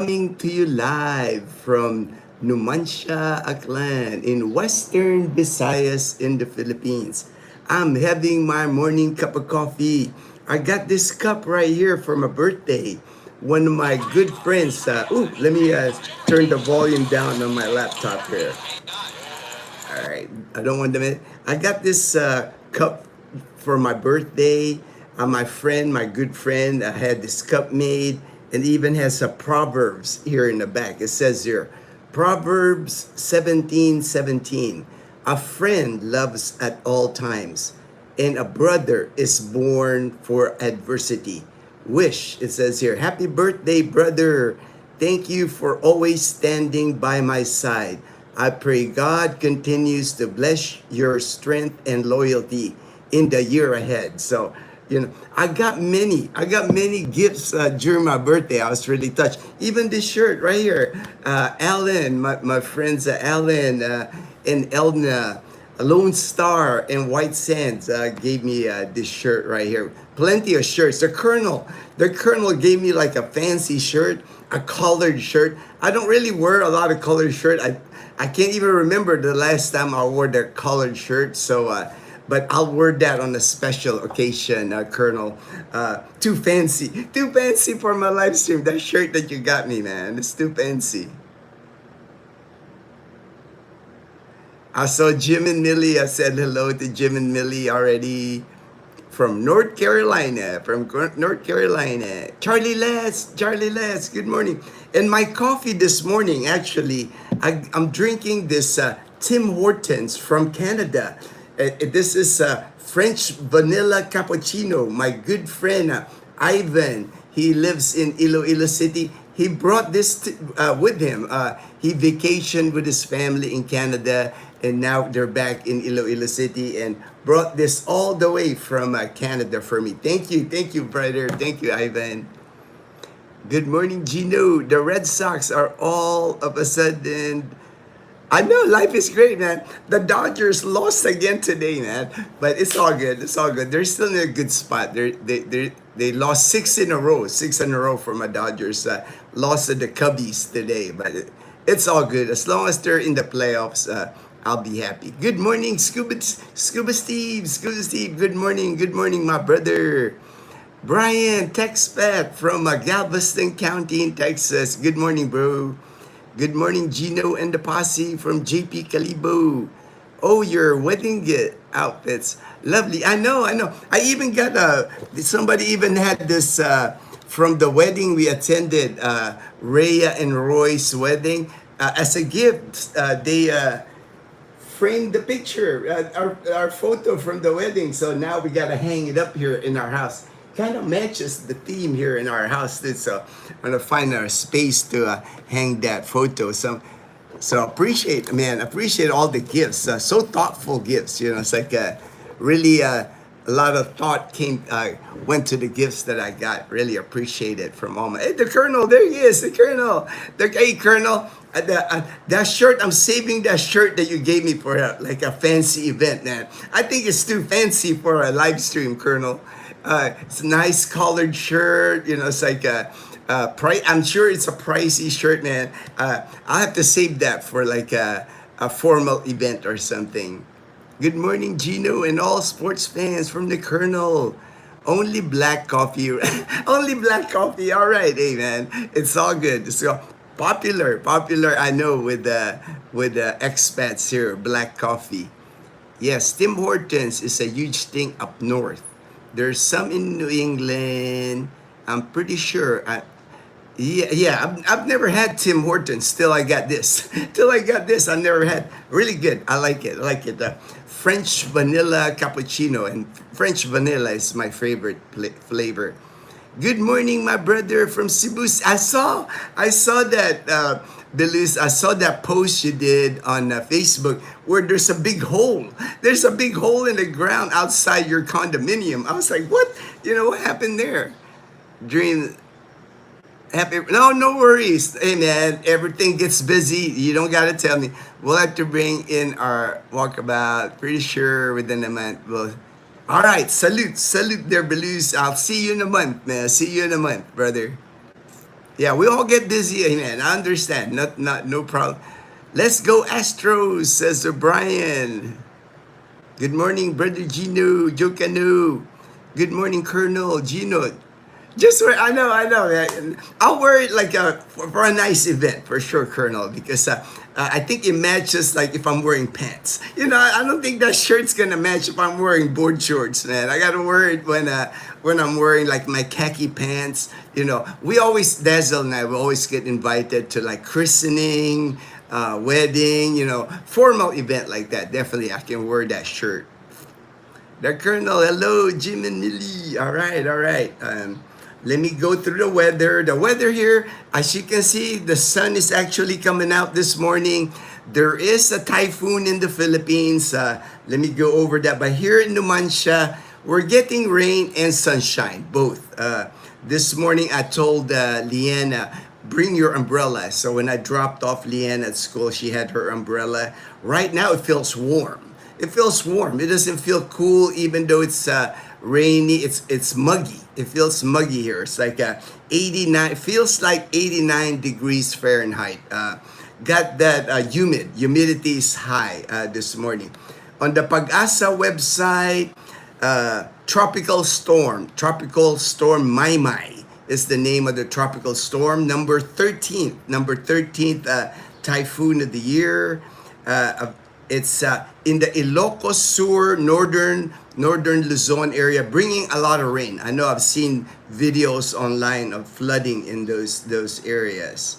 coming to you live from Numancia, Aklan in Western Visayas in the Philippines. I'm having my morning cup of coffee. I got this cup right here for my birthday. One of my good friends, let me turn the volume down on my laptop here. All right, I don't want to. I got this cup for my birthday. My friend, my good friend, had this cup made, and even has a proverbs here in the back. It says here, Proverbs 17:17. A friend loves at all times, and a brother is born for adversity. Wish, it says here, happy birthday, brother. Thank you for always standing by my side. I pray God continues to bless your strength and loyalty in the year ahead. So, I got many gifts during my birthday. I was really touched. Even this shirt right here, Alan, my friends, Alan and Elna, Lone Star and White Sands gave me this shirt right here. Plenty of shirts. The Colonel gave me like a fancy shirt, a colored shirt. I don't really wear a lot of colored shirt. I can't even remember the last time I wore the colored shirt. So, but I'll wear that on a special occasion, Colonel. Too fancy for my live stream. That shirt that you got me, man, it's too fancy. I saw Jim and Millie. I said hello to Jim and Millie already from North Carolina. Charlie Les, good morning. And my coffee this morning, actually, I'm drinking this Tim Hortons from Canada. This is French vanilla cappuccino. My good friend Ivan, he lives in Iloilo City. He brought this with him. He vacationed with his family in Canada, and now they're back in Iloilo City and brought this all the way from Canada for me. Thank you, brother. Thank you, Ivan. Good morning, Gino. The Red Sox are all of a sudden. I know life is great, man. The Dodgers lost again today, man. But it's all good. It's all good. They're still in a good spot. They lost six in a row for my Dodgers. Lost to the Cubbies today, but it's all good. As long as they're in the playoffs, I'll be happy. Good morning, Scuba Steve. Good morning, my brother. Brian Texpat from Galveston County in Texas. Good morning, bro. Good morning, Gino and the posse from JP Calibo. Oh, your wedding outfits. Lovely. I know. I even got somebody even had this from the wedding we attended, Rhea and Roy's wedding. As a gift, they framed the picture, our photo from the wedding. So now we got to hang it up here in our house. Kind of matches the theme here in our house. So I'm gonna find a space to hang that photo. So appreciate all the gifts. So thoughtful gifts. It's like really a lot of thought went to the gifts that I got. Really appreciate it from all my. Hey, the Colonel, there he is. The Colonel. Hey, Colonel. That shirt, I'm saving that shirt that you gave me for like a fancy event, man. I think it's too fancy for a live stream, Colonel. It's a nice collared shirt. It's like I'm sure it's a pricey shirt, man. I'll have to save that for like a formal event or something. Good morning, Gino, and all sports fans from the Colonel. Only black coffee. Only black coffee. All right, hey, man. It's all good. So popular. I know with the expats here. Black coffee. Yes, Tim Hortons is a huge thing up north. There's some in New England. I'm pretty sure. I've never had Tim Hortons till I got this. I never had. Really good. I like it. French vanilla cappuccino, and French vanilla is my favorite flavor. Good morning, my brother from Cebu. I saw that, Belis. I saw that post you did on Facebook where there's a big hole. There's a big hole in the ground outside your condominium. I was like, what? What happened there? No worries. Hey, man, everything gets busy. You don't got to tell me. We'll have to bring in our walkabout. Pretty sure within a month all right, salute there, Belus. I'll see you in a month, man. See you in a month, brother. Yeah, we all get busy, amen. I understand. No problem. Let's go Astros, says Brian. Good morning, Brother Gino, Jokanu. Good morning, Colonel Gino. Just wear, I know. I'll wear it like for a nice event for sure, Colonel, because I think it matches like if I'm wearing pants. You know, I don't think that shirt's gonna match if I'm wearing board shorts, man. I gotta wear it when I'm wearing like my khaki pants. You know, we always Dazzle and I will always get invited to like christening, wedding. You know, formal event like that. Definitely, I can wear that shirt. The Colonel, hello, Jim and Millie. All right, all right. Let me go through the weather. The weather here, as you can see, the sun is actually coming out this morning. There is a typhoon in the Philippines. Let me go over that. But here in Numancia, we're getting rain and sunshine, both. This morning, I told Leanna, bring your umbrella. So when I dropped off Leanna at school, she had her umbrella. Right now, it feels warm. It feels warm. It doesn't feel cool, even though it's rainy. It's muggy. It feels muggy here. It's like 89. Feels like 89 degrees Fahrenheit. Got that humidity is high this morning. On the Pag-asa website, tropical storm Maymay is the name of the tropical storm. Number 13th typhoon of the year. It's in the Ilocos Sur, northern Luzon area, bringing a lot of rain. I know I've seen videos online of flooding in those areas.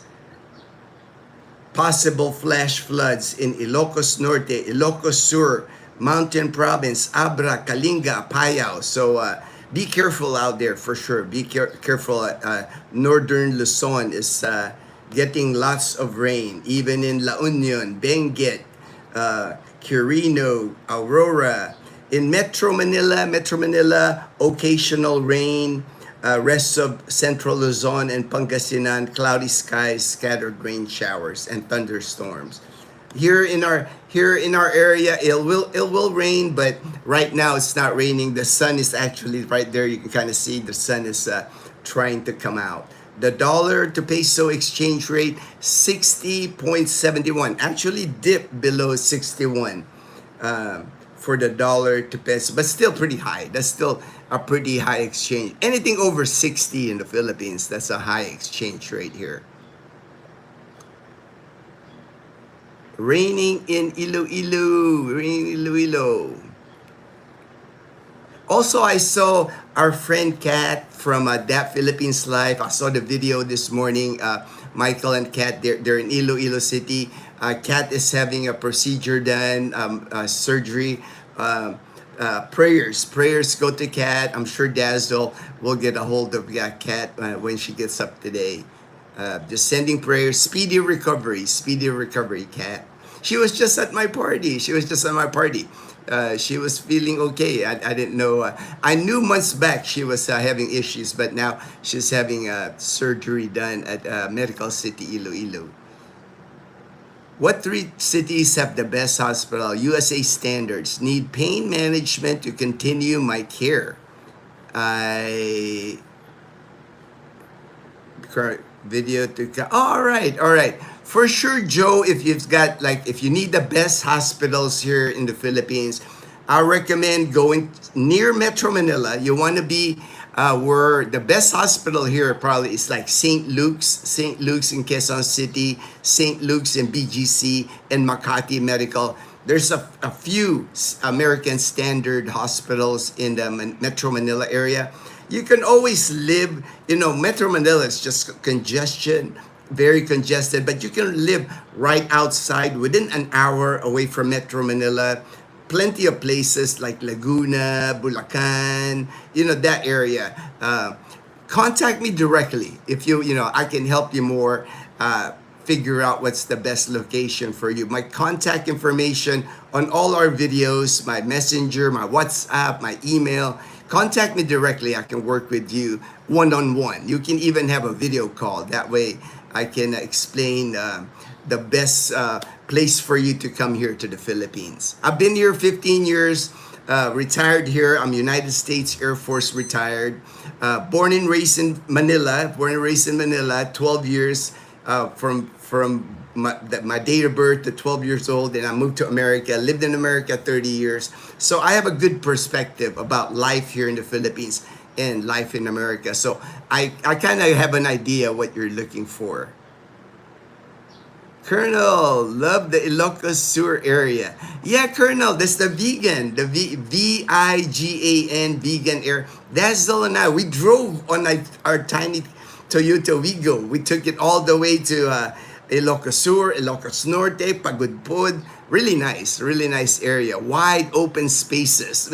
Possible flash floods in Ilocos Norte, Ilocos Sur, Mountain Province, Abra, Kalinga, Payao. So be careful out there for sure. Be careful. Northern Luzon is getting lots of rain, even in La Union, Benguet, Quirino, Aurora. In Metro Manila, occasional rain. Rest of Central Luzon and Pangasinan, cloudy skies, scattered rain showers and thunderstorms. Here in our area, it will rain, but right now it's not raining. The sun is actually right there. You can kind of see the sun is trying to come out. The dollar to peso exchange rate 60.71, actually dipped below 61 for the dollar to peso, but still pretty high. That's still a pretty high exchange. Anything over 60 in the Philippines, that's a high exchange rate here. Raining in Iloilo. Also, I saw our friend Kat from That Philippines Life. I saw the video this morning. Michael and Kat, they're in Iloilo City. Kat is having a procedure done, surgery. Prayers go to Kat. I'm sure Dazzle will get a hold of Kat when she gets up today. Just sending prayers. Speedy recovery, Kat. She was just at my party. She was feeling okay. I didn't know. I knew months back she was having issues, but now she's having surgery done at Medical City Iloilo. What 3 cities have the best hospital? USA standards. Need pain management to continue my care. Current video to all right. For sure, Joe, if you need the best hospitals here in the Philippines, I recommend going near Metro Manila. You want to be where the best hospital here probably is like St. Luke's in Quezon City, St. Luke's in BGC, and Makati Medical. There's a few American standard hospitals in the Metro Manila area. You can always live, Metro Manila is just congestion, very congested, but you can live right outside within an hour away from Metro Manila. Plenty of places like Laguna, Bulacan, that area. Contact me directly if I can help you more figure out what's the best location for you. My contact information on all our videos, my messenger, my WhatsApp, my email. Contact me directly. I can work with you one-on-one. You can even have a video call. That way I can explain the best place for you to come here to the Philippines. I've been here 15 years. Retired here. I'm United States Air Force retired. Born and raised in Manila. 12 years from my date of birth to 12 years old, and I moved to America. Lived in America 30 years. So I have a good perspective about life here in the Philippines and life in America. So I kind of have an idea what you're looking for. Colonel, love the Ilocos Sur area. Yeah, Colonel, that's the vegan, the Vigan, vegan area. That's Zol and I. We drove on our tiny Toyota Wigo. We took it all the way to Ilocos Sur, Ilocos Norte, Pagudpod. Really nice area. Wide open spaces.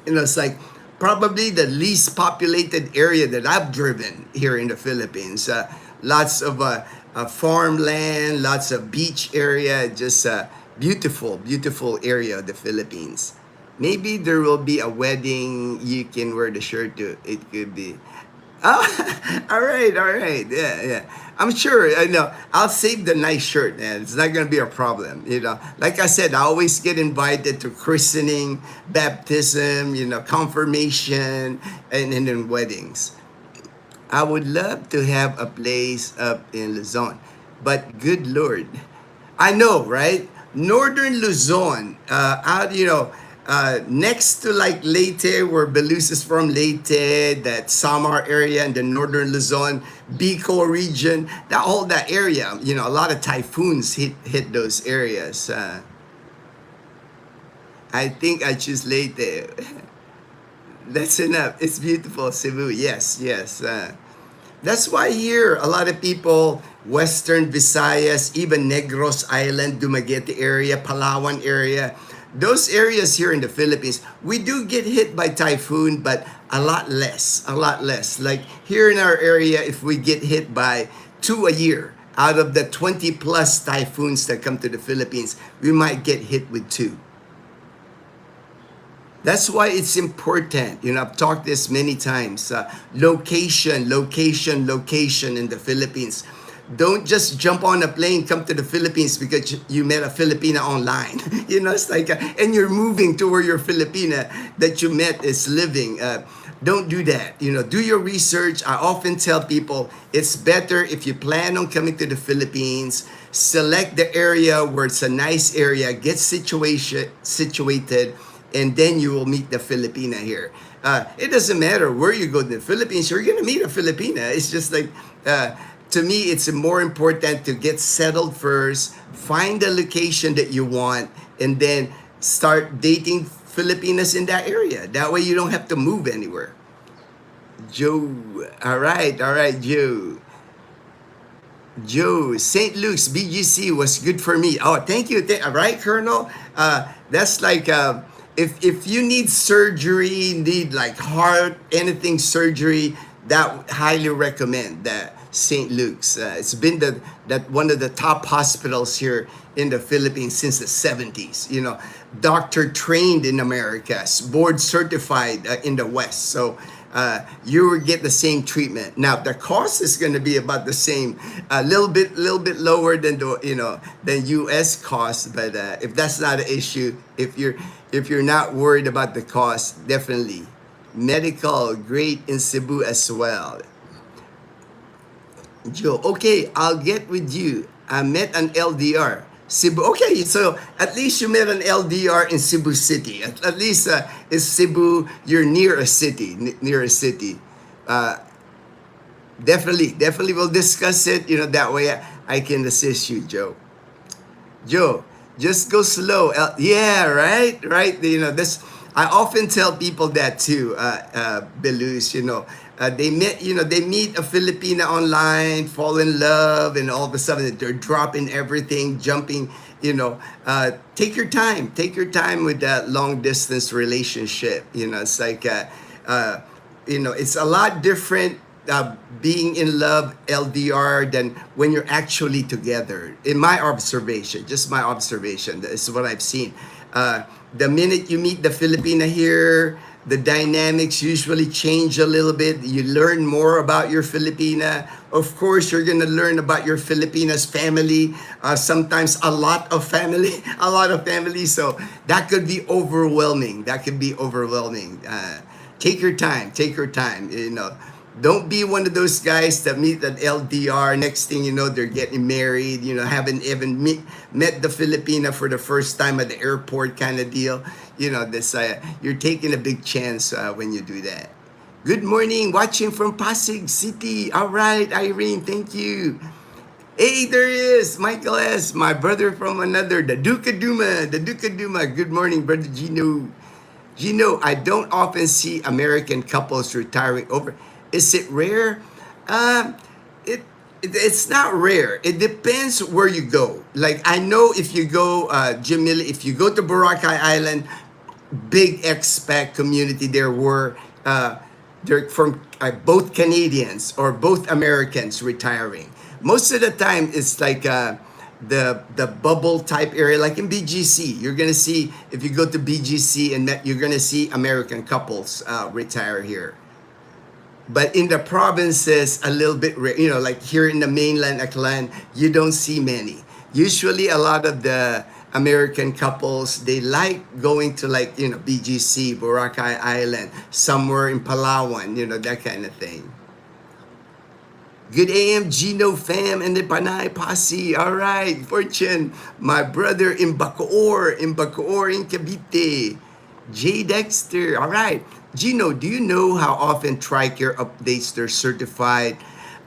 It's like probably the least populated area that I've driven here in the Philippines. Lots of farmland, lots of beach area, just a beautiful area of the Philippines. Maybe there will be a wedding you can wear the shirt to. It could be. Oh, all right. Yeah. I'm sure, I'll save the nice shirt, man. It's not going to be a problem, Like I said, I always get invited to christening, baptism, confirmation, and then weddings. I would love to have a place up in Luzon, but good Lord, I know, right? Northern Luzon, next to like Leyte, where Belus is from, Leyte, that Samar area, and the Northern Luzon, Bicol region, that area, a lot of typhoons hit those areas. I think I choose Leyte. That's enough. It's beautiful, Cebu. Yes. That's why here, a lot of people, Western Visayas, even Negros Island, Dumaguete area, Palawan area, those areas here in the Philippines, we do get hit by typhoon, but a lot less. Like here in our area, if we get hit by 2 a year, out of the 20 plus typhoons that come to the Philippines, we might get hit with 2. That's why it's important. I've talked this many times. Location in the Philippines. Don't just jump on a plane, come to the Philippines because you met a Filipina online. It's like, and you're moving to where your Filipina that you met is living. Don't do that. Do your research. I often tell people it's better if you plan on coming to the Philippines, select the area where it's a nice area, get situated, and then you will meet the Filipina here. It doesn't matter where you go to the Philippines, you're going to meet a Filipina. It's just like, to me, it's more important to get settled first, find the location that you want, and then start dating Filipinas in that area. That way you don't have to move anywhere. Joe, all right, Joe. St. Luke's BGC was good for me. Oh, thank you. All right, Colonel. That's like... If you need surgery, need like heart, anything surgery, that highly recommend that St. Luke's. It's been that one of the top hospitals here in the Philippines since the 70s. Doctor trained in America, board certified in the West. So you will get the same treatment. Now the cost is going to be about the same, a little bit lower than than U.S. cost. But if that's not an issue, if you're not worried about the cost, definitely medical great in Cebu as well. Joe, okay, I'll get with you. I met an LDR. Cebu. Okay, so at least you met an LDR in Cebu City. At least in Cebu, you're near a city. Definitely we'll discuss it. That way I can assist you, Joe. Joe, just go slow. Yeah, right. This I often tell people that too. Belus, they meet a Filipina online, fall in love, and all of a sudden they're dropping everything, jumping. Take your time with that long distance relationship. It's like, it's a lot different being in love LDR than when you're actually together. In my observation, just my observation, this is what I've seen. The minute you meet the Filipina here, the dynamics usually change a little bit. You learn more about your Filipina. Of course, you're gonna learn about your Filipina's family. Sometimes a lot of family, a lot of family. So that could be overwhelming. That could be overwhelming. Take your time. Take your time. You know, don't be one of those guys that meet at LDR. Next thing you know, they're getting married. You know, haven't even met the Filipina for the first time at the airport, kind of deal. You know, this you're taking a big chance when you do that. Good morning, watching from Pasig City. All right, Irene, thank you. Hey, there he is, Michael S., my brother from another, the Duke of Duma, the Duke of Duma. Good morning, brother Gino. Gino, I don't often see American couples retiring over. Is it rare? Um, it's not rare. It depends where you go. Like I know if you go, Jamil, if you go to Boracay Island, big expat community there were they're from both Canadians or both Americans retiring. Most of the time it's like the bubble type area, like in BGC. You're gonna see if you go to BGC and that you're gonna see American couples retire here. But in the provinces, a little bit rare. You know, like here in the mainland Aklan, you don't see many. Usually, a lot of the American couples, they like going to like, you know, BGC, Boracay Island, somewhere in Palawan, you know, that kind of thing. Good AM, Gino fam and the Panay Posse. All right, Fortune, my brother in Bacoor, in Cavite. J Dexter. All right. Gino, do you know how often TRICARE updates their certified?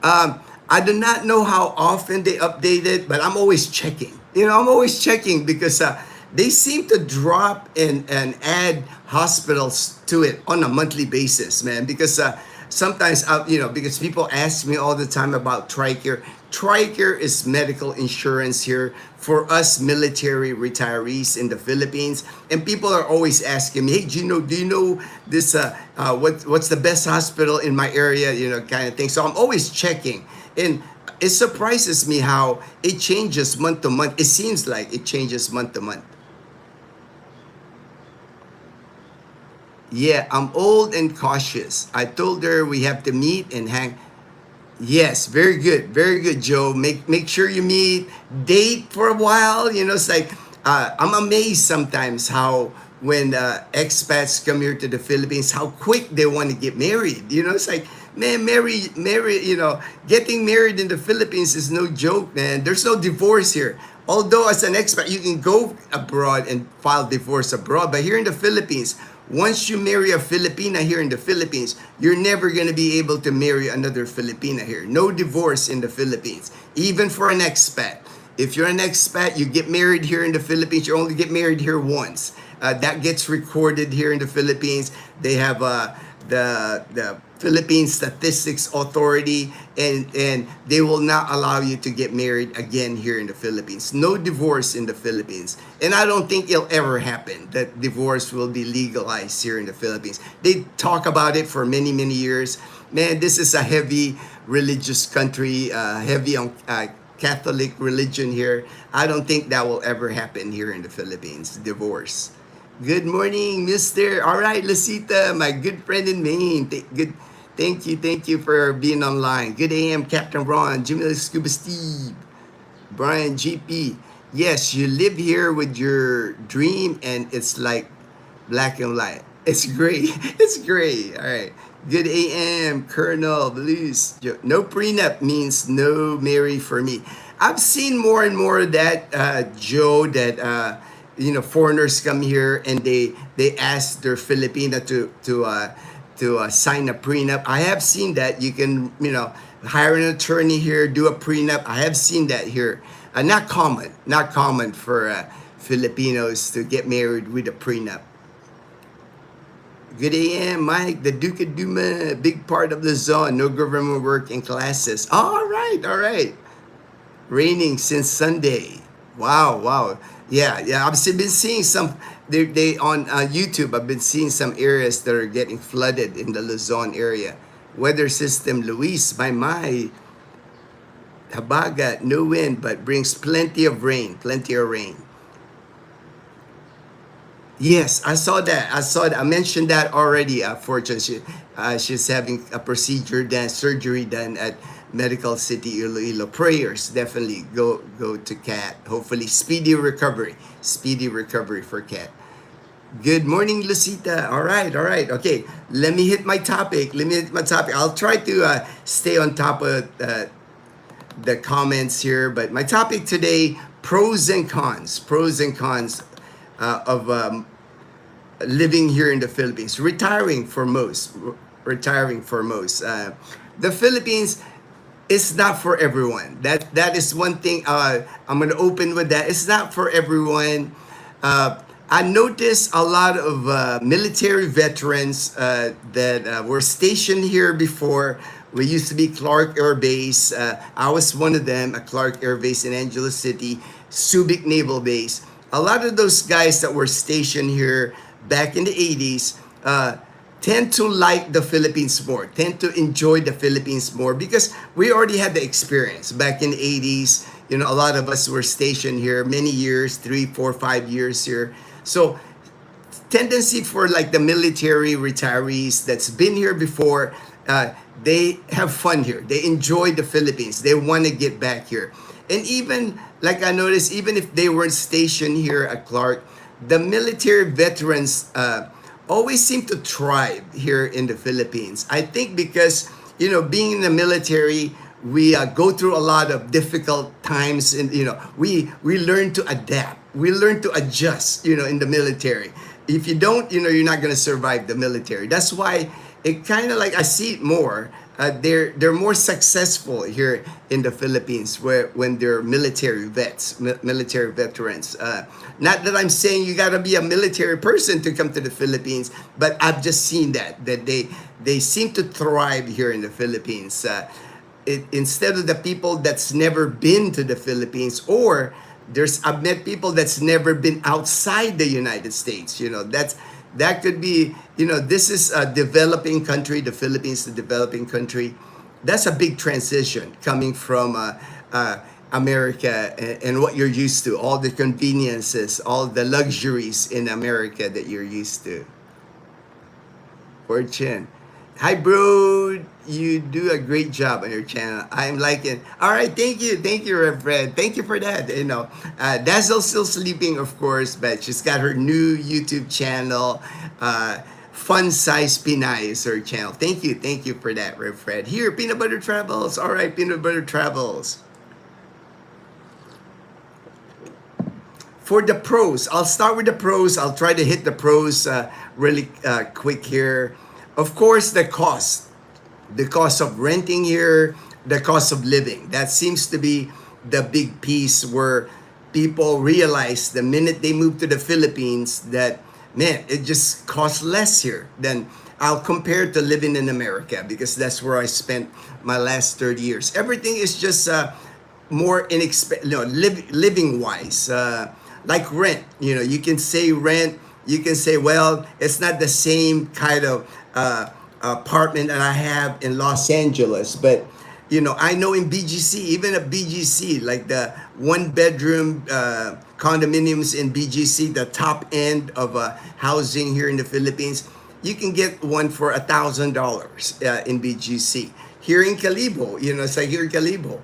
I do not know how often they update it, but I'm always checking. You know, I'm always checking because they seem to drop and add hospitals to it on a monthly basis, man. Because sometimes, you know, because people ask me all the time about TRICARE. TRICARE is medical insurance here for us military retirees in the Philippines. And people are always asking me, hey, Gino, do you know this, what's the best hospital in my area, you know, kind of thing. So I'm always checking. And it surprises me how it changes month to month. It seems like it changes month to month. Yeah, I'm old and cautious. I told her we have to meet and hang. Yes, very good, Joe. Make sure you meet, date for a while. You know, it's like I'm amazed sometimes how when expats come here to the Philippines, how quick they want to get married. You know, it's like, man, marry. You know, getting married in the Philippines is no joke, man. There's no divorce here. Although as an expat, you can go abroad and file divorce abroad, but here in the Philippines, once you marry a Filipina here in the Philippines, you're never going to be able to marry another Filipina here. No divorce in the Philippines, even for an expat. If you're an expat, you get married here in the Philippines, you only get married here once. That gets recorded here in the Philippines. They have the Philippine Statistics Authority, and they will not allow you to get married again here in the Philippines. No divorce in the Philippines. And I don't think it'll ever happen that divorce will be legalized here in the Philippines. They talk about it for many, many years. Man, this is a heavy religious country, heavy on Catholic religion here. I don't think that will ever happen here in the Philippines, divorce. Good morning, Mr. All right, Lasita, my good friend in Maine. Thank you for being online. Good AM, Captain Ron, Jimmy Scuba Steve, Brian GP. Yes, you live here with your dream and it's like black and white. It's great. It's great. All right. Good AM, Colonel Blues. No prenup means no marry for me. I've seen more and more of that, Joe, that you know, foreigners come here and they ask their Filipina to sign a prenup. I have seen that. You can, you know, hire an attorney here, do a prenup. I have seen that here. Not common for Filipinos to get married with a prenup. Good AM, Mike, the Duke of Duma, big part of the zone, no government work and classes. All right. Raining since Sunday. Wow. Yeah. I've been seeing some, they on YouTube, I've been seeing some areas that are getting flooded in the Luzon area. Weather system, Luis, my. Habagat, no wind, but brings plenty of rain. Yes, I saw that. I saw that. I mentioned that already. Fortune, she's having a procedure done, surgery done at Medical City Iloilo. Prayers definitely go to Kat. Hopefully, speedy recovery. Speedy recovery for Kat. Good morning, Lucita. All right, all right. Okay, let me hit my topic. Let me hit my topic. I'll try to stay on top of the comments here, but my topic today: pros and cons. Pros and cons of living here in the Philippines, retiring for most, retiring for most. The Philippines is not for everyone. That is one thing. I'm gonna open with that. It's not for everyone. I noticed a lot of military veterans that were stationed here before. We used to be Clark Air Base. I was one of them at Clark Air Base in Angeles City, Subic Naval Base. A lot of those guys that were stationed here back in the 80s tend to like the Philippines more, tend to enjoy the Philippines more because we already had the experience back in the 80s. You know, a lot of us were stationed here many years, 3, 4, 5 years here. So tendency for like the military retirees that's been here before, they have fun here. They enjoy the Philippines. They want to get back here. And even like I noticed, even if they weren't stationed here at Clark, the military veterans always seem to thrive here in the Philippines. I think because, you know, being in the military, we go through a lot of difficult times, and you know, we learn to adapt. We learn to adjust. You know, in the military, if you don't, you know, you're not going to survive the military. That's why it kind of like I see it more. They're more successful here in the Philippines where when they're military vets, military veterans. Not that I'm saying you got to be a military person to come to the Philippines, but I've just seen that they seem to thrive here in the Philippines. Instead of the people that's never been to the Philippines, or I've met people that's never been outside the United States. You know, that could be, you know, this is a developing country, the Philippines, the developing country. That's a big transition coming from America and what you're used to, all the conveniences, all the luxuries in America that you're used to. Fortune. Hi, bro. You do a great job on your channel. I'm liking. All right, thank you, Rev Fred. Thank you for that. You know, Dazzle's still sleeping, of course, but she's got her new YouTube channel. Fun Size Pinay is her channel. Thank you for that, Rev Fred. Here, Peanut Butter Travels. All right, Peanut Butter Travels. For the pros, I'll start with the pros. I'll try to hit the pros really quick here. Of course, the cost of renting here, the cost of living. That seems to be the big piece where people realize the minute they move to the Philippines that, man, it just costs less here than I'll compare to living in America, because that's where I spent my last 30 years. Everything is just more inexpensive, you know, living wise. Like rent, you know, you can say rent, you can say, well, it's not the same kind of apartment that I have in Los Angeles, but you know, I know in BGC, even at BGC, like the 1-bedroom condominiums in BGC, the top end of housing here in the Philippines, you can get one for $1,000 in BGC. Here in Calibo, you know, so here in Calibo,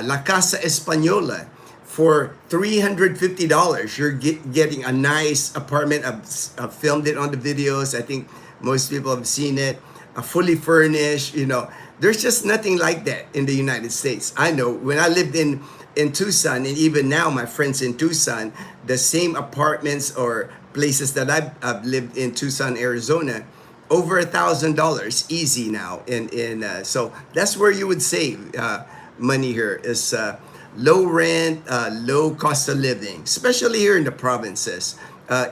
La Casa Española, for $350, you're getting a nice apartment. I've filmed it on the videos. I think most people have seen it. Fully furnished, you know. There's just nothing like that in the United States. I know when I lived in Tucson, and even now my friends in Tucson, the same apartments or places that I've lived in Tucson, Arizona, over $1,000 easy now. So that's where you would save money here is low rent, low cost of living, especially here in the provinces.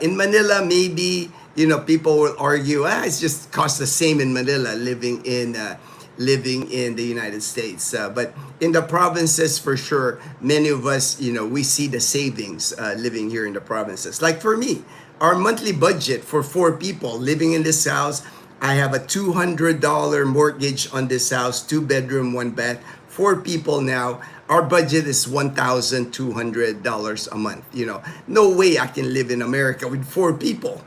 In Manila, maybe, you know, people will argue, it's just cost the same in Manila living in the United States. But in the provinces, for sure, many of us, you know, we see the savings living here in the provinces. Like for me, our monthly budget for 4 people living in this house, I have a $200 mortgage on this house, 2 bedroom, 1 bath, 4 people now. Our budget is $1,200 a month. No way I can live in America with 4 people,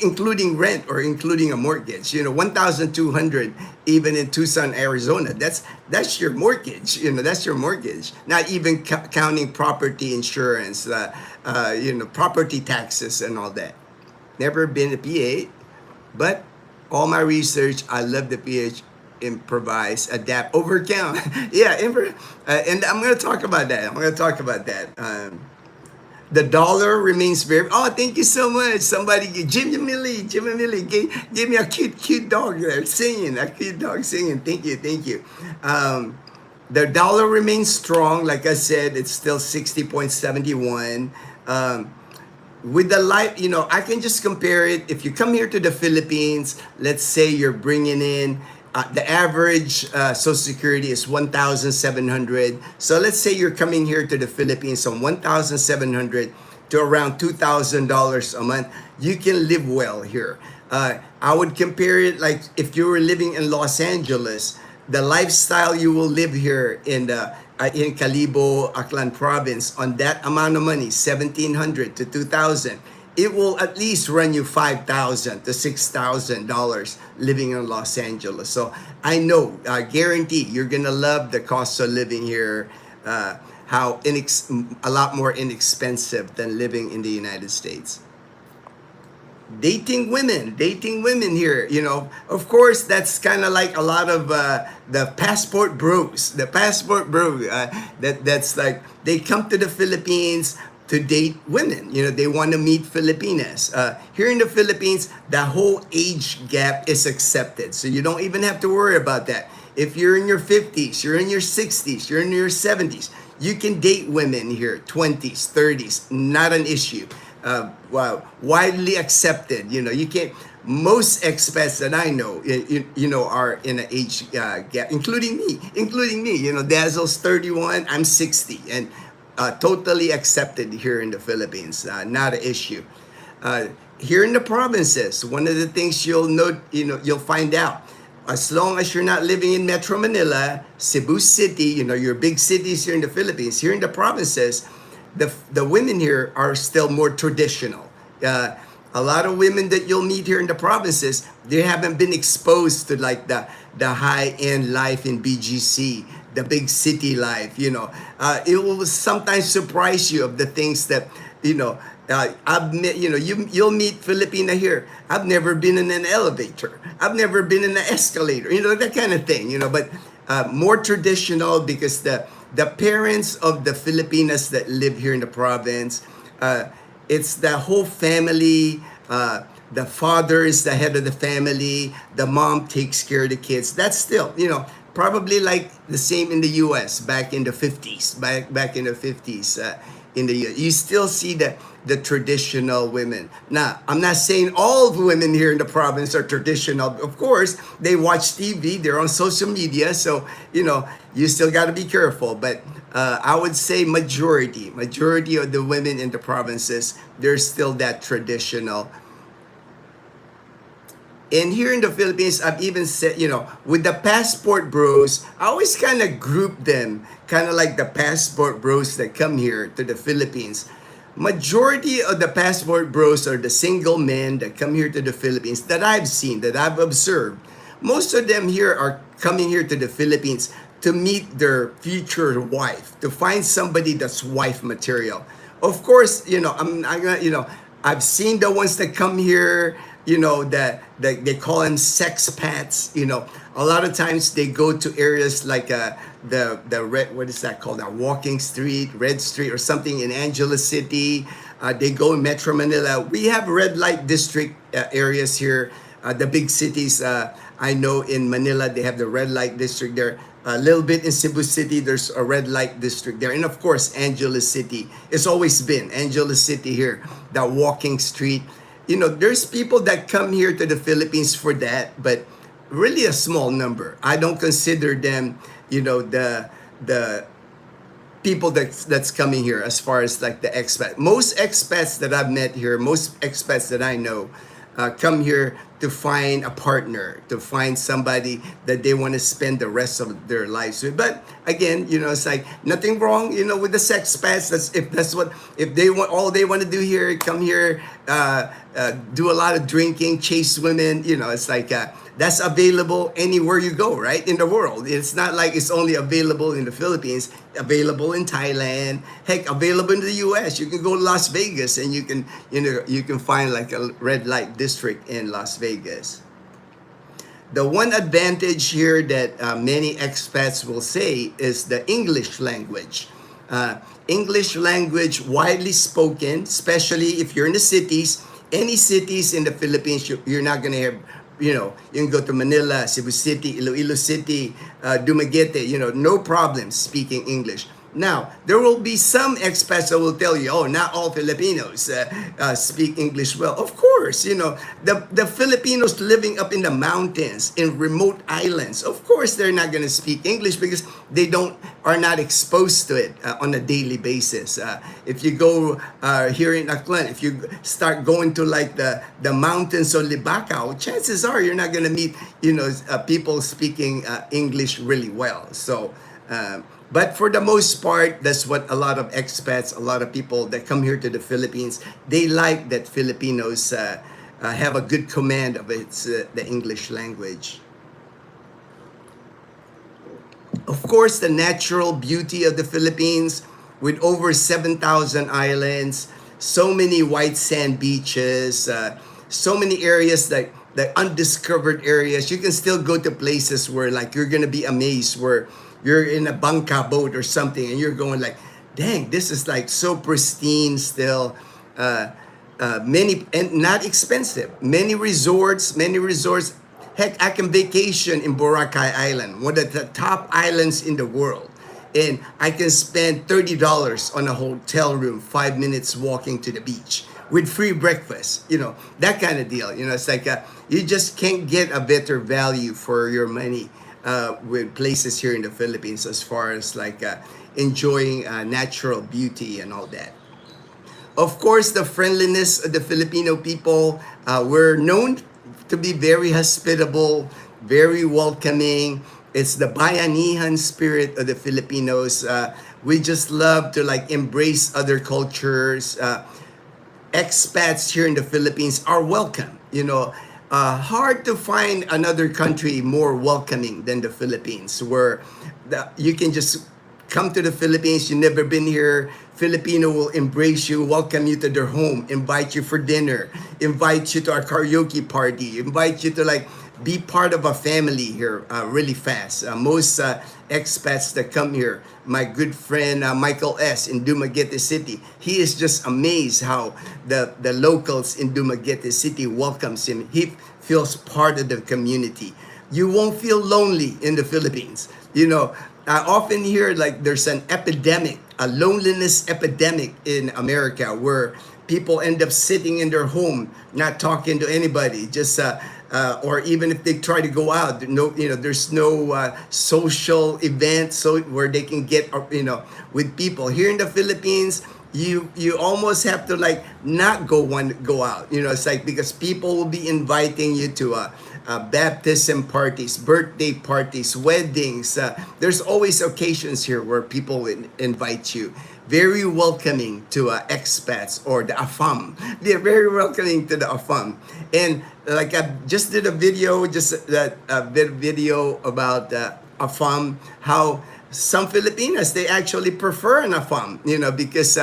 including rent or including a mortgage. 1,200 even in Tucson, Arizona. That's your mortgage. That's your mortgage. Not even counting property insurance, property taxes and all that. Never been a PA, but all my research, I love the PH, improvise, adapt, overcome. Yeah, and I'm going to talk about that. The dollar remains very. Oh, thank you so much. Somebody, Jimmy Millie, gave me a cute dog there singing. A cute dog singing. Thank you. The dollar remains strong. Like I said, it's still 60.71. With the life, I can just compare it. If you come here to the Philippines, let's say you're bringing in the average Social Security is 1,700. So let's say you're coming here to the Philippines from 1,700 to around $2,000 a month. You can live well here. I would compare it like if you were living in Los Angeles, the lifestyle you will live here in Calibo, Aklan province, on that amount of money, 1,700 to 2,000, it will at least run you $5,000 to $6,000 living in Los Angeles. So I know, guarantee, you're gonna love the cost of living here. How a lot more inexpensive than living in the United States. Dating women here, of course, that's kind of like a lot of the passport bros, that's like they come to the Philippines to date women. They want to meet Filipinas. Here in the Philippines, the whole age gap is accepted, so you don't even have to worry about that. If you're in your 50s, you're in your 60s, you're in your 70s, you can date women here, 20s, 30s, not an issue. Widely accepted. You can't. Most expats that I know, are in an age gap, including me. Dazzle's 31, I'm 60, and totally accepted here in the Philippines. Not an issue. Here in the provinces, one of the things you'll note, you'll find out, as long as you're not living in Metro Manila, Cebu City, your big cities here in the Philippines, here in the provinces, the women here are still more traditional. A lot of women that you'll meet here in the provinces, they haven't been exposed to like the high-end life in BGC, the big city life. It will sometimes surprise you of the things that I've met. You'll meet Filipina here. I've never been in an elevator. I've never been in an escalator. That kind of thing. But more traditional, because the parents of the Filipinas that live here in the province, it's the whole family. The father is the head of the family. The mom takes care of the kids. That's still, probably like the same in the U.S. back in the 50s. Back in the 50s, in the U.S. You still see the traditional women. Now, I'm not saying all the women here in the province are traditional. Of course, they watch TV, they're on social media, so, you still got to be careful. But I would say majority of the women in the provinces, they're still that traditional. And here in the Philippines, I've even said, with the passport bros, I always kind of group them, kind of like the passport bros that come here to the Philippines. Majority of the passport bros are the single men that come here to the Philippines that I've seen, that I've observed. Most of them here are coming here to the Philippines to meet their future wife, to find somebody that's wife material. Of course, I've seen the ones that come here, that they call them sex pats. A lot of times they go to areas like the red, what is that called? Walking Street, Red Street, or something in Angeles City. They go in Metro Manila. We have red light district areas here. The big cities, I know in Manila they have the red light district there. A little bit in Cebu City, there's a red light district there. And of course, Angeles City. It's always been Angeles City here, that Walking Street. There's people that come here to the Philippines for that, but really a small number. I don't consider them, the people that's coming here as far as like the expat. Most expats that I've met here, most expats that I know, come here to find a partner, to find somebody that they want to spend the rest of their lives with. But again, it's like nothing wrong, with the sex pets. If they want, all they want to do here, come here, do a lot of drinking, chase women. It's like that's available anywhere you go, right, in the world. It's not like it's only available in the Philippines. Available in Thailand, heck, available in the U.S. You can go to Las Vegas and you can find like a red light district in Las Vegas. The one advantage here that many expats will say is the English language. English language widely spoken, especially if you're in the cities. Any cities in the Philippines, you're not going to have, you can go to Manila, Cebu City, Iloilo City, Dumaguete, no problem speaking English. Now, there will be some expats that will tell you, oh, not all Filipinos speak English well. Of course, the Filipinos living up in the mountains, in remote islands, of course they're not going to speak English because they are not exposed to it on a daily basis. If you go here in Aklan, if you start going to like the mountains of Libacao, chances are you're not going to meet, people speaking English really well. So, but for the most part, that's what a lot of expats, a lot of people that come here to the Philippines, they like that Filipinos have a good command of the English language. Of course, the natural beauty of the Philippines with over 7,000 islands, so many white sand beaches, so many areas that the undiscovered areas. You can still go to places where like you're going to be amazed, where you're in a bangka boat or something and you're going like, dang, this is like so pristine still. Many, and not expensive. Many resorts. Heck, I can vacation in Boracay Island, one of the top islands in the world. And I can spend $30 on a hotel room, 5 minutes walking to the beach with free breakfast, that kind of deal. It's like you just can't get a better value for your money with places here in the Philippines as far as like enjoying natural beauty and all that. Of course, the friendliness of the Filipino people, we're known to be very hospitable, very welcoming. It's the bayanihan spirit of the Filipinos. We just love to like embrace other cultures. Expats here in the Philippines are welcome. Hard to find another country more welcoming than the Philippines, where you can just come to the Philippines, you've never been here, Filipino will embrace you, welcome you to their home, invite you for dinner, invite you to a karaoke party, invite you to like be part of a family here really fast. Most expats that come here, my good friend Michael S. in Dumaguete City, he is just amazed how the locals in Dumaguete City welcomes him. He feels part of the community. You won't feel lonely in the Philippines. I often hear like there's an epidemic, a loneliness epidemic in America, where people end up sitting in their home, not talking to anybody, just or even if they try to go out, there's no social events where they can get with people. Here in the Philippines, you almost have to like not go out. It's like because people will be inviting you to baptism parties, birthday parties, weddings. There's always occasions here where people will invite you. Very welcoming to expats or the AFAM. They're very welcoming to the AFAM. And like I just did a video, video about AFAM, how some Filipinas, they actually prefer an AFAM, because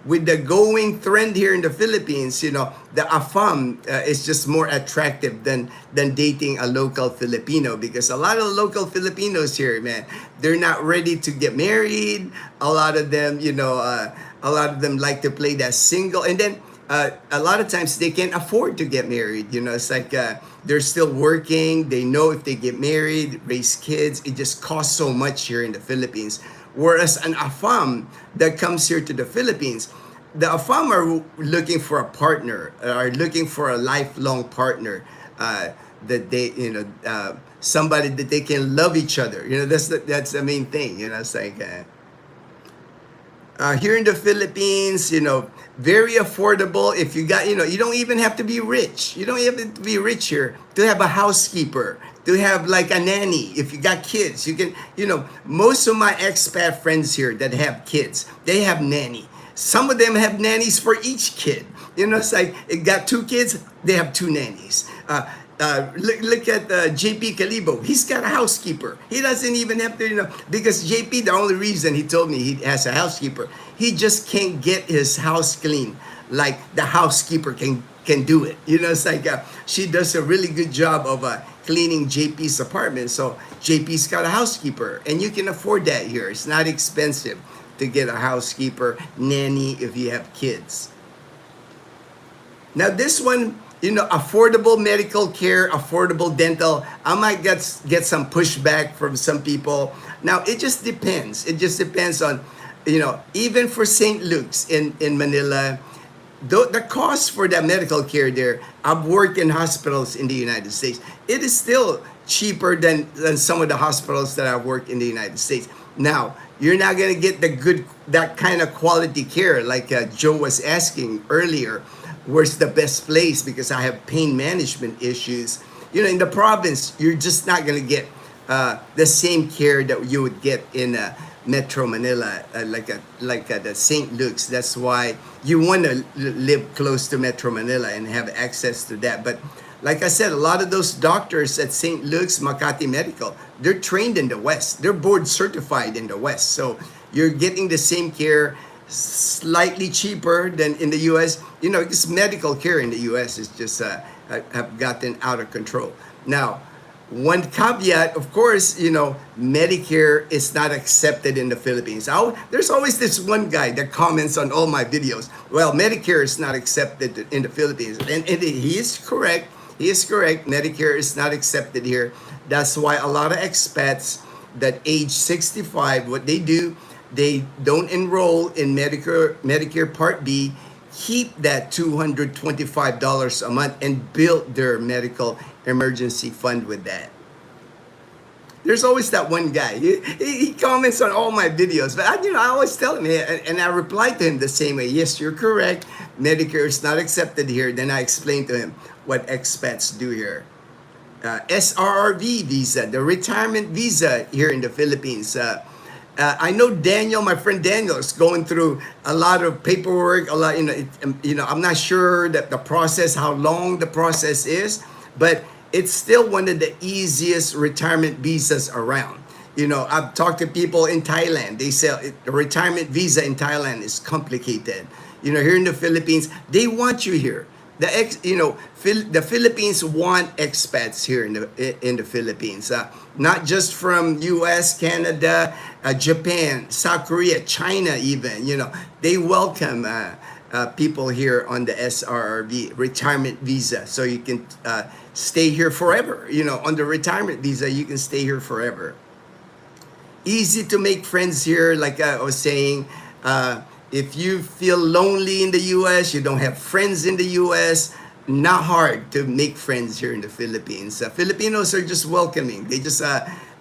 with the going trend here in the Philippines, the AFAM is just more attractive than dating a local Filipino, because a lot of local Filipinos here, man, they're not ready to get married. A lot of them, like to play that single, and then a lot of times they can't afford to get married. It's like they're still working. They know if they get married, raise kids, it just costs so much here in the Philippines. Whereas an AFAM that comes here to the Philippines, the AFAM are looking for a partner, are looking for a lifelong partner that they, somebody that they can love each other. That's the main thing. It's like. here in the Philippines, very affordable. If you got, you don't even have to be rich. You don't even have to be rich here to have a housekeeper, to have like a nanny. If you got kids, you can, most of my expat friends here that have kids, they have nanny. Some of them have nannies for each kid. It's like, it got 2 kids, they have 2 nannies. Look at JP Calibo. He's got a housekeeper. He doesn't even have to, because JP, the only reason he told me he has a housekeeper, he just can't get his house clean like the housekeeper can do it. It's like she does a really good job of cleaning JP's apartment. So JP's got a housekeeper, and you can afford that here. It's not expensive to get a housekeeper, nanny if you have kids. Now this one, affordable medical care, affordable dental. I might get some pushback from some people. Now it just depends. It just depends on, even for St. Luke's in Manila, the cost for that medical care there, I've worked in hospitals in the United States. It is still cheaper than some of the hospitals that I've worked in the United States. Now, you're not going to get that kind of quality care like Joe was asking earlier. Where's the best place? Because I have pain management issues. In the province, you're just not going to get the same care that you would get in Metro Manila, like the St. Luke's. That's why you want to live close to Metro Manila and have access to that. But like I said, a lot of those doctors at St. Luke's, Makati Medical, they're trained in the West. They're board certified in the West. So you're getting the same care slightly cheaper than in the U.S. This medical care in the U.S. is just have gotten out of control. Now, one caveat, of course, Medicare is not accepted in the Philippines. There's always this one guy that comments on all my videos. Well, Medicare is not accepted in the Philippines, and he is correct. He is correct. Medicare is not accepted here. That's why a lot of expats that age 65, what they do, they don't enroll in Medicare Part B, keep that $225 a month and build their medical emergency fund with that. There's always that one guy. He comments on all my videos, but I always tell him, and I reply to him the same way. Yes, you're correct. Medicare is not accepted here. Then I explain to him what expats do here. SRRV visa, the retirement visa here in the Philippines. I know Daniel, my friend Daniel, is going through a lot of paperwork. A lot, I'm not sure that the process, how long the process is, but it's still one of the easiest retirement visas around. I've talked to people in Thailand. They say the retirement visa in Thailand is complicated. Here in the Philippines, they want you here. The Philippines want expats here in the Philippines, not just from U.S., Canada, Japan, South Korea, China, even. They welcome people here on the SRRV retirement visa, so you can stay here forever. On the retirement visa, you can stay here forever. Easy to make friends here, like I was saying. If you feel lonely in the U.S., you don't have friends in the U.S., not hard to make friends here in the Philippines. Filipinos are just welcoming.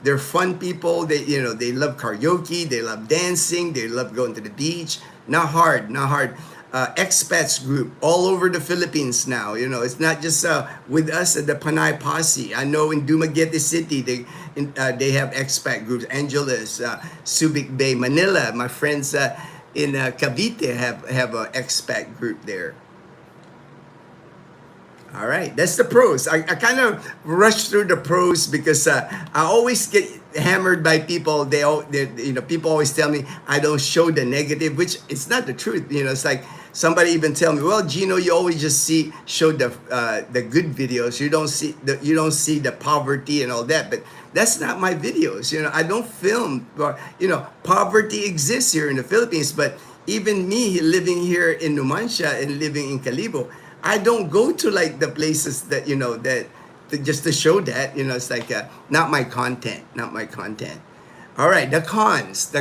They're fun people. They love karaoke. They love dancing. They love going to the beach. Not hard. Expats group all over the Philippines now. It's not just with us at the Panay Posse. I know in Dumaguete City, they have expat groups. Angeles, Subic Bay, Manila. My friends in Cavite have an expat group there. All right, that's the pros. I kind of rush through the pros because I always get hammered by people. People always tell me I don't show the negative, which it's not the truth. It's like somebody even tell me, "Well, Gino, you always just show the good videos. You don't see the poverty and all that." But that's not my videos. I don't film. Poverty exists here in the Philippines, but even me living here in Numancia and living in Calibo, I don't go to like the places that just to show that. It's like not my content. All right, the cons.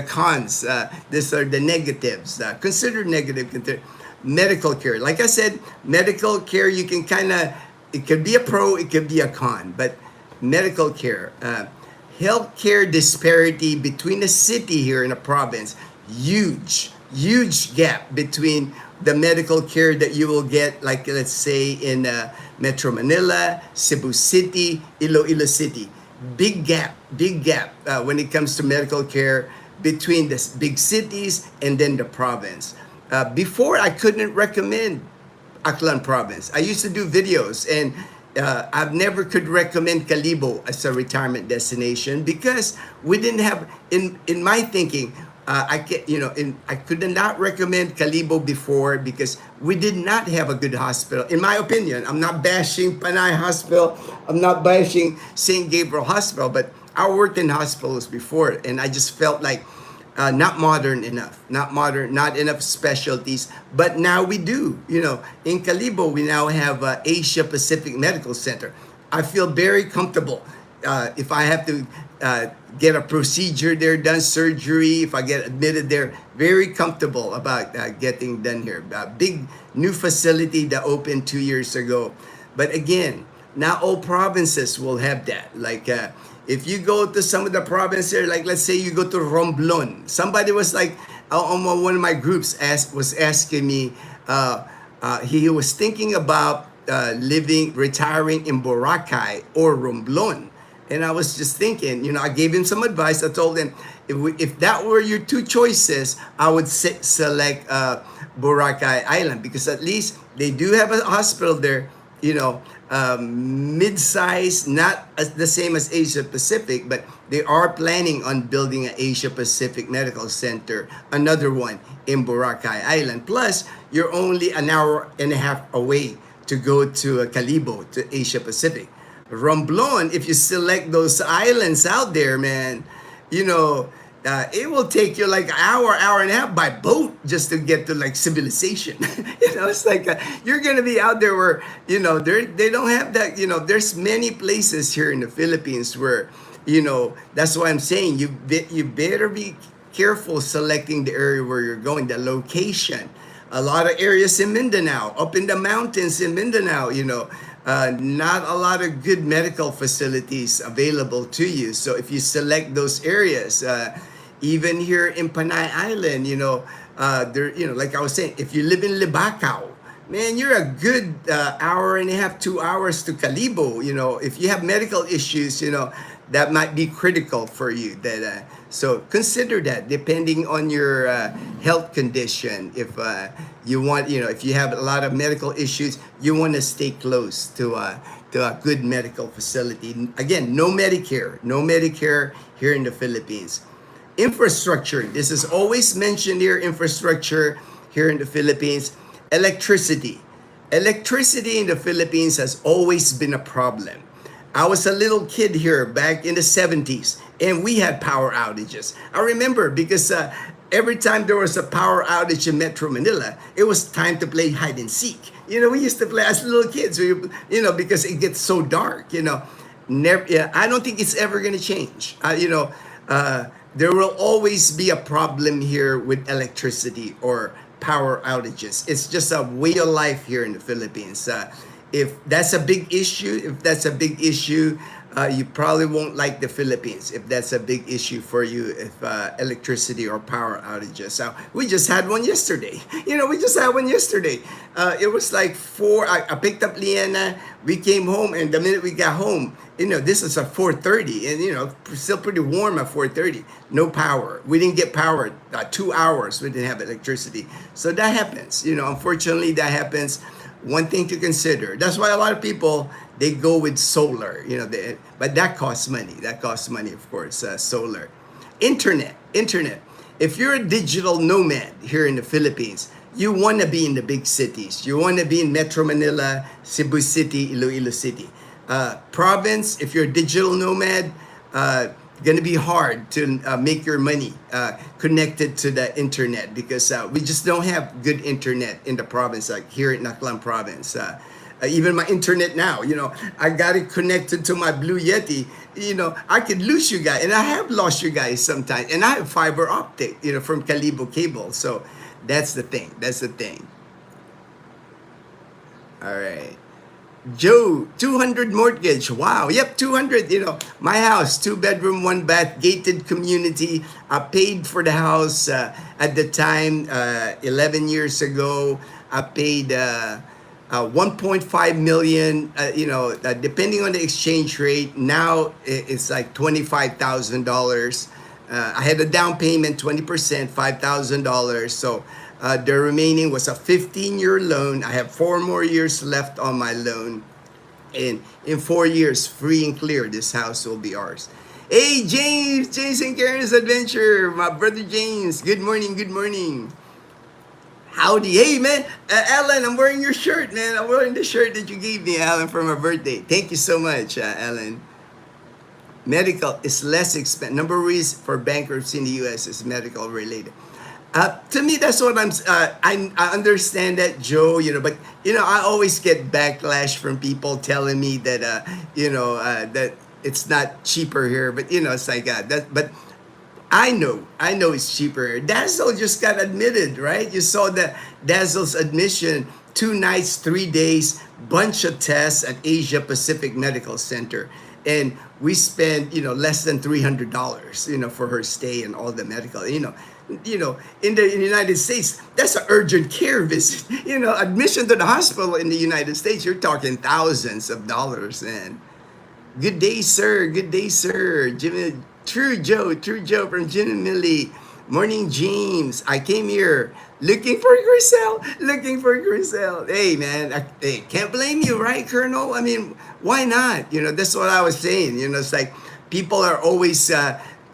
These are the negatives. Consider negative. Medical care. Like I said, medical care, you can it could be a pro, it could be a con, but medical care, healthcare disparity between the city here in the province, huge. huge gap between the medical care that you will get, like let's say in Metro Manila, Cebu City, Iloilo City. Big gap when it comes to medical care between the big cities and then the province. Before, I couldn't recommend Aklan province. I used to do videos, and I've never could recommend Calibo as a retirement destination because we didn't have in my thinking. I could not recommend Calibo before because we did not have a good hospital. In my opinion, I'm not bashing Panay Hospital. I'm not bashing St. Gabriel Hospital, but I worked in hospitals before, and I just felt like not modern enough, not enough specialties. But now we do. In Calibo, we now have Asia Pacific Medical Center. I feel very comfortable if I have to get a procedure there done, surgery, if I get admitted there, very comfortable about getting done here. Big new facility that opened 2 years ago. But again, not all provinces will have that. Like if you go to some of the provinces, like let's say you go to Romblon, somebody was like on one of my groups was asking me, he was thinking about retiring in Boracay or Romblon. And I was just thinking, I gave him some advice. I told him, if that were your two choices, I would select Boracay Island because at least they do have a hospital there, mid-size, not the same as Asia Pacific, but they are planning on building an Asia Pacific Medical Center, another one in Boracay Island. Plus, you're only an hour and a half away to go to Calibo, to Asia Pacific. Romblon, if you select those islands out there, man, it will take you like an hour and a half by boat just to get to like civilization. It's like you're gonna be out there where they don't have that. There's many places here in the Philippines where that's why I'm saying you better be careful selecting the area where you're going, the location. A lot of areas in Mindanao, up in the mountains in Mindanao, not a lot of good medical facilities available to you. So if you select those areas, even here in Panay Island, like I was saying, if you live in Libacao, man, you're a good hour and a half, 2 hours to Calibo. If you have medical issues, that might be critical for you. So consider that depending on your health condition. If you want, if you have a lot of medical issues, you want to stay close to a good medical facility. Again, no Medicare here in the Philippines. Infrastructure. This is always mentioned here. Infrastructure here in the Philippines. Electricity. Electricity in the Philippines has always been a problem. I was a little kid here back in the 70s, and we had power outages. I remember because every time there was a power outage in Metro Manila, it was time to play hide and seek. We used to play as little kids, because it gets so dark, Never, I don't think it's ever going to change. There will always be a problem here with electricity or power outages. It's just a way of life here in the Philippines. If that's a big issue, you probably won't like the Philippines if that's a big issue for you, if electricity or power outages. We just had one yesterday. It was like 4, I picked up Liana, we came home, and the minute we got home, this is at 4:30, and still pretty warm at 4:30. No power. We didn't get power. 2 hours, we didn't have electricity. So that happens. Unfortunately, that happens. One thing to consider. That's why a lot of people, they go with solar, but that costs money. Of course, solar. Internet. If you're a digital nomad here in the Philippines, you want to be in the big cities. You want to be in Metro Manila, Cebu City, Iloilo City. Province, if you're a digital nomad, going to be hard to make your money connected to the internet because we just don't have good internet in the province, like here in Aklan province. Even my internet now, I got it connected to my Blue Yeti. I could lose you guys, and I have lost you guys sometimes. And I have fiber optic, from Calibo cable. So that's the thing. All right. Joe, 200 mortgage. Wow. Yep, 200. My house, 2 bedroom, 1 bath, gated community. I paid for the house at the time, 11 years ago. I paid 1.5 million, depending on the exchange rate. Now it's like $25,000. I had a down payment, 20%, $5,000. So the remaining was a 15-year loan. I have 4 more years left on my loan. And in 4 years, free and clear, this house will be ours. Hey, James, Jason Karen's Adventure, my brother James. Good morning, good morning. Howdy. Hey, man. Alan, I'm wearing your shirt, man. I'm wearing the shirt that you gave me, Alan, for my birthday. Thank you so much, Alan. Medical is less expensive. Number of reasons for bankruptcy in the U.S. is medical related. To me, that's what I understand that, Joe. But I always get backlash from people telling me that that it's not cheaper here. But it's like that. But I know it's cheaper. Dazzle just got admitted, right? You saw the Dazzle's admission, 2 nights, 3 days, bunch of tests at Asia Pacific Medical Center. And we spent, less than $300, for her stay and all the medical, in the United States, that's an urgent care visit. Admission to the hospital in the United States, you're talking thousands of dollars, man. Good day, sir. Good day, sir. Jimmy, True Joe from Jim and Millie. Morning, James. I came here looking for Grisel. Hey, man, hey, can't blame you, right, Colonel? I mean, why not? That's what I was saying. It's like people are always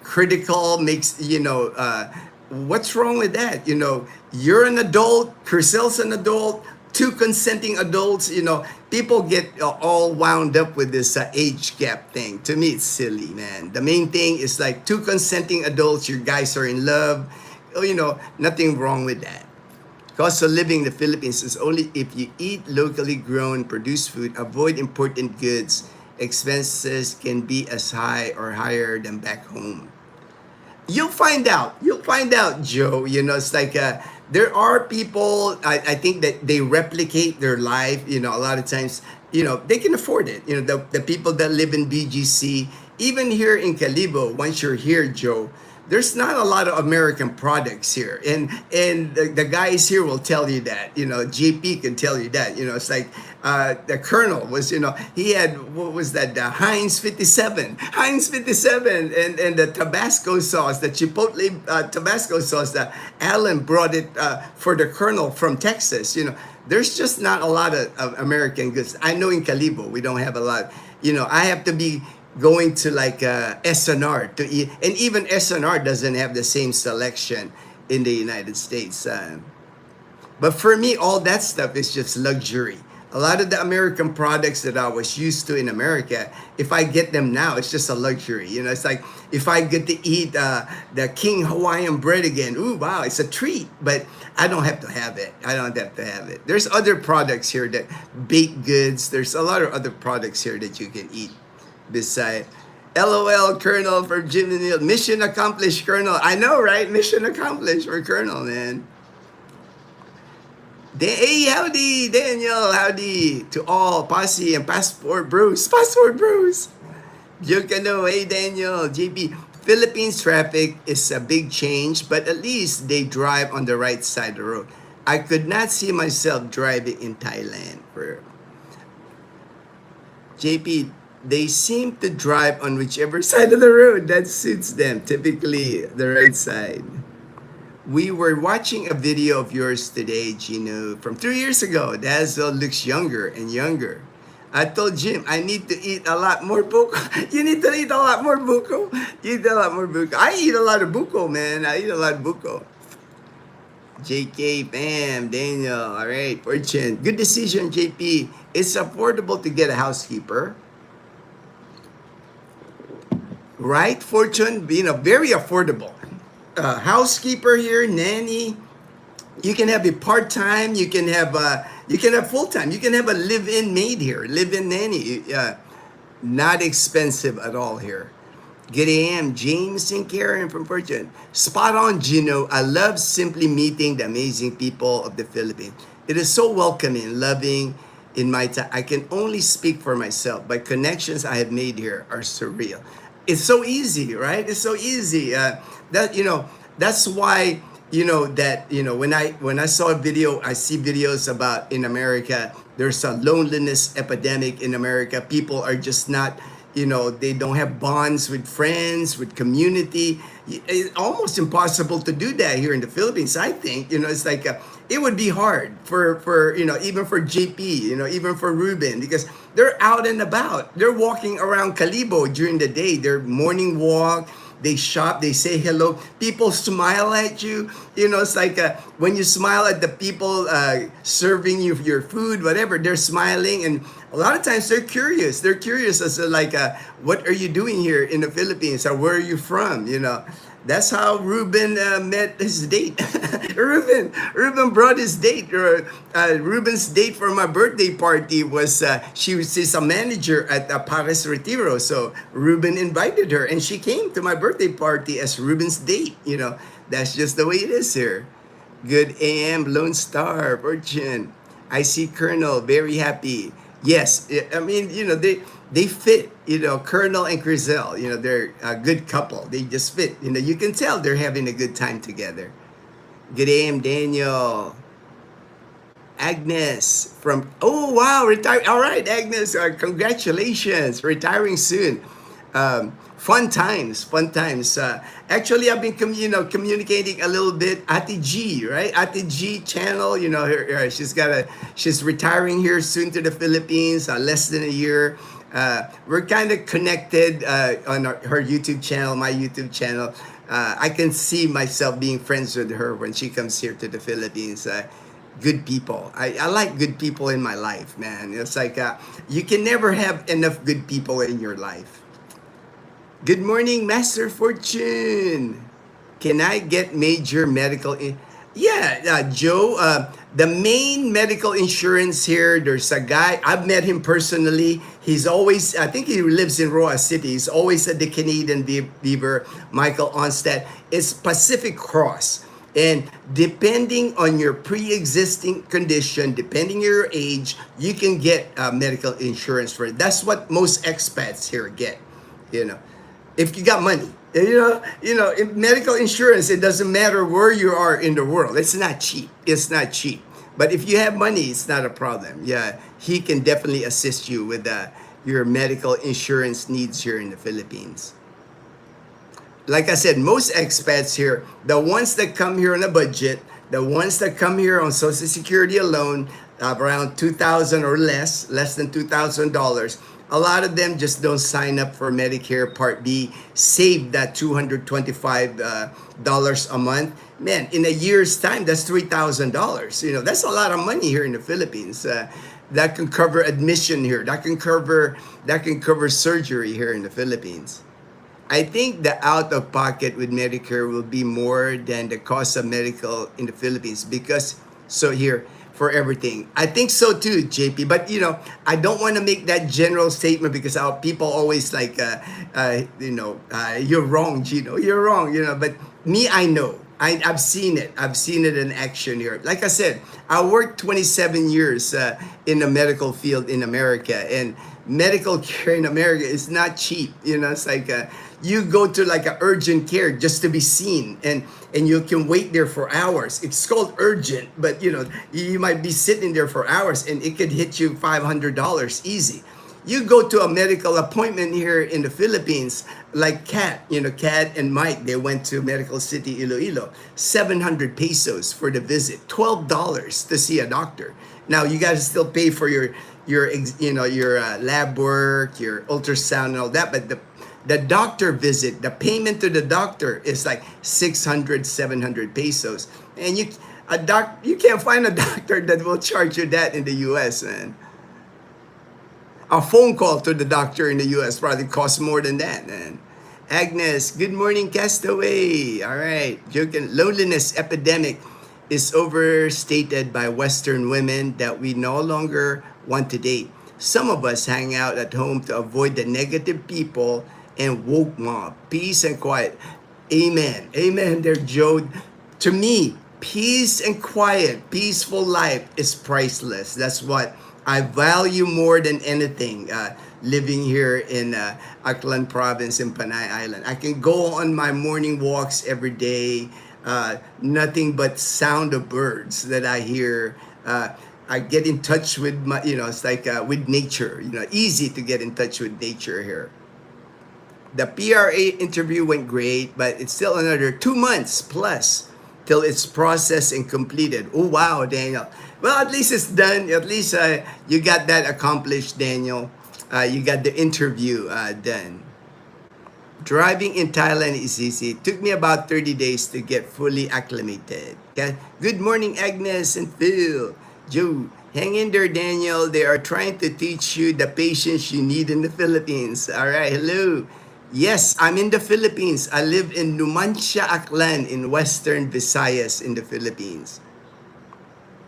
critical, what's wrong with that? You're an adult, Crisel's an adult, 2 consenting adults, people get all wound up with this age gap thing. To me, it's silly, man. The main thing is like 2 consenting adults, you guys are in love, nothing wrong with that. Cost of living in the Philippines is only if you eat locally grown, produced food, avoid imported goods, expenses can be as high or higher than back home. You'll find out, Joe. It's like there are people, I think that they replicate their life, a lot of times, they can afford it. The people that live in BGC, even here in Calibo, once you're here, Joe, there's not a lot of American products here. And the guys here will tell you that, JP can tell you that, it's like the Colonel was, he had, what was that, the Heinz 57, and the Tabasco sauce, the Chipotle Tabasco sauce that Alan brought it for the Colonel from Texas, there's just not a lot of American goods. I know in Calibo, we don't have a lot, I have to be going to like SNR to eat, and even SNR doesn't have the same selection in the United States. But for me, all that stuff is just luxury. A lot of the American products that I was used to in America, if I get them now, it's just a luxury. It's like if I get to eat the King Hawaiian bread again, ooh, wow, it's a treat. But I don't have to have it. There's other products here that baked goods. There's a lot of other products here that you can eat. Beside LOL, Colonel, for Jim and Neil. Mission accomplished, Colonel. I know, right? Mission accomplished for Colonel, man. Hey, howdy, Daniel. Howdy to all Posse and Passport Bros. Jokano, hey, Daniel. JP, Philippines traffic is a big change, but at least they drive on the right side of the road. I could not see myself driving in Thailand. JP, they seem to drive on whichever side of the road that suits them, typically the right side. We were watching a video of yours today, Gino, from 3 years ago. Dazzle looks younger and younger. I told Jim, I need to eat a lot more buko. You need to eat a lot more buko. I eat a lot of buko, man. JK, bam, Daniel. All right, Fortune. Good decision, JP. It's affordable to get a housekeeper. Right, Fortune? Very affordable. Housekeeper here, nanny. You can have a part-time. You can have full-time. You can have a live-in maid here, live-in nanny. Not expensive at all here. Good AM, James and Karen from Fortune. Spot on, Gino. I love simply meeting the amazing people of the Philippines. It is so welcoming, loving, in my time. I can only speak for myself, but connections I have made here are surreal. It's so easy, right? It's so easy. That that's why that when I saw a video, I see videos about in America. There's a loneliness epidemic in America. People are just not, they don't have bonds with friends, with community. It's almost impossible to do that here in the Philippines. I think it's like it would be hard for even for JP, even for Ruben, because they're out and about. They're walking around Calibo during the day. Their morning walk. They shop, they say hello. People smile at you. It's like when you smile at the people serving you your food, whatever, they're smiling. And a lot of times they're curious. They're curious as to like, what are you doing here in the Philippines? Or where are you from? That's how Ruben met his date. Ruben brought his date. Ruben's date for my birthday party was she's a manager at Paris Retiro. So Ruben invited her, and she came to my birthday party as Ruben's date. That's just the way it is here. Good AM, Lone Star, Virgin. I see Colonel, very happy. Yes, I mean, they fit, Colonel and Crizel, they're a good couple. They just fit, you can tell they're having a good time together. Good AM, Daniel. Agnes from, oh, wow, retire. All right, Agnes, congratulations, retiring soon. Fun times, fun times. Actually, I've been communicating a little bit. Ate G, right? Ate G channel. She's retiring here soon to the Philippines. Less than a year. We're kind of connected on her YouTube channel, my YouTube channel. I can see myself being friends with her when she comes here to the Philippines. Good people. I like good people in my life, man. It's like you can never have enough good people in your life. Good morning, Master Fortune. Can I get major medical? Yeah, Joe. The main medical insurance here, there's a guy, I've met him personally. He's always, I think he lives in Roa City. He's always at the Canadian Beaver, Michael Onstad. It's Pacific Cross. And depending on your pre-existing condition, depending on your age, you can get medical insurance for it. That's what most expats here get, if you got money. In medical insurance, it doesn't matter where you are in the world. It's not cheap. It's not cheap. But if you have money, it's not a problem. Yeah, he can definitely assist you with your medical insurance needs here in the Philippines. Like I said, most expats here, the ones that come here on a budget, the ones that come here on Social Security alone, around $2,000 or less than $2,000, a lot of them just don't sign up for Medicare Part B, save that $225 a month. Man, in a year's time, that's $3,000. That's a lot of money here in the Philippines. That can cover admission here. That can cover surgery here in the Philippines. I think the out-of-pocket with Medicare will be more than the cost of medical in the Philippines because, for everything. I think so too, JP. But, I don't want to make that general statement because people always like, you're wrong, Gino. You're wrong, But me, I know. I've seen it. I've seen it in action here. Like I said, I worked 27 years in the medical field in America. And medical care in America is not cheap. It's like you go to like a urgent care just to be seen, and you can wait there for hours. It's called urgent, but you might be sitting there for hours, and it could hit you $500 easy. You go to a medical appointment here in the Philippines, like Kat and Mike, they went to Medical City, Iloilo, 700 pesos for the visit, $12 to see a doctor. Now you got to still pay for your lab work, your ultrasound and all that, but the doctor visit, the payment to the doctor is like 600, 700 pesos. And you can't find a doctor that will charge you that in the US, man. A phone call to the doctor in the US probably costs more than that, man. Agnes, good morning, Castaway. All right, loneliness epidemic is overstated by Western women that we no longer want to date. Some of us hang out at home to avoid the negative people and woke mob. Peace and quiet. Amen. Amen there, Joe. To me, peace and quiet, peaceful life is priceless. That's what I value more than anything living here in Aklan province in Panay Island. I can go on my morning walks every day. Nothing but sound of birds that I hear. I get in touch with my, it's like with nature. Easy to get in touch with nature here. The PRA interview went great, but it's still another 2 months plus till it's processed and completed. Oh, wow, Daniel. Well, at least it's done. At least you got that accomplished, Daniel. You got the interview done. Driving in Thailand is easy. It took me about 30 days to get fully acclimated. Okay? Good morning, Agnes and Phil. Joe, hang in there, Daniel. They are trying to teach you the patience you need in the Philippines. All right, hello. Yes, I'm in the Philippines. I live in Numancia, Aklan in Western Visayas in the Philippines.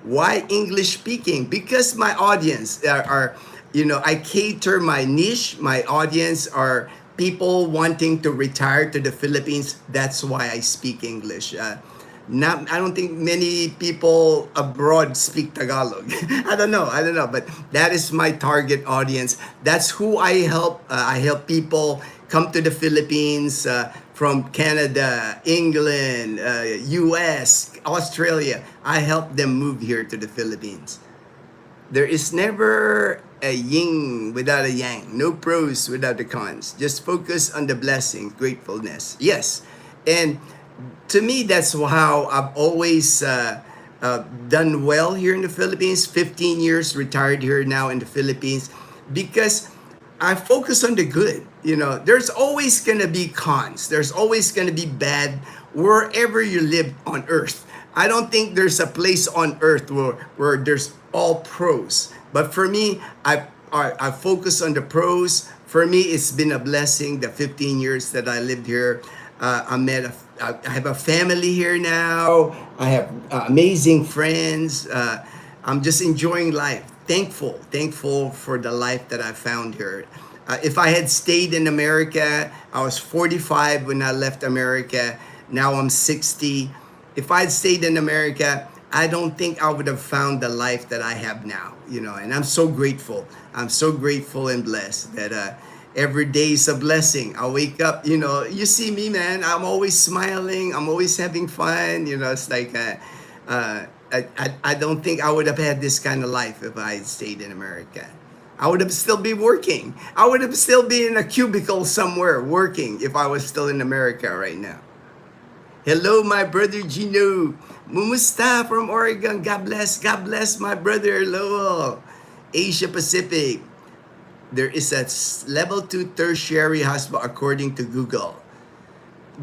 Why English speaking? Because my audience I cater my niche. My audience are people wanting to retire to the Philippines. That's why I speak English. I don't think many people abroad speak Tagalog. I don't know, but that is my target audience. That's who I help. I help people come to the Philippines from Canada, England, US, Australia. I help them move here to the Philippines. There is never a yin without a yang, no pros without the cons. Just focus on the blessing, gratefulness. Yes, and to me, that's how I've always done well here in the Philippines. 15 years retired here now in the Philippines because I focus on the good. There's always going to be cons. There's always going to be bad wherever you live on earth. I don't think there's a place on earth where there's all pros. But for me, I focus on the pros. For me, it's been a blessing the 15 years that I lived here. I have a family here now. I have amazing friends. I'm just enjoying life. Thankful for the life that I found here. If I had stayed in America, I was 45 when I left America. Now I'm 60. If I'd stayed in America, I don't think I would have found the life that I have now. And I'm so grateful. I'm so grateful and blessed that every day is a blessing. I wake up, you see me, man. I'm always smiling. I'm always having fun. It's like I don't think I would have had this kind of life if I had stayed in America. I would have still be working. I would have still be in a cubicle somewhere working if I was still in America right now. Hello, my brother Gino. Mumusta from Oregon. God bless my brother Lowell. Asia Pacific. There is a level 2 tertiary hospital according to Google.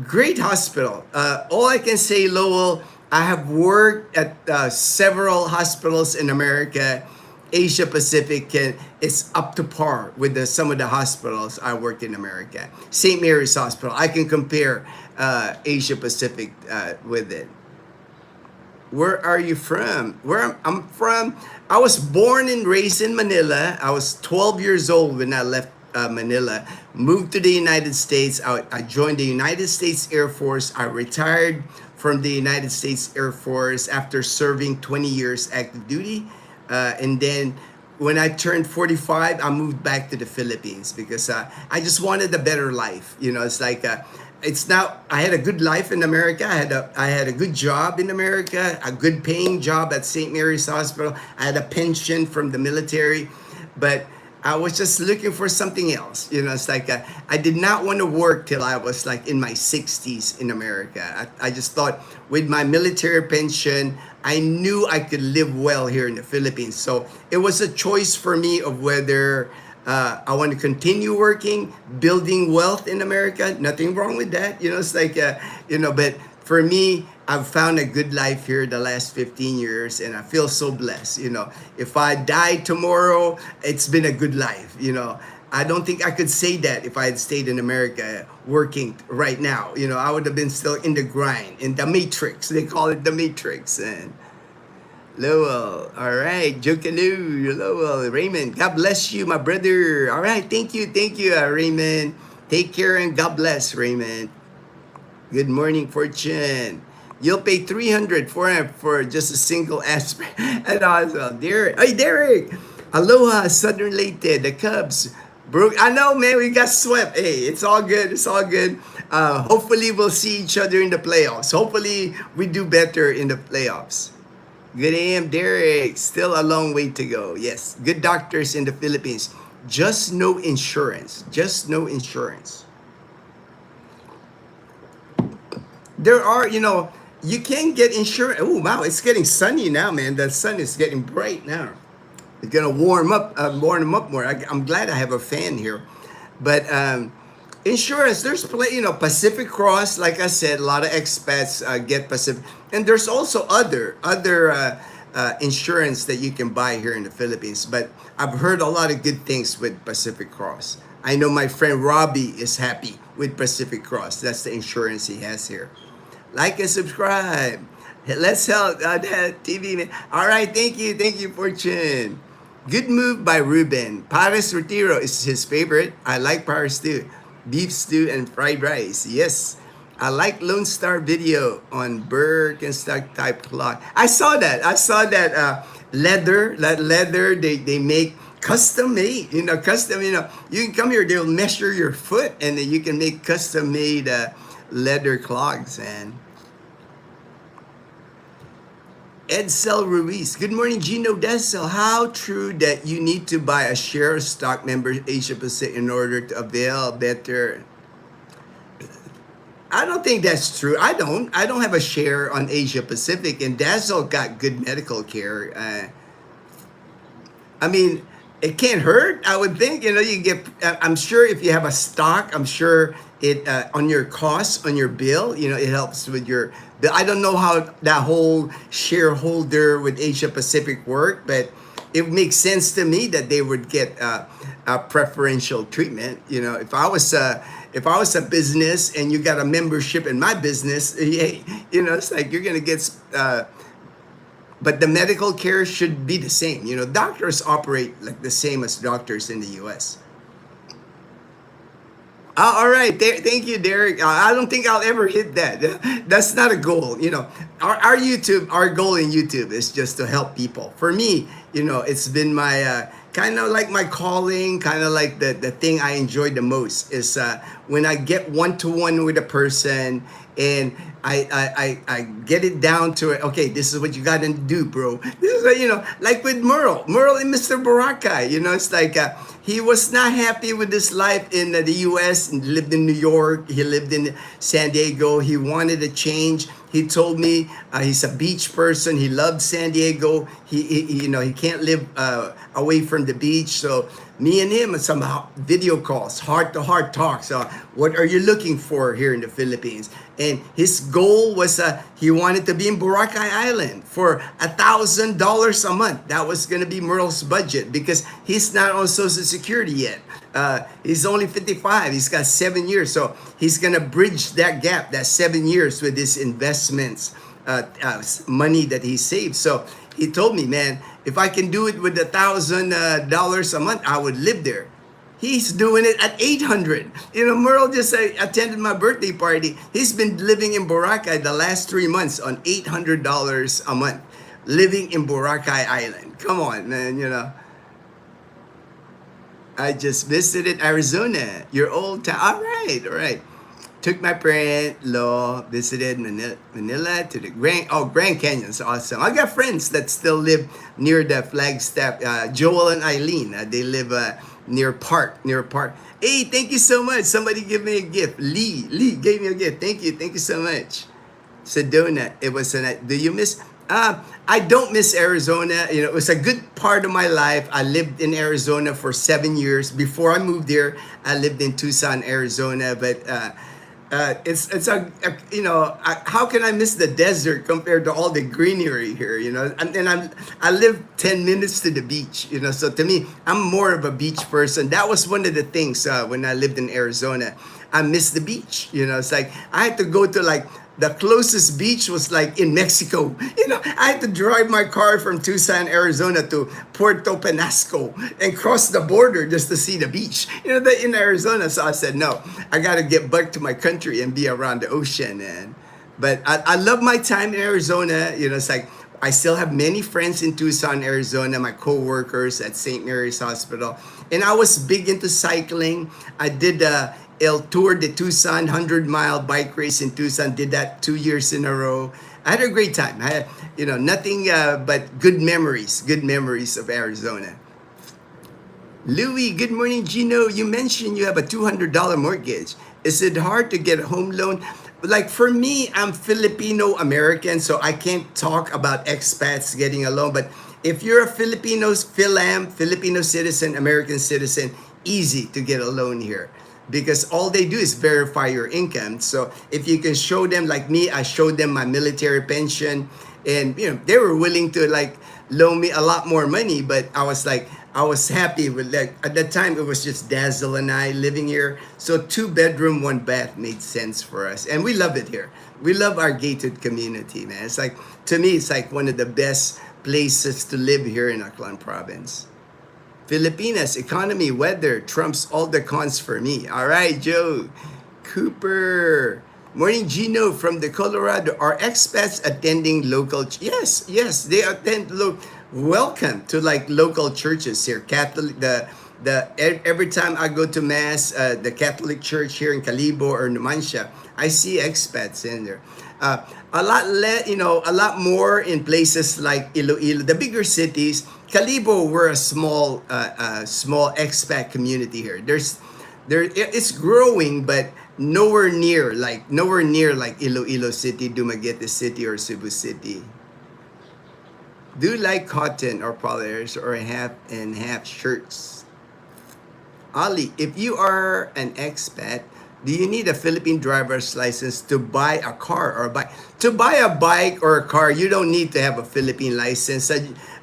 Great hospital. All I can say, Lowell, I have worked at several hospitals in America. Asia Pacific is up to par with some of the hospitals I worked in America. St. Mary's Hospital, I can compare Asia Pacific with it. Where are you from? Where I'm from, I was born and raised in Manila. I was 12 years old when I left Manila, moved to the United States. I joined the United States Air Force. I retired from the United States Air Force after serving 20 years active duty. And then when I turned 45, I moved back to the Philippines because I just wanted a better life. It's like I had a good life in America. I had a good job in America, a good paying job at St. Mary's Hospital. I had a pension from the military, but I was just looking for something else. It's like I did not want to work till I was like in my 60s in America. I just thought with my military pension, I knew I could live well here in the Philippines. So it was a choice for me of whether I want to continue working, building wealth in America. Nothing wrong with that. It's like, but for me, I've found a good life here the last 15 years and I feel so blessed. If I die tomorrow, it's been a good life. I don't think I could say that if I had stayed in America working right now. I would have been still in the grind, in the matrix. They call it the matrix. And Lowell, all right, Jokaloo, Lowell, Raymond, God bless you, my brother. All right, thank you, Raymond. Take care and God bless, Raymond. Good morning, Fortune. You'll pay 300, 400 for just a single aspirin. And also, Derek. Hey, Derek. Aloha, Southern Leyte, the Cubs. Bro, I know, man, we got swept. Hey, it's all good. It's all good. Hopefully, we'll see each other in the playoffs. Hopefully, we do better in the playoffs. Good AM, Derek. Still a long way to go. Yes, good doctors in the Philippines. Just no insurance. Just no insurance. There are, you can get insurance. Oh, wow, it's getting sunny now, man. The sun is getting bright now. It's gonna warm them up more. I'm glad I have a fan here, but insurance. There's Pacific Cross. Like I said, a lot of expats get Pacific, and there's also other insurance that you can buy here in the Philippines. But I've heard a lot of good things with Pacific Cross. I know my friend Robbie is happy with Pacific Cross. That's the insurance he has here. Like and subscribe. Let's help that TV man. All right, thank you, Fortune. Good move by Ruben. Paris Retiro is his favorite. I like Paris stew, beef stew, and fried rice. Yes, I like Lone Star video on Birkenstock type cloth. I saw that. Leather. That leather they make custom made. Custom. You can come here. They'll measure your foot, and then you can make custom made leather clogs. And Edsel Ruiz. Good morning, Gino Dessel. How true that you need to buy a share of stock member Asia Pacific in order to avail better? I don't think that's true. I don't have a share on Asia Pacific, and Dazzle got good medical care. I mean, it can't hurt. I would think, you get. I'm sure if you have a stock, I'm sure it on your cost on your bill. It helps with your. I don't know how that whole shareholder with Asia Pacific work, but it makes sense to me that they would get a preferential treatment. If I was a business and you got a membership in my business, it's like you're gonna get. But the medical care should be the same. Doctors operate like the same as doctors in the U.S. All right, thank you, Derek. I don't think I'll ever hit that. That's not a goal. Our goal in YouTube is just to help people. For me, it's been my kind of like my calling, kind of like the thing I enjoy the most is when I get one-to-one with a person and I get it down to it. Okay, this is what you got to do, bro. This is like with Merle and Mr. Boracay. It's like he was not happy with his life in the U.S. and lived in New York. He lived in San Diego. He wanted a change. He told me he's a beach person. He loved San Diego. He can't live away from the beach. So me and him some video calls, heart-to-heart talks. What are you looking for here in the Philippines? And his goal was he wanted to be in Boracay Island for $1,000 a month. That was going to be Merle's budget because he's not on Social Security yet. He's only 55. He's got 7 years. So he's going to bridge that gap, that 7 years with his investments, money that he saved. So he told me, man, if I can do it with $1,000 a month, I would live there. He's doing it at 800. Merle just attended my birthday party. He's been living in Boracay the last 3 months on $800 a month, living in Boracay Island. Come on, man, I just visited Arizona, your old town. All right. Took my parent-in-law, visited Manila to the Grand Canyon's awesome. I got friends that still live near the Flagstaff. Joel and Eileen, they live near Park. Hey, thank you so much. Somebody give me a gift. Lee gave me a gift. Thank you so much. Sedona, it was do you miss? I don't miss Arizona. It was a good part of my life. I lived in Arizona for 7 years. Before I moved there, I lived in Tucson, Arizona. But it's how can I miss the desert compared to all the greenery here? And I live 10 minutes to the beach. So to me, I'm more of a beach person. That was one of the things when I lived in Arizona. I miss the beach. It's like I had to go to the closest beach was in Mexico. I had to drive my car from Tucson, Arizona to Puerto Penasco and cross the border just to see the beach. In Arizona. So I said, no, I got to get back to my country and be around the ocean. But I love my time in Arizona. It's like I still have many friends in Tucson, Arizona, my co-workers at St. Mary's Hospital. And I was big into cycling. I did El Tour de Tucson, 100-mile bike race in Tucson. Did that 2 years in a row. I had a great time. I had, nothing but good memories of Arizona. Louis, good morning, Gino. You mentioned you have a $200 mortgage. Is it hard to get a home loan? Like for me, I'm Filipino American, so I can't talk about expats getting a loan. But if you're a Filipino citizen, American citizen, easy to get a loan here because all they do is verify your income. So if you can show them, like me, I showed them my military pension, and they were willing to like loan me a lot more money. But I was happy with that. At that time, it was just Dazzle and I living here. So 2-bedroom, 1 bath made sense for us. And we love it here. We love our gated community, man. It's like, to me, it's like one of the best places to live here in Aklan province. Filipinas, economy, weather, trumps all the cons for me. All right, Joe. Cooper. Morning, Gino from the Colorado. Are expats attending local? Yes, they attend welcome to like local churches here. Catholic, every time I go to mass, the Catholic church here in Calibo or Numancia, I see expats in there. A lot more in places like Iloilo, the bigger cities. Calibo, we're a small expat community here. It's growing, but nowhere near like Iloilo City, Dumaguete City, or Cebu City. Do you like cotton or polyesters or half and half shirts? Ali, if you are an expat, do you need a Philippine driver's license to buy a car or bike? To buy a bike or a car, you don't need to have a Philippine license.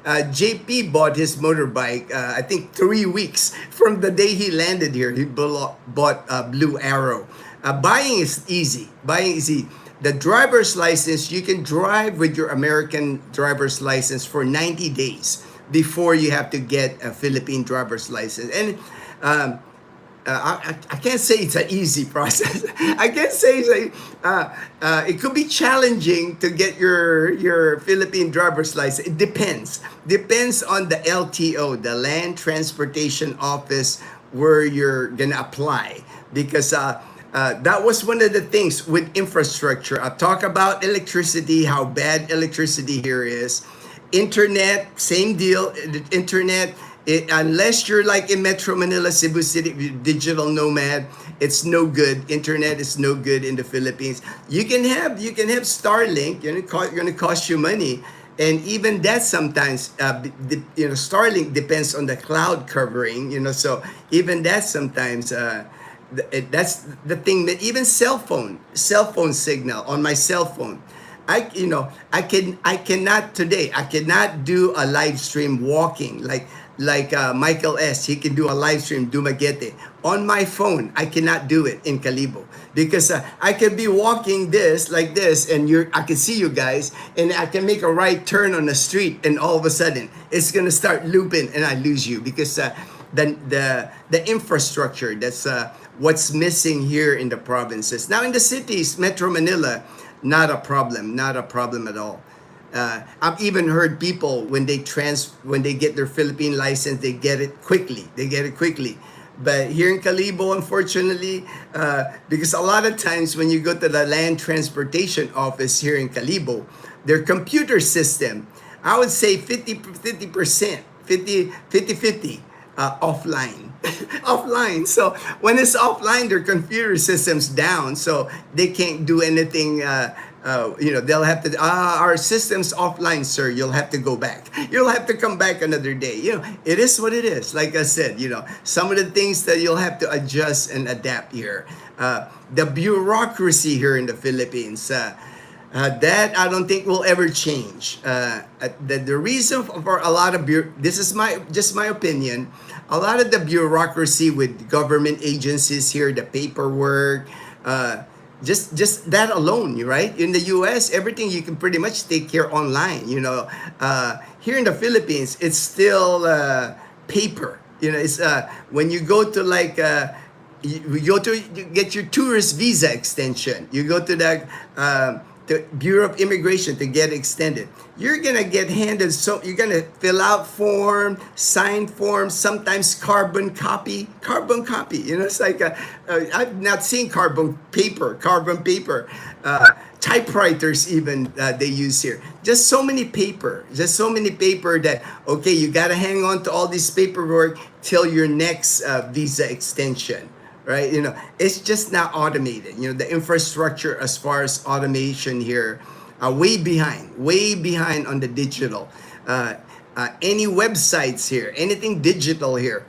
JP bought his motorbike, I think 3 weeks from the day he landed here. He bought a Blue Arrow. Buying is easy. The driver's license, you can drive with your American driver's license for 90 days before you have to get a Philippine driver's license. And I can't say it's an easy process. I can't say it could be challenging to get your Philippine driver's license. It depends on the LTO, the Land Transportation Office, where you're gonna apply, because that was one of the things with infrastructure. I talk about electricity, how bad electricity here is. Internet, same deal. Internet, unless you're like in Metro Manila, Cebu City, digital nomad, it's no good. Internet is no good in the Philippines. You can have Starlink. Gonna cost you money, and even that sometimes, Starlink depends on the cloud covering. So even that sometimes. That's the thing. That even cell phone signal on my cell phone, I cannot do a live stream walking like Michael S. He can do a live stream Dumaguete on my phone. I cannot do it in Calibo because I could be walking like this, and I can see you guys, and I can make a right turn on the street, and all of a sudden it's gonna start looping, and I lose you because the infrastructure. That's what's missing here in the provinces. Now in the cities, Metro Manila, not a problem at all. I've even heard people when they get their Philippine license, they get it quickly. But here in Calibo, unfortunately, because a lot of times when you go to the Land Transportation Office here in Calibo, their computer system, I would say 50%, 50 offline. Offline. So when it's offline, their computer system's down, so they can't do anything. They'll have to. Our system's offline, sir. You'll have to go back. You'll have to come back another day. It is what it is. Like I said, some of the things that you'll have to adjust and adapt here. The bureaucracy here in the Philippines. That I don't think will ever change. The reason for a lot of this is just my opinion. A lot of the bureaucracy with government agencies here, the paperwork, just that alone, right? In the U.S., everything you can pretty much take care online. Here in the Philippines, it's still paper. It's when you go to you get your tourist visa extension. You go to the Bureau of Immigration to get extended. You're gonna get handed, so you're gonna fill out form, sign form, sometimes carbon copy. You know, it's like I've not seen carbon paper. Typewriters even they use here. Just so many paper, that, okay, you got to hang on to all this paperwork till your next visa extension, right? You know, it's just not automated. You know, the infrastructure as far as automation here, way behind on the digital. Any websites here, anything digital here,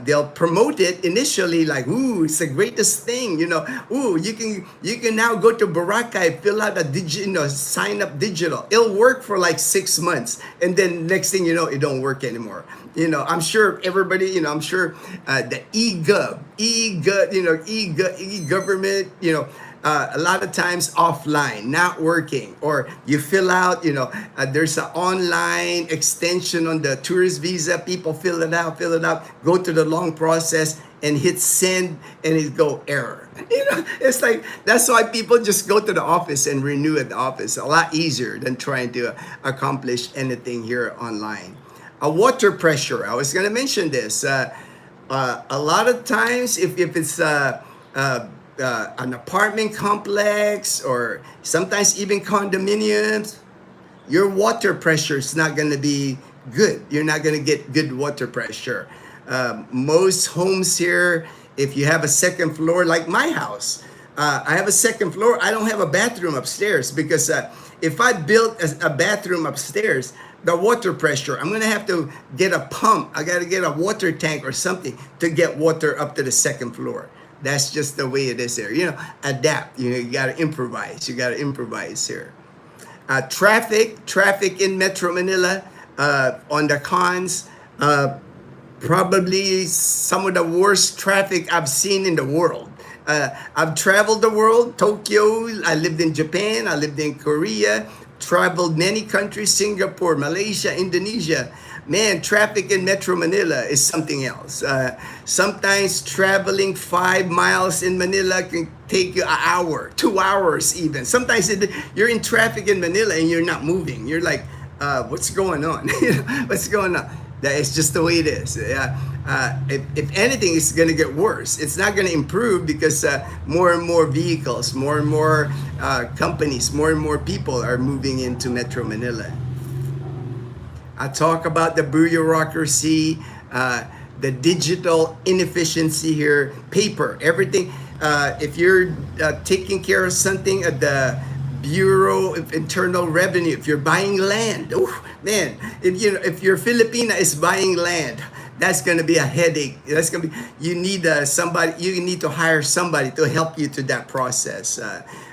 they'll promote it initially like, ooh, it's the greatest thing, you know. Ooh, you can now go to Boracay, fill out sign up digital. It'll work for like 6 months, and then next thing you know, it don't work anymore. You know, I'm sure everybody, you know, I'm sure the e-government, you know, a lot of times offline, not working, or you fill out, you know, there's an online extension on the tourist visa. People fill it out, go to the long process and hit send, and it go error. You know, it's like, that's why people just go to the office and renew at the office. A lot easier than trying to accomplish anything here online. Water pressure. I was going to mention this. A lot of times, if it's an apartment complex, or sometimes even condominiums, your water pressure is not going to be good. You're not going to get good water pressure. Most homes here, if you have a second floor, like my house, I have a second floor. I don't have a bathroom upstairs because if I built a bathroom upstairs, the water pressure, I'm going to have to get a pump. I got to get a water tank or something to get water up to the second floor. That's just the way it is there. You know, adapt. You know, you got to improvise. Here. Traffic in Metro Manila. On the cons, probably some of the worst traffic I've seen in the world. I've traveled the world, Tokyo. I lived in Japan. I lived in Korea. Traveled many countries, Singapore, Malaysia, Indonesia. Man, traffic in Metro Manila is something else. Sometimes traveling 5 miles in Manila can take you an hour, 2 hours even. Sometimes you're in traffic in Manila and you're not moving. You're like, what's going on? What's going on? That is just the way it is. If anything, it's going to get worse. It's not going to improve because more and more vehicles, more and more companies, more and more people are moving into Metro Manila. I talk about the bureaucracy, the digital inefficiency here, paper, everything. If you're taking care of something at the Bureau of Internal Revenue, if you're buying land, oh man, if your Filipina is buying land, that's going to be a headache. That's going to be, you need to hire somebody to help you to that process.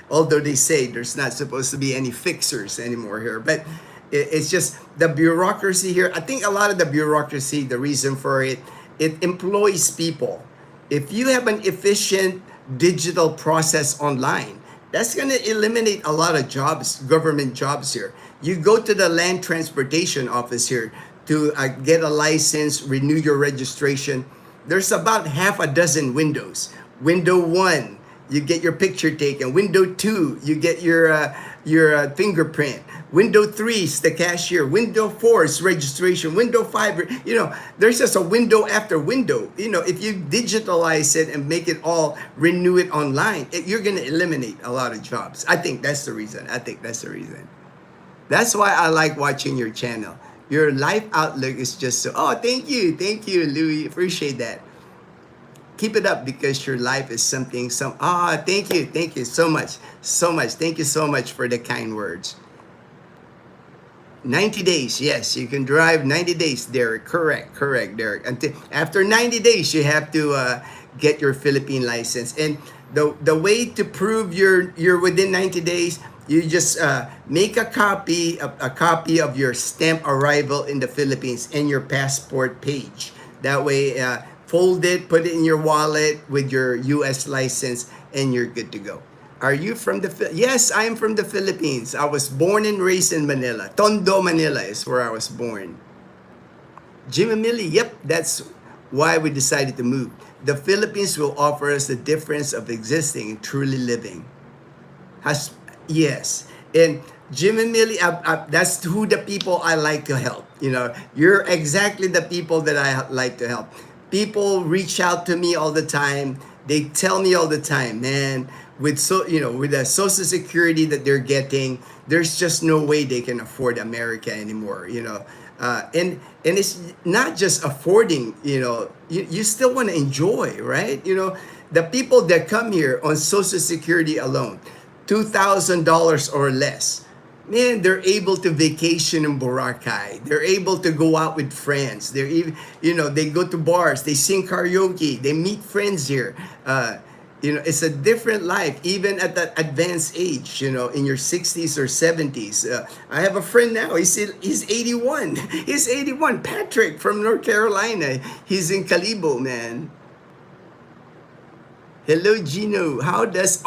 Although they say there's not supposed to be any fixers anymore here, but it's just the bureaucracy here. I think a lot of the bureaucracy, the reason for it employs people. If you have an efficient digital process online, that's going to eliminate a lot of jobs, government jobs here. You go to the land transportation office here to get a license, renew your registration. There's about half a dozen windows. Window 1, you get your picture taken. Window 2, you get your fingerprint. Window 3 is the cashier. Window 4 is registration. Window 5, there's just a window after window. If you digitalize it and make it all, renew it online, you're going to eliminate a lot of jobs. I think that's the reason. That's why I like watching your channel. Your life outlook is just so, thank you, Louis. Appreciate that. Keep it up because your life is thank you so much. Thank you so much for the kind words. 90 days, yes, you can drive 90 days, Derek. Correct, Derek. After 90 days, you have to get your Philippine license. And the way to prove you're within 90 days, you just make a copy of your stamp arrival in the Philippines and your passport page. That way, fold it, put it in your wallet with your U.S. license, and you're good to go. Are you from the Yes, I am from the Philippines. I was born and raised in Manila. Tondo, Manila is where I was born. Jim and Millie, yep, that's why we decided to move. The Philippines will offer us the difference of existing and truly living. Yes, And Jim and Millie, that's who the people I like to help. You're exactly the people that I like to help. People reach out to me all the time. They tell me all the time, man, with the social security that they're getting, there's just no way they can afford America anymore. And it's not just affording. You still want to enjoy, right? The people that come here on social security alone, $2,000 or less, man, they're able to vacation in Boracay. They're able to go out with friends. They're even, they go to bars. They sing karaoke. They meet friends here. It's a different life, even at that advanced age. In your 60s or 70s. I have a friend now. He's 81. He's 81. Patrick from North Carolina. He's in Calibo, man. Hello, Gino. How does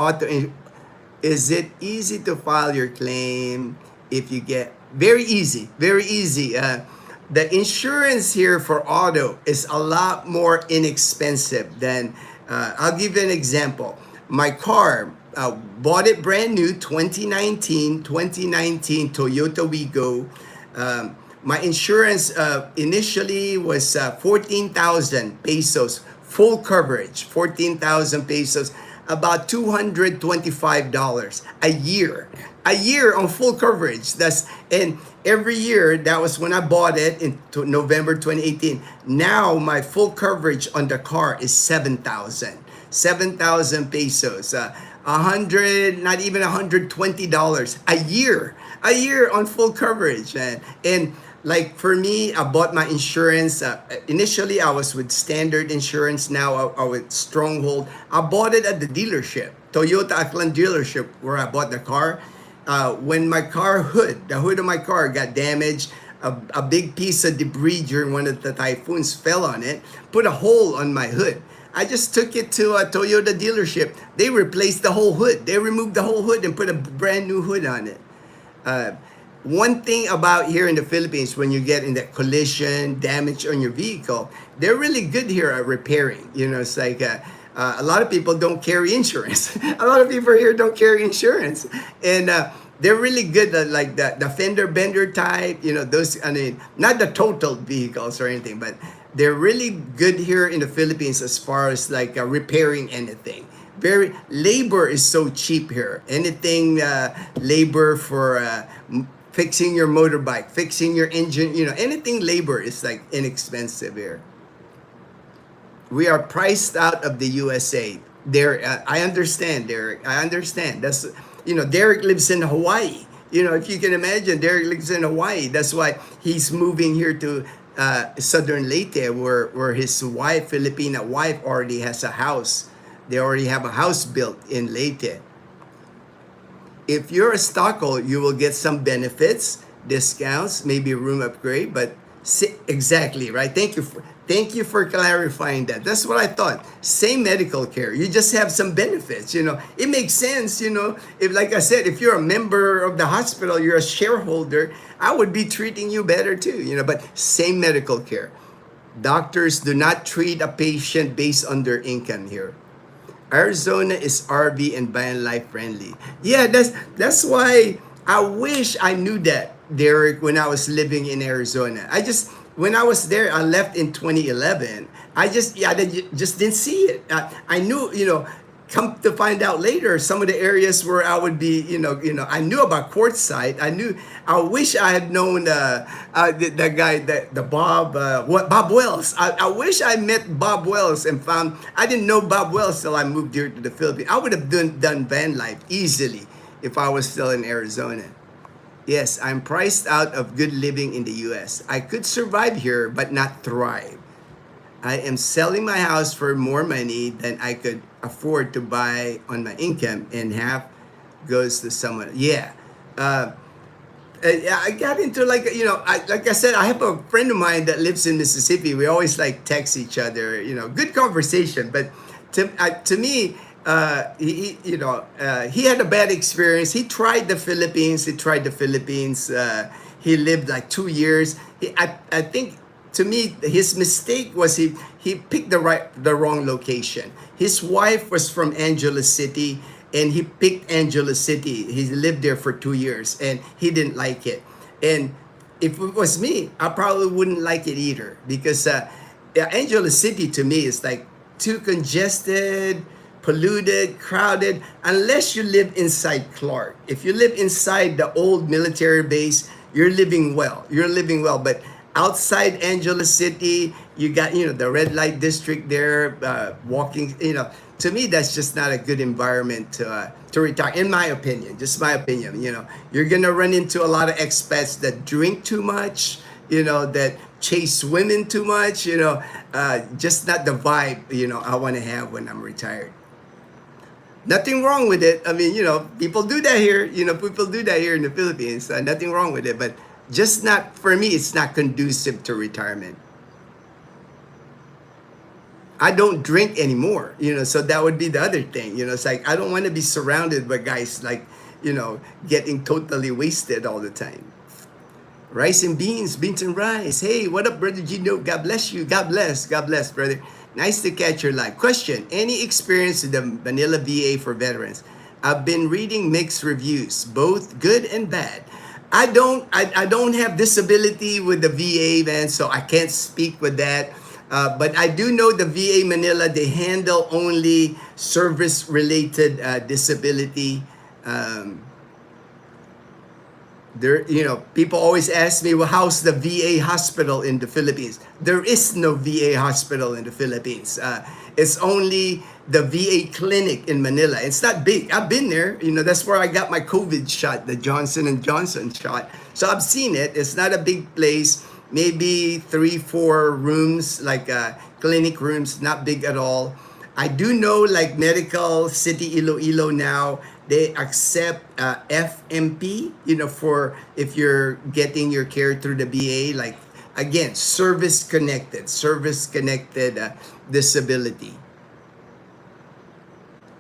is it easy to file your claim if you get... Very easy, very easy. The insurance here for auto is a lot more inexpensive than... I'll give you an example. My car, bought it brand new, 2019 Toyota Wigo. My insurance initially was 14,000 pesos, full coverage, 14,000 pesos, about $225 a year. A year on full coverage. And every year, that was when I bought it in November 2018. Now my full coverage on the car is 7,000 pesos. 100, not even $120 a year on full coverage, man. And like for me, I bought my insurance. Initially, I was with Standard Insurance. Now I with Stronghold. I bought it at the dealership, Toyota Aklan dealership, where I bought the car. When my the hood of my car got damaged, a big piece of debris during one of the typhoons fell on it, put a hole on my hood. I just took it to a Toyota dealership. They replaced the whole hood. They removed the whole hood and put a brand new hood on it. One thing about here in the Philippines, when you get in that collision, damage on your vehicle, they're really good here at repairing. It's like a lot of people don't carry insurance. A lot of people here don't carry insurance. And they're really good at like the fender bender type, those, not the total vehicles or anything, but they're really good here in the Philippines as far as like repairing anything. Labor is so cheap here. Anything labor for fixing your motorbike, fixing your engine, anything labor is like inexpensive here. We are priced out of the USA. I understand, Derek. I understand. That's, Derek lives in Hawaii. If you can imagine, Derek lives in Hawaii. That's why he's moving here to Southern Leyte, where his wife, Filipina wife, already has a house. They already have a house built in Leyte. If you're a stockholder, you will get some benefits, discounts, maybe a room upgrade, but exactly, right? Thank you for clarifying that. That's what I thought. Same medical care. You just have some benefits, It makes sense, If, like I said, if you're a member of the hospital, you're a shareholder, I would be treating you better too, But same medical care. Doctors do not treat a patient based on their income here. Arizona is RV and van life friendly. Yeah, that's why I wish I knew that, Derek, when I was living in Arizona. When I was there, I left in 2011. I just didn't see it. I knew, come to find out later, some of the areas where I would be, I knew about Quartzsite. I wish I had known the guy, Bob Wells. I wish I met Bob Wells and found, I didn't know Bob Wells till I moved here to the Philippines. I would have done van life easily if I was still in Arizona. Yes, I'm priced out of good living in the U.S. I could survive here, but not thrive. I am selling my house for more money than I could afford to buy on my income, and half goes to someone. Yeah. I got into like I said, I have a friend of mine that lives in Mississippi. We always like text each other, good conversation. But to me, he had a bad experience. He tried the Philippines. He lived like 2 years. I think, to me, his mistake was he picked the wrong location. His wife was from Angeles City, and he picked Angeles City. He lived there for 2 years, and he didn't like it. And if it was me, I probably wouldn't like it either, because yeah, Angeles City to me is like too congested, polluted, crowded, unless you live inside Clark. If you live inside the old military base, you're living well. You're living well. But outside Angeles City, you got, the red light district there, walking, to me, that's just not a good environment to retire, in my opinion. Just my opinion. You're going to run into a lot of expats that drink too much, that chase women too much, just not the vibe, I want to have when I'm retired. Nothing wrong with it. I mean, people do that here. People do that here in the Philippines. Nothing wrong with it, but just not, for me, it's not conducive to retirement. I don't drink anymore, so that would be the other thing. It's like, I don't want to be surrounded by guys like, getting totally wasted all the time. Rice and beans and rice. Hey, what up, Brother Gino? God bless you. God bless, brother. Nice to catch your live. Question, any experience with the Manila VA for veterans? I've been reading mixed reviews, both good and bad. I don't have disability with the VA, man, so I can't speak with that. But I do know the VA Manila, they handle only service-related disability. People always ask me, well, how's the VA hospital in the Philippines? There is no VA hospital in the Philippines. It's only the VA clinic in Manila. It's not big. I've been there. That's where I got my COVID shot, the Johnson & Johnson shot. So I've seen it. It's not a big place. Maybe 3-4 rooms, like clinic rooms, not big at all. I do know, like Medical City Iloilo now, they accept FMP, for if you're getting your care through the VA, like, again, service-connected disability.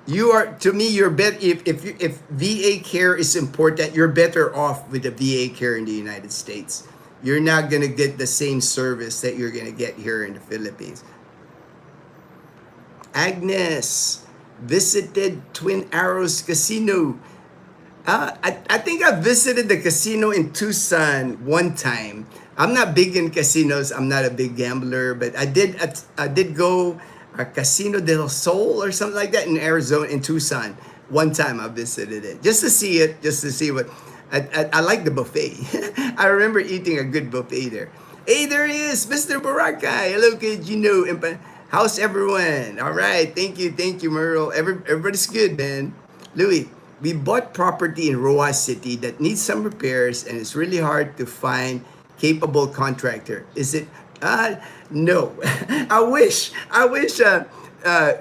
To me, you're better, if VA care is important, you're better off with the VA care in the United States. You're not going to get the same service that you're going to get here in the Philippines. Agnes visited Twin Arrows Casino. I think I visited the casino in Tucson one time. I'm not big in casinos. I'm not a big gambler, but I did go Casino del Sol or something like that in Arizona, in Tucson. One time I visited it just to see it, just to see what. I like the buffet. I remember eating a good buffet there. Hey, there he is, Mr. Boracay. Hello, kid. How's everyone? All right. Thank you, Merle. Everybody's good, man. Louis, we bought property in Roa City that needs some repairs, and it's really hard to find capable contractor. Is it? No. I wish.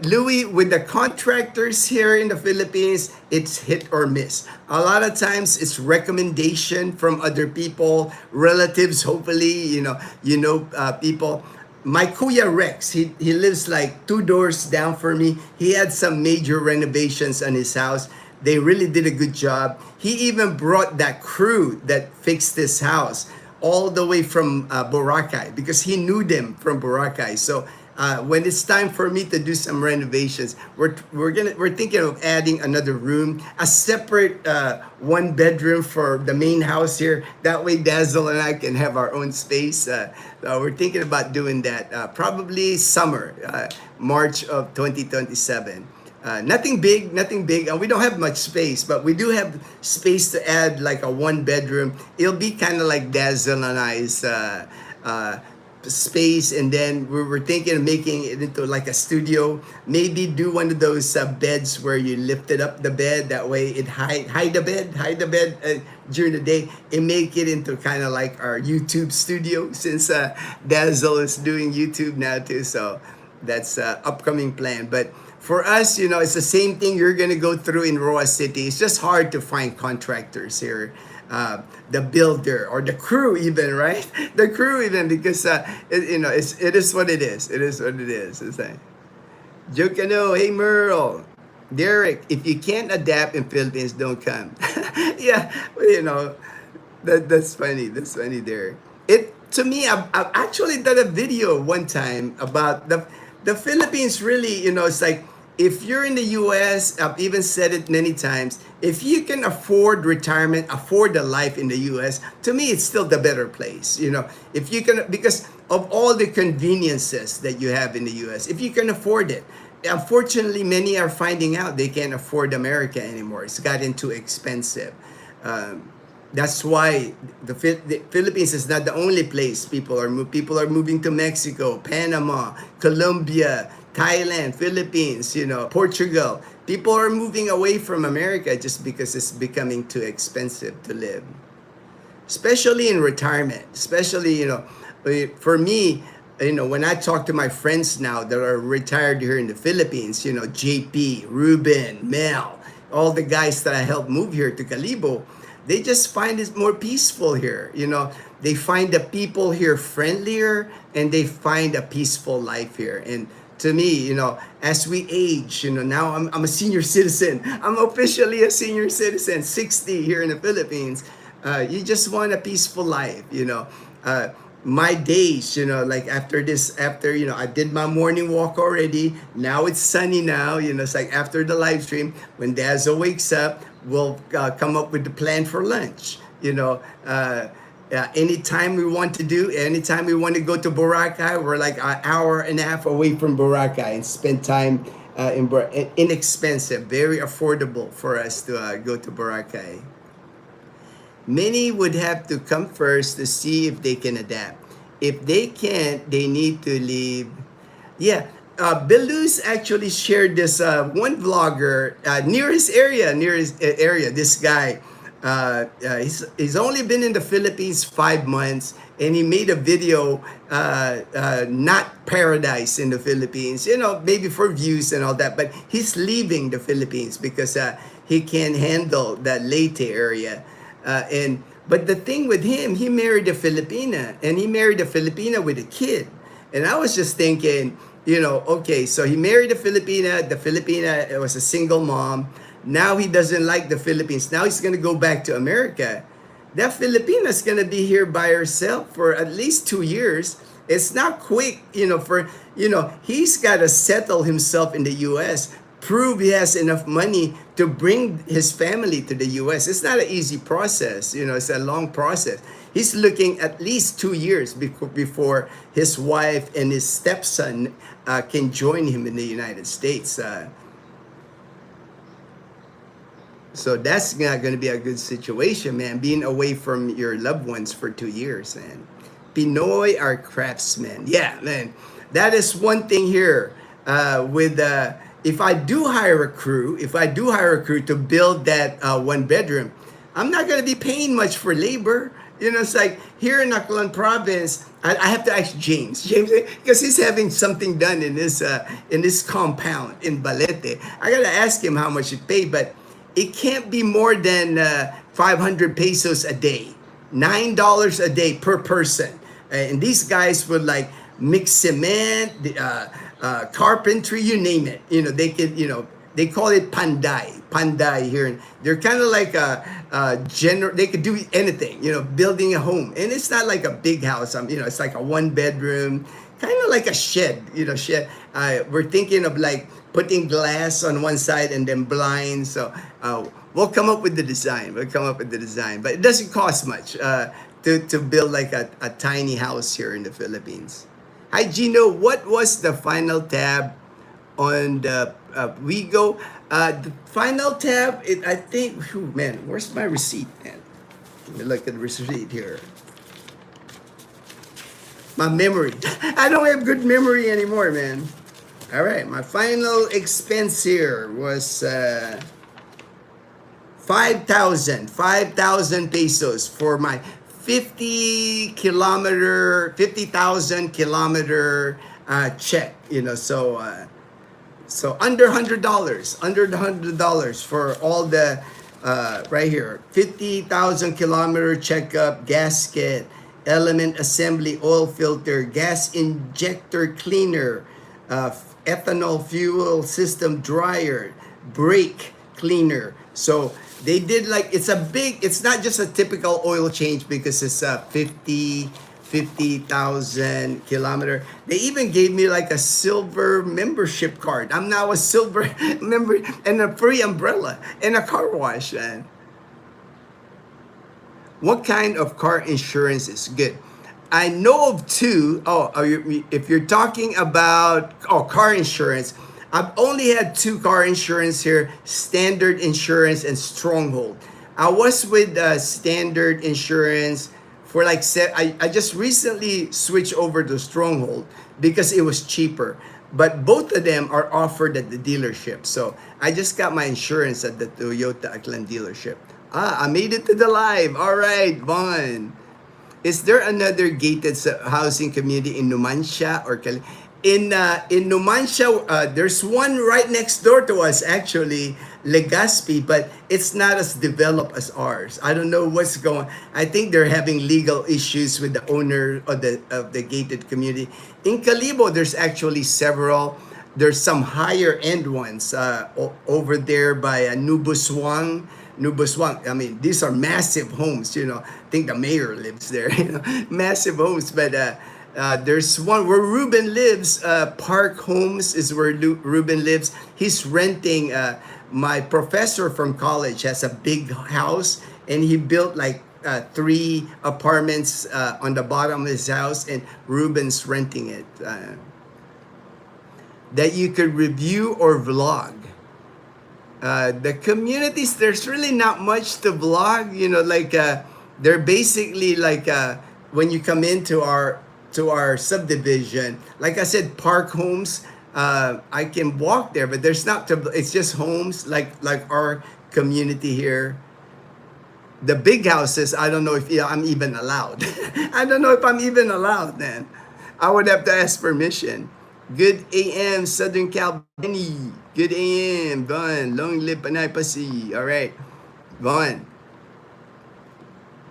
Louis, with the contractors here in the Philippines, it's hit or miss. A lot of times it's recommendation from other people, relatives, hopefully, people. My Kuya Rex, he lives like 2 doors down from me. He had some major renovations on his house. They really did a good job. He even brought that crew that fixed this house all the way from Boracay, because he knew them from Boracay. So when it's time for me to do some renovations, we're thinking of adding another room, a separate 1 bedroom for the main house here. That way Dazzle and I can have our own space. We're thinking about doing that probably summer, March of 2027. Nothing big, and we don't have much space, but we do have space to add like a 1 bedroom. It'll be kind of like Dazzle and I's space, and then we were thinking of making it into like a studio. Maybe do one of those beds where you lifted up the bed, that way it hide the bed during the day, and make it into kind of like our YouTube studio, since Dazzle is doing YouTube now too. So that's upcoming plan. But for us, it's the same thing you're gonna go through in Roa City. It's just hard to find contractors here. The builder or the crew even, right? The crew even, because it is what it is. It is what it is. It's like, Jokano, hey Merle, Derek, if you can't adapt in Philippines, don't come. Yeah, that's funny. That's funny, Derek. To me, I've actually done a video one time about the Philippines. Really, it's like if you're in the US, I've even said it many times, if you can afford retirement, afford a life in the US, to me, it's still the better place. You know, if you can, because of all the conveniences that you have in the US, if you can afford it. Unfortunately, many are finding out they can't afford America anymore. It's gotten too expensive. Um, that's why the Philippines is not the only place people are moving to Mexico, Panama, Colombia, Thailand, Philippines, you know, Portugal. People are moving away from America just because it's becoming too expensive to live, especially in retirement. Especially, you know, for me, you know, when I talk to my friends now that are retired here in the Philippines, you know, JP, Ruben, Mel, all the guys that I helped move here to Calibo, they just find it more peaceful here. You know, they find the people here friendlier and they find a peaceful life here. And to me, you know, as we age, you know, now I'm a senior citizen. I'm officially a senior citizen, 60 here in the Philippines. You just want a peaceful life, you know. My days, you know, like after, you know, I did my morning walk already. Now it's sunny now, you know, it's like after the live stream, when Dazzle wakes up, we'll come up with the plan for lunch, you know. Anytime we want to do, anytime we want to go to Boracay, we're like an hour and a half away from Boracay and spend time inexpensive, very affordable for us to go to Boracay. Many would have to come first to see if they can adapt. If they can't, they need to leave. Yeah, Belus actually shared this one vlogger near his area. This guy, he's only been in the Philippines 5 months, and he made a video, not paradise in the Philippines. You know, maybe for views and all that, but he's leaving the Philippines because he can't handle that Leyte area. But the thing with him, he married a Filipina, and he married a Filipina with a kid. And I was just thinking, you know, okay, so he married a Filipina. The Filipina was a single mom. Now he doesn't like the Philippines. Now he's going to go back to America. That Filipina's going to be here by herself for at least 2 years. It's not quick, you know, he's got to settle himself in the U.S., prove he has enough money to bring his family to the US. It's not an easy process, you know, it's a long process. He's looking at least 2 years before his wife and his stepson can join him in the United States. So that's not going to be a good situation, man, being away from your loved ones for 2 years, man. Pinoy are craftsmen. Yeah, man. That is one thing here with if I do hire a crew to build that one bedroom, I'm not going to be paying much for labor. You know, it's like here in Aklan province, I have to ask James, because he's having something done in this compound in Balete. I got to ask him how much it paid, but it can't be more than 500 pesos a day, $9 a day per person. And these guys would like mix cement, carpentry, you name it. You know, they could, you know, they call it panday here. And they're kind of like they could do anything, you know, building a home. And it's not like a big house. You know, it's like a 1 bedroom, kind of like a shed, you know, shed. We're thinking of like putting glass on one side and then blinds. So we'll come up with the design. But it doesn't cost much to build like a tiny house here in the Philippines. Hi, Gino. What was the final tab on the Wigo? The final tab, I think, man, where's my receipt, man? Let me look at the receipt here. My memory. I don't have good memory anymore, man. All right, my final expense here was 5,000 pesos for my 50,000 kilometer check, you know, so under $100 for all the right here, 50,000 kilometer checkup, gasket, element assembly, oil filter, gas injector cleaner, ethanol fuel system dryer, brake cleaner. So they did like, it's not just a typical oil change because it's 50 50,000 kilometer. They even gave me like a silver membership card. I'm now a silver member and a free umbrella and a car wash, man. What kind of car insurance is good? I know of two. Oh, if you're talking about car insurance, I've only had two car insurance here: Standard Insurance and Stronghold. I was with Standard Insurance for like I just recently switched over to Stronghold because it was cheaper. But both of them are offered at the dealership. So I just got my insurance at the Toyota Aklan dealership. I made it to the live. All right, Vaughn. Is there another gated housing community in Numancia or in Numancia? There's one right next door to us, actually, Legazpi, but it's not as developed as ours. I don't know what's going. I think they're having legal issues with the owner of the gated community. In Calibo, there's actually several. There's some higher end ones over there by Nubuswang. Nubuswang. I mean, these are massive homes. You know, I think the mayor lives there. You know, massive homes. But there's one where Ruben lives. Park Homes is where Ruben lives. He's renting. My professor from college has a big house, and he built like 3 apartments on the bottom of his house, and Ruben's renting it. That you could review or vlog. The communities, there's really not much to vlog. You know, like they're basically like when you come into our subdivision. Like I said, Park Homes. I can walk there, but there's not. It's just homes like our community here. The big houses, I don't know if I'm even allowed. I don't know if I'm even allowed, man. I would have to ask permission. Good AM, Southern Cal, Benny. Good AM, Vaughn. Long live Panay Pasi. All right, Vaughn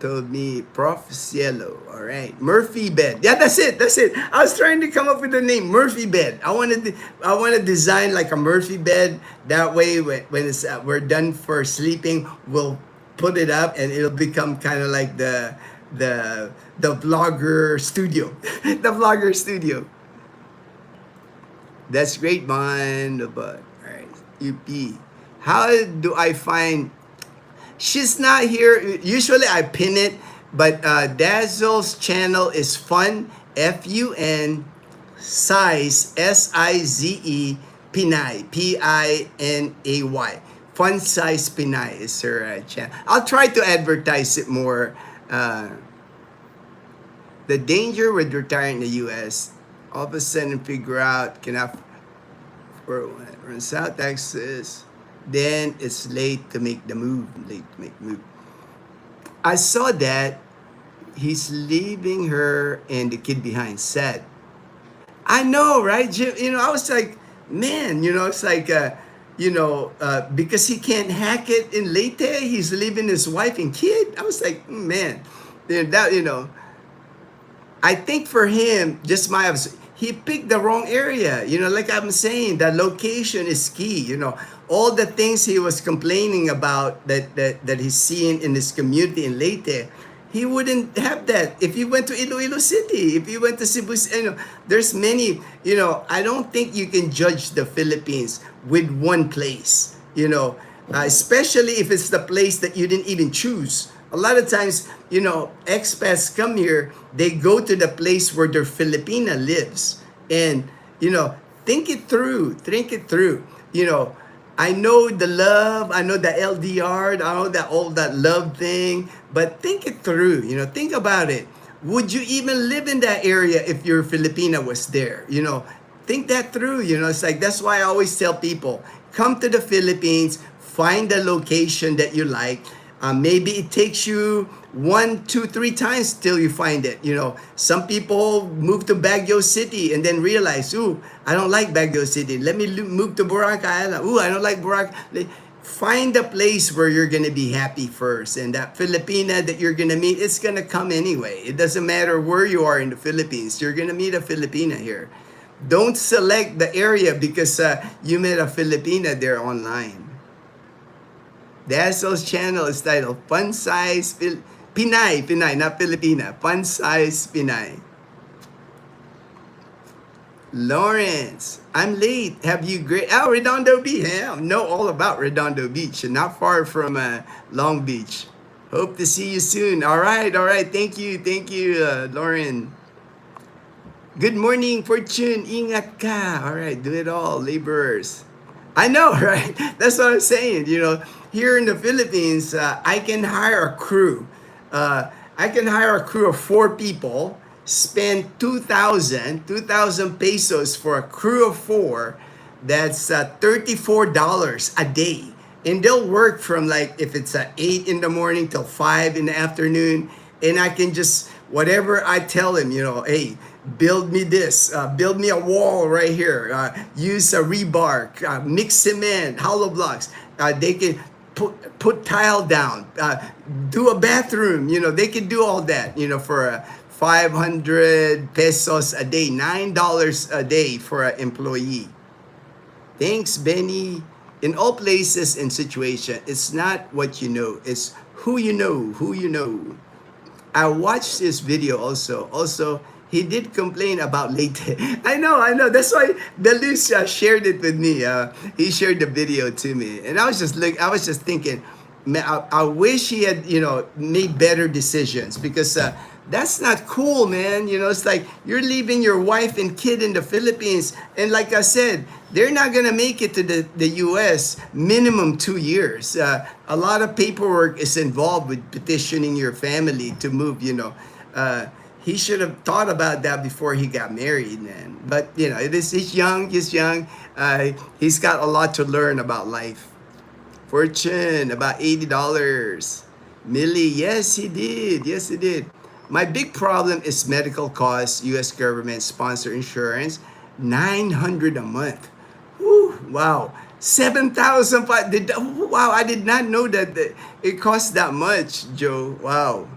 told me Prof. Cielo. All right, Murphy Bed. Yeah, that's it. That's it. I was trying to come up with the name Murphy Bed. I want to design like a Murphy bed. That way, when it's we're done for sleeping, we'll put it up and it'll become kind of like the vlogger studio. The vlogger studio. That's great, man. But all right, UP. How do I find? She's not here. Usually I pin it, but Dazzle's channel is Fun, Fun, Size, Size, Pinay, Pinay. Fun Size Pinay is her channel. I'll try to advertise it more. The danger with retiring in the U.S. All of a sudden figure out we're in South Texas, then it's late to make the move. I saw that he's leaving her and the kid behind. Sad. I know, right, Jim? You know, I was like, man, you know, it's like, because he can't hack it in Leyte, he's leaving his wife and kid. I was like, man, that, you know, I think for him, just he picked the wrong area. You know, like I'm saying, the location is key. You know, all the things he was complaining about that he's seeing in this community in Leyte, he wouldn't have that if he went to Iloilo City, if he went to Cebu. You know, there's many. You know, I don't think you can judge the Philippines with one place. You know, especially if it's the place that you didn't even choose. A lot of times, you know, expats come here, they go to the place where their Filipina lives. And, you know, think it through. You know, I know the love, I know the LDR, I know that all that love thing, but think it through, you know, think about it. Would you even live in that area if your Filipina was there? You know, think that through, you know, it's like, that's why I always tell people, come to the Philippines, find a location that you like. Maybe it takes you 1, 2, 3 times till you find it. You know, some people move to Baguio City and then realize, ooh, I don't like Baguio City. Let me move to Boracay. Ooh, I don't like Boracay. Find a place where you're going to be happy first. And that Filipina that you're going to meet, it's going to come anyway. It doesn't matter where you are in the Philippines. You're going to meet a Filipina here. Don't select the area because you met a Filipina there online. Dazzle's channel is titled Fun Size Pinay, Pinay, not Filipina. Fun size Pinay. Lawrence, I'm late. Have you great? Oh, Redondo Beach. Yeah, I know all about Redondo Beach, and not far from Long Beach. Hope to see you soon. All right, all right. Thank you, Lauren. Good morning, Fortune. Ingat ka. All right, do it all, laborers. I know, right? That's what I'm saying. You know, here in the Philippines, I can hire a crew. I can hire a crew of 4 people, spend 2,000 pesos for a crew of 4. That's $34 a day. And they'll work from like, if it's at 8 in the morning till 5 in the afternoon. And I can just, whatever I tell them, you know, hey, build me this, build me a wall right here, use a rebar, mix cement, hollow blocks. They can put tile down, do a bathroom, you know, they can do all that, you know, for 500 pesos a day, $9 a day for an employee. Thanks, Benny. In all places and situation, it's not what you know, it's who you know, who you know. I watched this video also. Also, he did complain about late. I know. That's why Belus shared it with me. He shared the video to me, and I was just thinking, man, I wish he had, you know, made better decisions, because that's not cool, man. You know, it's like you're leaving your wife and kid in the Philippines, and like I said, they're not gonna make it to the U.S. minimum 2 years. A lot of paperwork is involved with petitioning your family to move. You know, he should have thought about that before he got married, man. But you know, he's young. He's young. He's got a lot to learn about life. Fortune, about $80. Millie, yes, he did. Yes, he did. My big problem is medical costs, U.S. government sponsor insurance, $900 a month. Whew, wow. 7,000. Wow, I did not know that it costs that much, Joe. Wow.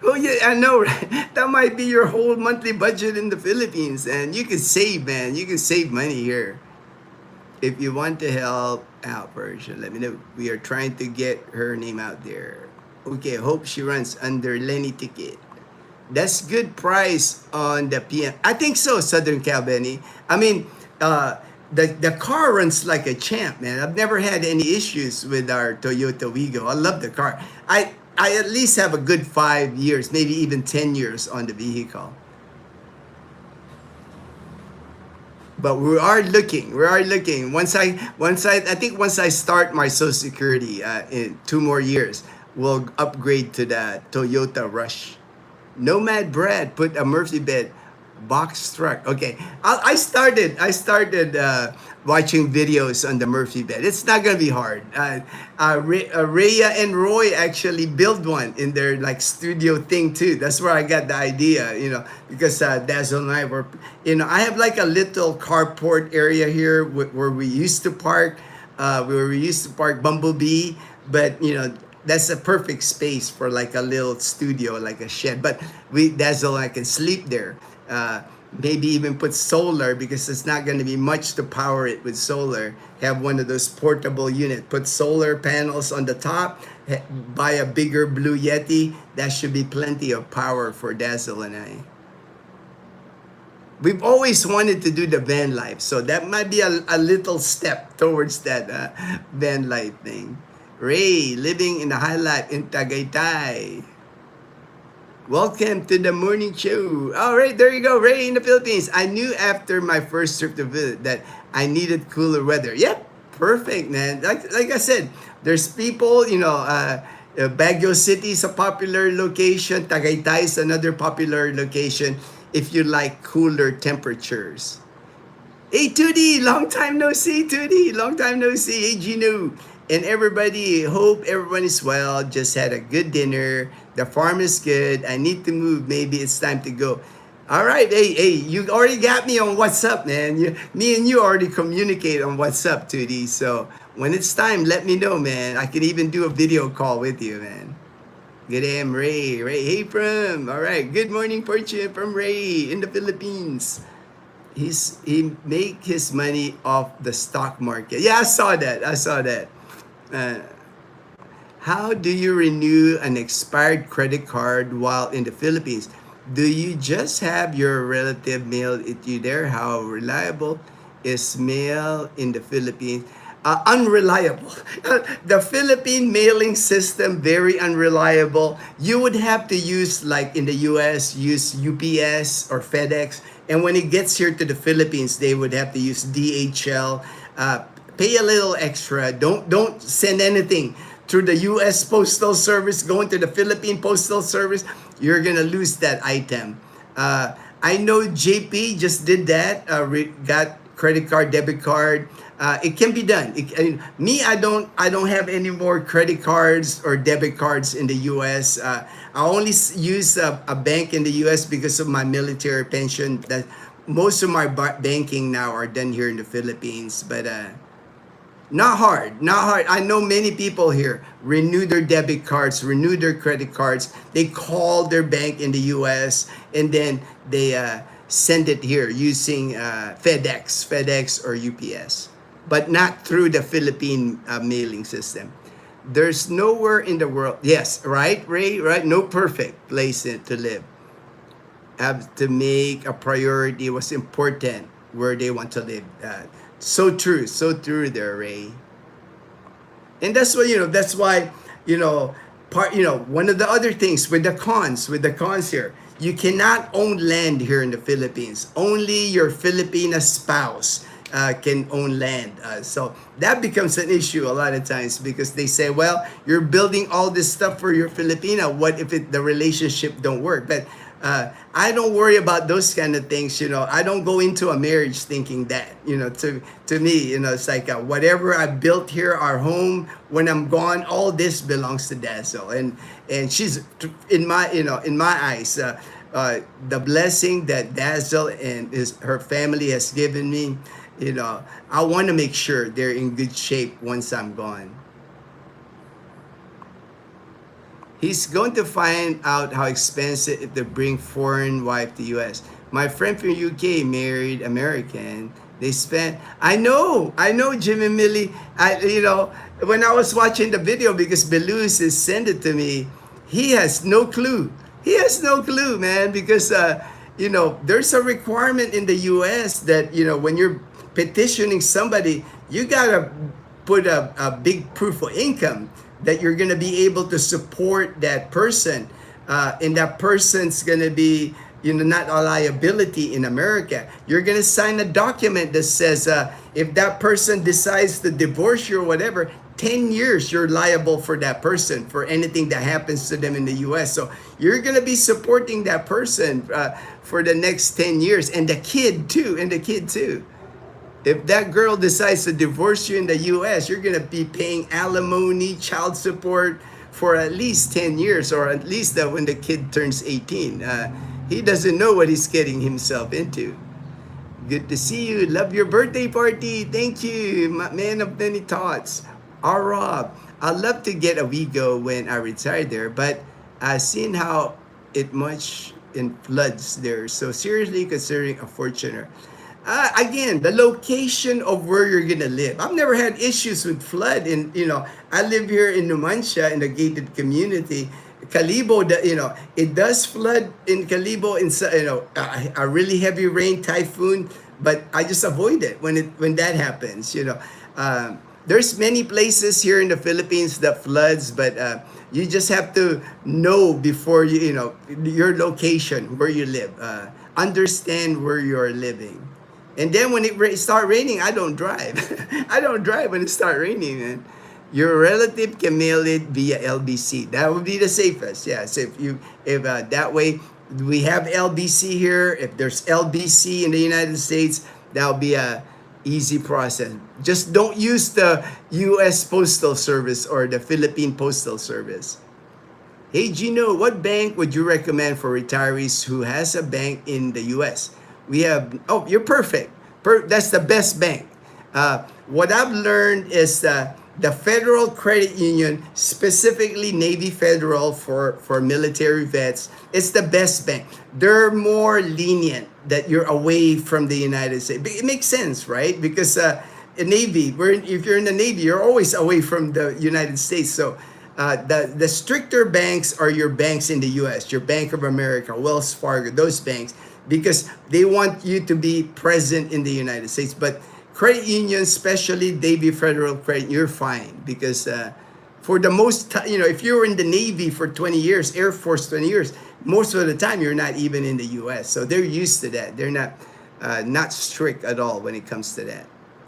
Oh yeah, I know, right? That might be your whole monthly budget in the Philippines, and you can save, man. You can save money here. If you want to help out, Persia, let me know. We are trying to get her name out there. Okay, hope she runs under Lenny ticket. That's good price on the PM. I think so, Southern Cal, Benny. I mean, the car runs like a champ, man. I've never had any issues with our Toyota Wigo. I love the car. I at least have a good 5 years, maybe even 10 years on the vehicle. But we are looking. Once I think once I start my Social Security in 2 more years, we'll upgrade to the Toyota Rush. Nomad Brad put a Murphy bed box truck. Okay, I started watching videos on the Murphy bed. It's not gonna be hard. Rhea and Roy actually built one in their like studio thing too. That's where I got the idea, you know, because Dazzle and I were, you know, I have like a little carport area here where we used to park, Bumblebee, but you know, that's a perfect space for like a little studio, like a shed. But Dazzle and I can sleep there. Maybe even put solar, because it's not going to be much to power it with solar. Have one of those portable units. Put solar panels on the top. Buy a bigger Blue Yeti. That should be plenty of power for Dazzle and I. We've always wanted to do the van life, so that might be a little step towards that van life thing. Ray, living in the high life in Tagaytay. Welcome to the morning show. All right, there you go, Ray in the Philippines. I knew after my first trip to visit that I needed cooler weather. Yep, perfect, man. Like I said, there's people, you know, Baguio City is a popular location. Tagaytay is another popular location if you like cooler temperatures. Hey, Tootie, long time no see, Tootie. Long time no see. Hey, Gino. And everybody, hope everyone is well. Just had a good dinner. The farm is good. I need to move. Maybe it's time to go. All right. Hey, you already got me on WhatsApp, man. Me and you already communicate on WhatsApp, Tootie. So when it's time, let me know, man. I could even do a video call with you, man. Good day, I'm Ray. Hey, from. All right. Good morning, Fortune from Ray in the Philippines. He make his money off the stock market. Yeah, I saw that. How do you renew an expired credit card while in the Philippines? Do you just have your relative mail it you there? How reliable is mail in the Philippines? Unreliable. The Philippine mailing system, very unreliable. You would have to use, like in the US, use UPS or FedEx. And when it gets here to the Philippines, they would have to use DHL. Pay a little extra. Don't send anything through the U.S. Postal Service, going to the Philippine Postal Service. You're gonna lose that item. I know JP just did that. Got credit card, debit card. It can be done. Me, I don't have any more credit cards or debit cards in the U.S. I only use a bank in the U.S. because of my military pension. That most of my banking now are done here in the Philippines, but. Not hard, not hard. I know many people here renew their debit cards, renew their credit cards. They call their bank in the US and then they send it here using FedEx or UPS, but not through the Philippine mailing system. There's nowhere in the world, yes, right, Ray, right? No perfect place to live. Have to make a priority what's important where they want to live. So true there, Ray. And that's why, that's why, one of the other things with the cons here, you cannot own land here in the Philippines. Only your Filipina spouse can own land. So that becomes an issue a lot of times because they say, well, you're building all this stuff for your Filipina. What if the relationship don't work? But I don't worry about those kind of things. I don't go into a marriage thinking that. To me, it's like whatever I built here, our home. When I'm gone, all this belongs to Dazzle, and she's in my eyes. The blessing that Dazzle and her family has given me. I want to make sure they're in good shape once I'm gone. He's going to find out how expensive if they bring foreign wife to US. My friend from UK married American. They spent. I know, Jim and Millie. When I was watching the video because Belus has sent it to me, he has no clue. He has no clue, man, because there's a requirement in the US that when you're petitioning somebody, you gotta put a big proof of income that you're going to be able to support that person, and that person's going to be not a liability in America. You're going to sign a document that says if that person decides to divorce you or whatever, 10 years you're liable for that person for anything that happens to them in the US. So you're going to be supporting that person for the next 10 years, and the kid too. If that girl decides to divorce you in the US, you're going to be paying alimony, child support for at least 10 years, or at least when the kid turns 18. He doesn't know what he's getting himself into. Good to see you. Love your birthday party. Thank you, man of many thoughts. Rob, I'd love to get a Wigo when I retire there, but I've seen how it much in floods there. So seriously considering a fortuner. Again, the location of where you're gonna live. I've never had issues with flood, and I live here in Numancia in a gated community. Calibo, it does flood in Calibo in a really heavy rain, typhoon, but I just avoid it when that happens. There's many places here in the Philippines that floods, but you just have to know before your location where you live. Understand where you're living. And then when it start raining, I don't drive. I don't drive when it start raining, man. Your relative can mail it via LBC. That would be the safest. Yeah. So if that way we have LBC here. If there's LBC in the United States, that'll be a easy process. Just don't use the U.S. Postal Service or the Philippine Postal Service. Hey Gino, what bank would you recommend for retirees who has a bank in the U.S.? We have, you're perfect. That's the best bank. What I've learned is the Federal Credit Union, specifically Navy Federal for military vets, it's the best bank. They're more lenient that you're away from the United States. It makes sense, right? Because Navy, if you're in the Navy, you're always away from the United States. So The stricter banks are your banks in the U.S., your Bank of America, Wells Fargo, those banks, because they want you to be present in the United States. But credit unions, especially Navy Federal Credit, you're fine because for the most time, if you were in the Navy for 20 years, Air Force 20 years, most of the time you're not even in the U.S. So they're used to that. They're not strict at all when it comes to that.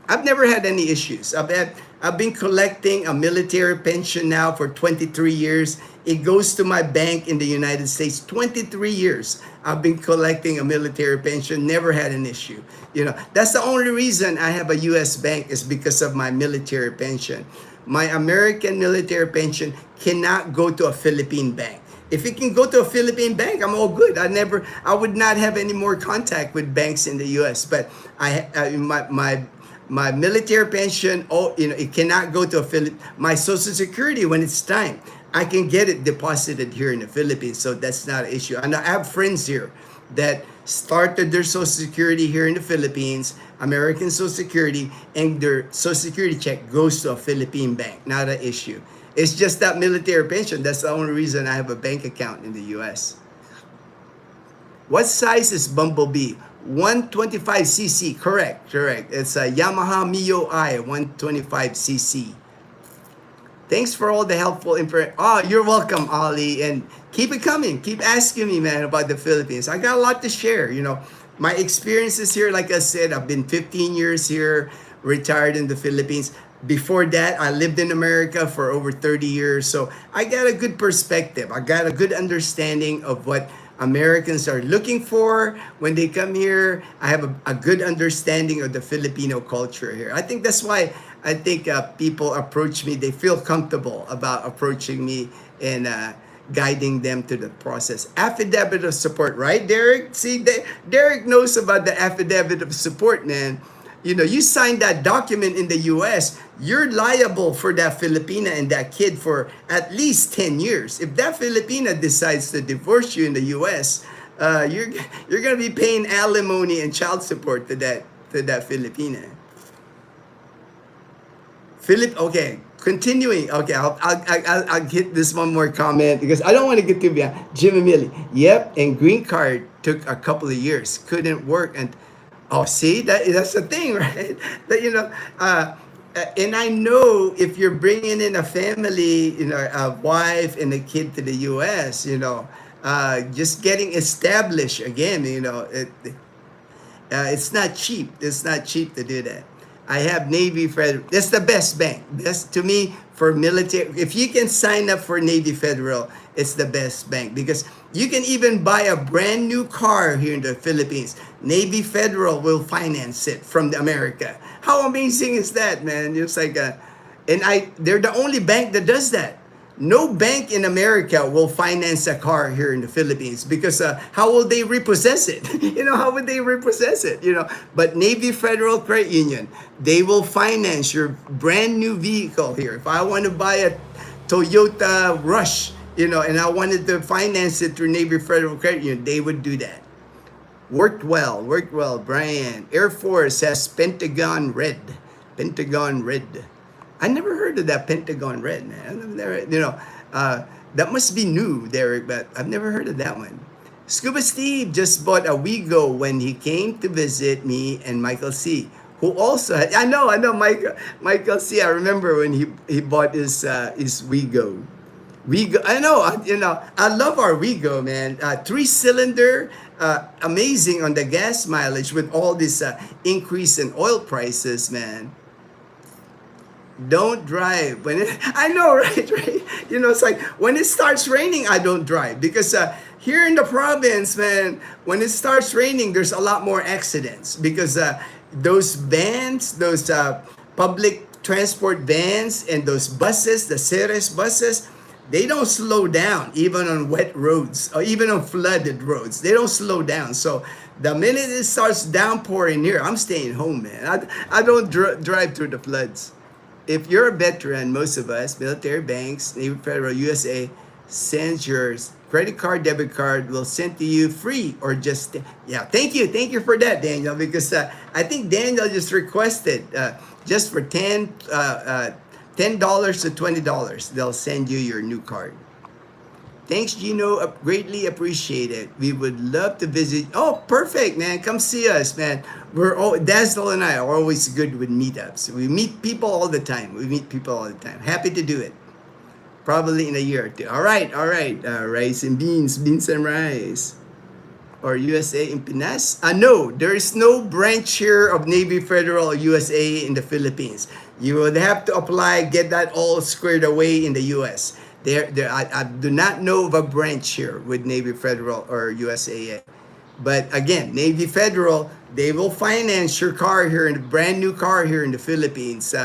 I've never had any issues. I've been collecting a military pension now for 23 years. It goes to my bank in the United States. 23 years I've been collecting a military pension. Never had an issue. That's the only reason I have a U.S. bank is because of my military pension. My American military pension cannot go to a Philippine bank. If it can go to a Philippine bank, I'm all good. I would not have any more contact with banks in the U.S. But my military pension, it cannot go to a my Social Security when it's time. I can get it deposited here in the Philippines, so that's not an issue. And I have friends here that started their Social Security here in the Philippines, American Social Security, and their Social Security check goes to a Philippine bank. Not an issue. It's just that military pension. That's the only reason I have a bank account in the U.S. What size is Bumblebee? 125cc, correct. It's a Yamaha Mio I 125cc. Thanks for all the helpful info. Oh, you're welcome, Ali. And keep it coming. Keep asking me, man, about the Philippines. I got a lot to share. My experiences here, like I said, I've been 15 years here, retired in the Philippines. Before that, I lived in America for over 30 years. So I got a good perspective. I got a good understanding of what Americans are looking for when they come here. I have a good understanding of the Filipino culture here. I think that's why I think people approach me. They feel comfortable about approaching me and guiding them to the process. Affidavit of support, right, Derek? See, Derek knows about the affidavit of support, man. You sign that document in the U.S., you're liable for that Filipina and that kid for at least 10 years. If that Filipina decides to divorce you in the U.S., you're going to be paying alimony and child support to that Filipina. Okay, continuing. Okay, I'll get this one more comment because I don't want to get too beyond. Jimmy Millie, yep, and green card took a couple of years, couldn't work, and see, that's the thing, right? That and I know if you're bringing in a family, a wife and a kid to the U.S., just getting established again, it's not cheap. It's not cheap to do that. I have Navy Federal. That's the best bank. That's, to me, for military. If you can sign up for Navy Federal, it's the best bank because you can even buy a brand new car here in the Philippines. Navy Federal will finance it from America. How amazing is that, man? It's like they're the only bank that does that. No bank in America will finance a car here in the Philippines because how will they repossess it? How would they repossess it? But Navy Federal Credit Union, they will finance your brand new vehicle here. If I want to buy a Toyota Rush, and I wanted to finance it through Navy Federal Credit Union, they would do that. Worked well, Brian. Air Force has Pentagon Red. I never heard of that Pentagon Red, man. That must be new, Derek, but I've never heard of that one. Scuba Steve just bought a Wigo when he came to visit me and Michael C., who also had, I know, Michael C., I remember when he bought his Wigo. I know, I love our Wigo, man. 3-cylinder, amazing on the gas mileage with all this increase in oil prices, man. Don't drive I know, right? It's like when it starts raining, I don't drive because here in the province, man, when it starts raining, there's a lot more accidents because those vans, those public transport vans and those buses, the Ceres buses, they don't slow down even on wet roads or even on flooded roads. They don't slow down. So the minute it starts downpouring here, I'm staying home, man. I don't drive through the floods. If you're a veteran, most of us, military banks, Navy Federal, USA, sends your credit card, debit card, will send to you free or just, yeah, thank you for that, Daniel, because I think Daniel just requested just for 10 $10 to $20, they'll send you your new card. Thanks, Gino. Greatly appreciate it. We would love to visit. Oh, perfect, man. Come see us, man. Dazzle and I are always good with meetups. We meet people all the time. Happy to do it. Probably in a year or two. All right, all right. Rice and beans, beans and rice. Or USA in Pinas? No, there is no branch here of Navy Federal or USA in the Philippines. You would have to apply, get that all squared away in the US. I do not know of a branch here with Navy Federal or USAA. But again, Navy Federal, they will finance your car here, in a brand new car here in the Philippines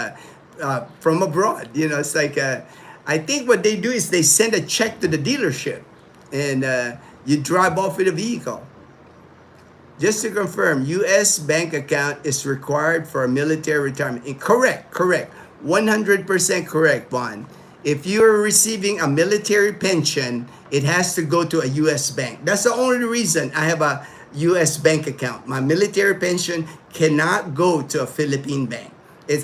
from abroad. You know, it's like, I think what they do is they send a check to the dealership and you drive off with a vehicle. Just to confirm, U.S. bank account is required for a military retirement. Correct. 100% correct, Juan. If you're receiving a military pension, it has to go to a U.S. bank. That's the only reason I have a U.S. bank account. My military pension cannot go to a Philippine bank.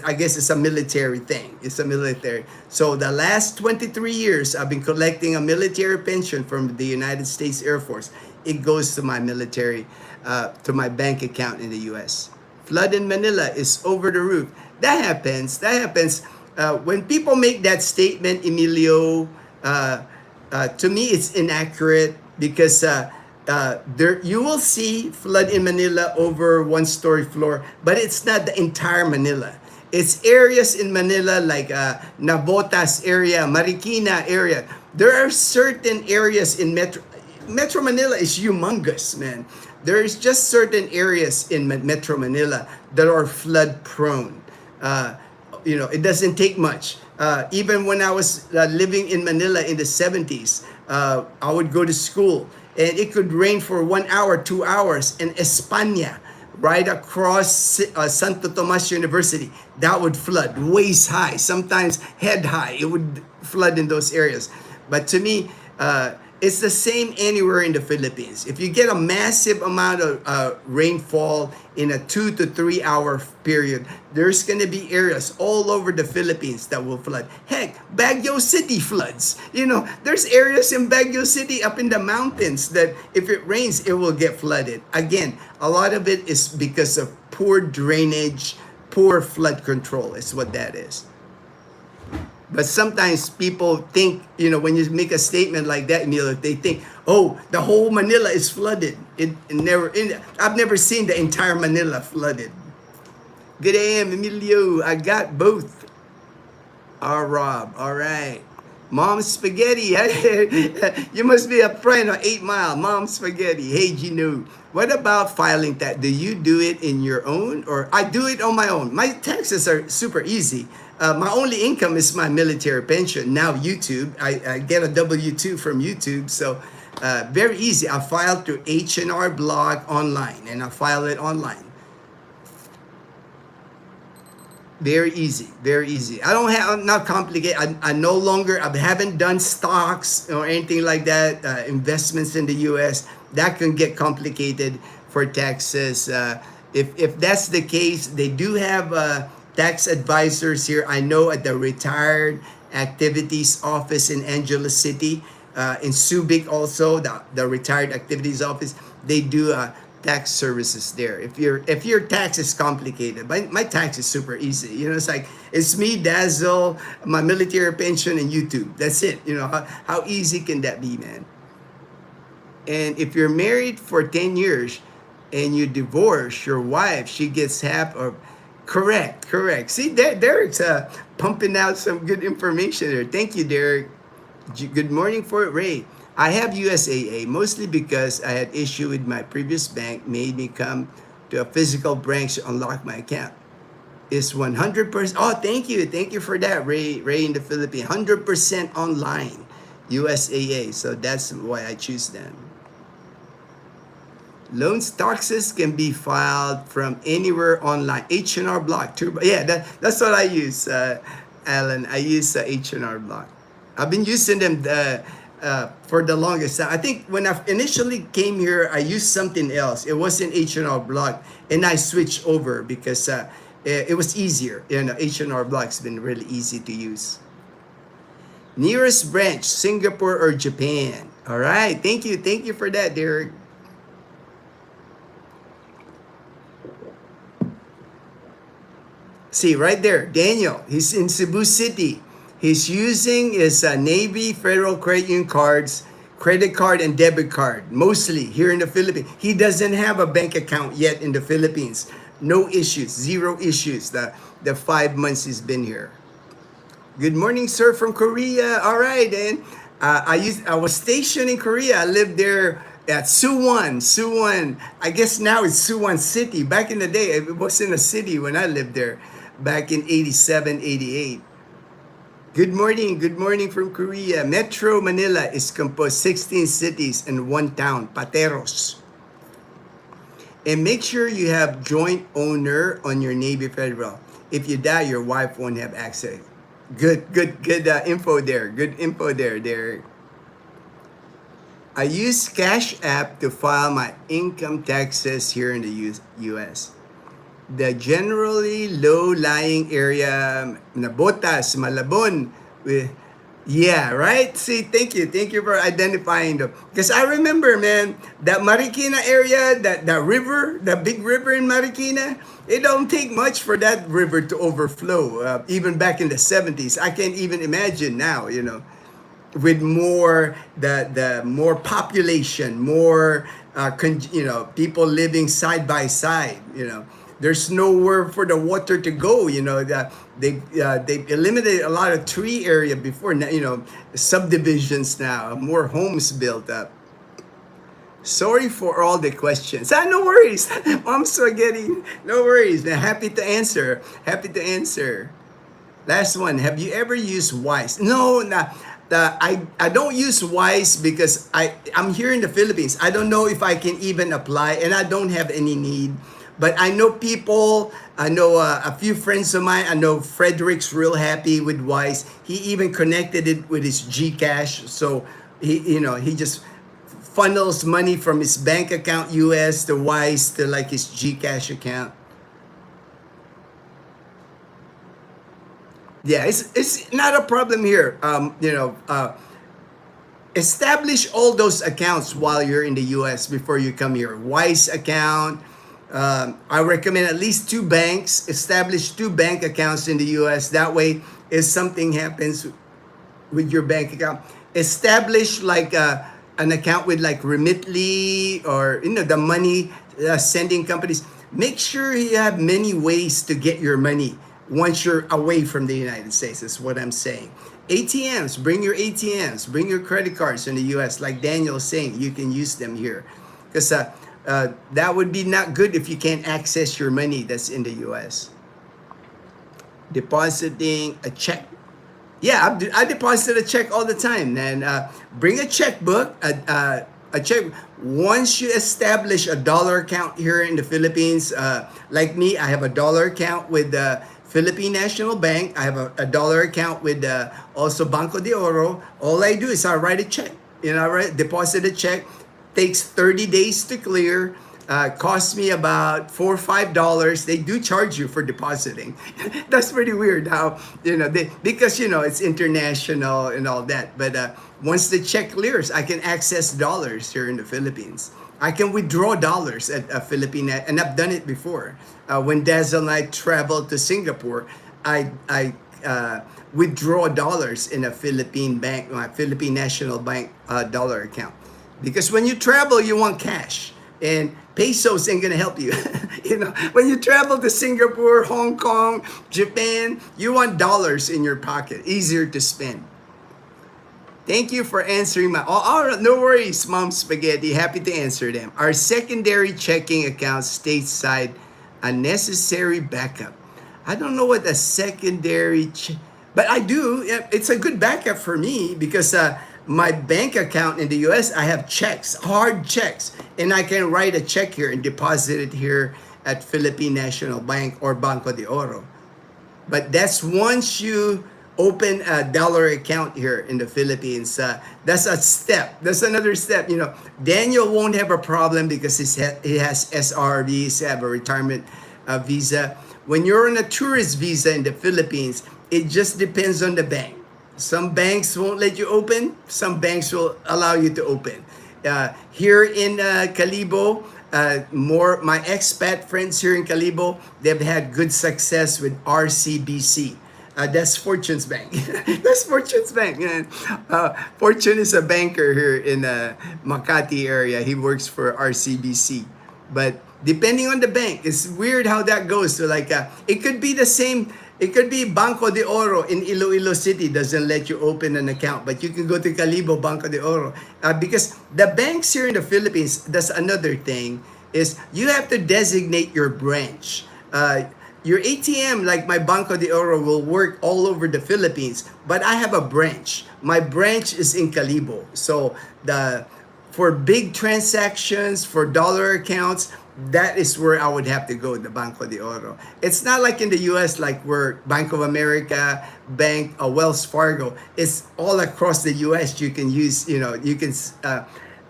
I guess it's a military thing. It's a military. So the last 23 years, I've been collecting a military pension from the United States Air Force. It goes to my military, to my bank account in the U.S. Flood in Manila is over the roof. That happens. When people make that statement, Emilio, to me it's inaccurate because you will see flood in Manila over one-story floor, but it's not the entire Manila. It's areas in Manila like Navotas area, Marikina area. There are certain areas in Metro Manila is humongous, man. There's just certain areas in Metro Manila that are flood prone. It doesn't take much. Even when I was living in Manila in the 70s, I would go to school and it could rain for 1 hour, 2 hours in España, right across Santo Tomas University. That would flood waist high, sometimes head high. It would flood in those areas. But to me, it's the same anywhere in the Philippines. If you get a massive amount of rainfall in a 2 to 3 hour period, there's going to be areas all over the Philippines that will flood. Heck, Baguio City floods. There's areas in Baguio City up in the mountains that if it rains, it will get flooded. Again, a lot of it is because of poor drainage, poor flood control is what that is. But sometimes people think, when you make a statement like that, Emilio, they think, oh, the whole Manila is flooded. I've never seen the entire Manila flooded. Good AM, Emilio. I got both. Rob. All right. Mom Spaghetti. You must be a friend of 8 Mile. Mom Spaghetti. Hey, Gino. What about filing tax? Do you do it in your own? Or I do it on my own. My taxes are super easy. My only income is my military pension. Now YouTube, I get a W-2 from YouTube. So very easy. I file through H&R Block online and I file it online. Very easy. I'm not complicated. I haven't done stocks or anything like that. Investments in the US, that can get complicated for taxes. If that's the case, they do have tax advisors here. I know at the Retired Activities Office in Angeles City, in Subic also, the Retired Activities Office, they do tax services there. If your tax is complicated, my tax is super easy. It's me, Dazzle, my military pension, and YouTube. That's it. How easy can that be, man? And if you're married for 10 years and you divorce your wife, she gets half of. Correct. See, Derek's pumping out some good information there. Thank you, Derek. Good morning, Fort Ray. I have USAA mostly because I had issue with my previous bank, made me come to a physical branch to unlock my account. It's 100%. Oh, thank you for that, Ray in the Philippines. 100% online, USAA. So that's why I choose them. Loans taxes can be filed from anywhere online. H&R Block. Yeah, that's what I use, Alan. I use H&R Block. I've been using them for the longest time. I think when I initially came here, I used something else. It wasn't H&R Block, and I switched over because it was easier. You know, H&R Block's been really easy to use. Nearest branch, Singapore or Japan? All right, thank you. Thank you for that, Derek. See, right there, Daniel, he's in Cebu City. He's using his Navy Federal Credit Union cards, credit card and debit card, mostly here in the Philippines. He doesn't have a bank account yet in the Philippines. No issues, zero issues the 5 months he's been here. Good morning, sir, from Korea. All right, and I was stationed in Korea. I lived there at Suwon. Suwon. I guess now it's Suwon City. Back in the day, it wasn't a city when I lived there. Back in 87, 88. Good morning from Korea. Metro Manila is composed 16 cities and one town, Pateros. And make sure you have joint owner on your Navy Federal. If you die, your wife won't have access. Good info there. Good info there, Derek. I use Cash App to file my income taxes here in the U.S. The generally low-lying area, Nabotas, Malabon, yeah, right? See, thank you for identifying them. Because I remember, man, that Marikina area, that river, the big river in Marikina, it don't take much for that river to overflow. Even back in the 70s, I can't even imagine now, you know, with more the more population, more people living side by side, you know. There's nowhere for the water to go. You know, they eliminated a lot of tree area before. You know, subdivisions now, more homes built up. Sorry for all the questions. No worries. I'm so getting no worries. Man. Happy to answer. Happy to answer. Last one. Have you ever used Wise? No, I don't use Wise because I'm here in the Philippines. I don't know if I can even apply, and I don't have any need. But I know people, I know a few friends of mine. I know Frederick's real happy with Wise. He even connected it with his GCash. So he just funnels money from his bank account US to Wise to like his GCash account. Yeah, it's not a problem here. Establish all those accounts while you're in the US before you come here. Wise account. I recommend at least 2 banks. Establish 2 bank accounts in the US. That way, if something happens with your bank account, establish like an account with like Remitly or the money sending companies. Make sure you have many ways to get your money once you're away from the United States. Is what I'm saying. ATMs, bring your ATMs, bring your credit cards in the US. Like Daniel is saying, you can use them here because that would be not good if you can't access your money that's in the U.S. Depositing a check. Yeah, I deposit a check all the time. And bring a checkbook, a check. Once you establish a dollar account here in the Philippines, like me, I have a dollar account with the Philippine National Bank. I have a dollar account with also Banco de Oro. All I do is I write a check. Deposit a check. Takes 30 days to clear. Costs me about $4 or $5. They do charge you for depositing. That's pretty weird how, because it's international and all that. But once the check clears, I can access dollars here in the Philippines. I can withdraw dollars at a Philippine, and I've done it before. When Dazzle and I traveled to Singapore, I withdraw dollars in a Philippine bank, my Philippine National Bank dollar account. Because when you travel, you want cash. And pesos ain't gonna help you. When you travel to Singapore, Hong Kong, Japan, you want dollars in your pocket. Easier to spend. Thank you for answering my... Oh, no worries, Mom Spaghetti. Happy to answer them. Our secondary checking account stateside, a necessary backup. I don't know what a secondary... but I do. It's a good backup for me because... my bank account in the US, I have checks, hard checks, and I can write a check here and deposit it here at Philippine National Bank or Banco de Oro. But that's once you open a dollar account here in the Philippines. That's a step. That's another step. Daniel won't have a problem because he has SRVs, have a retirement visa. When you're on a tourist visa in the Philippines, it just depends on the bank. Some banks won't let you open. Some banks will allow you to open. Here in Calibo, more my expat friends here in Calibo, they've had good success with RCBC. That's Fortune's bank. That's Fortune's bank. Man. Fortune is a banker here in Makati area. He works for RCBC. But depending on the bank, it's weird how that goes. So like, it could be the same. It could be Banco de Oro in Iloilo City doesn't let you open an account, but you can go to Calibo Banco de Oro because the banks here in the Philippines. That's another thing is you have to designate your branch. Your ATM, like my Banco de Oro, will work all over the Philippines, but I have a branch. My branch is in Calibo. So for big transactions, for dollar accounts, that is where I would have to go, the Banco de Oro. It's not like in the US, like where Bank of America, Wells Fargo. It's all across the US. You can use, you can.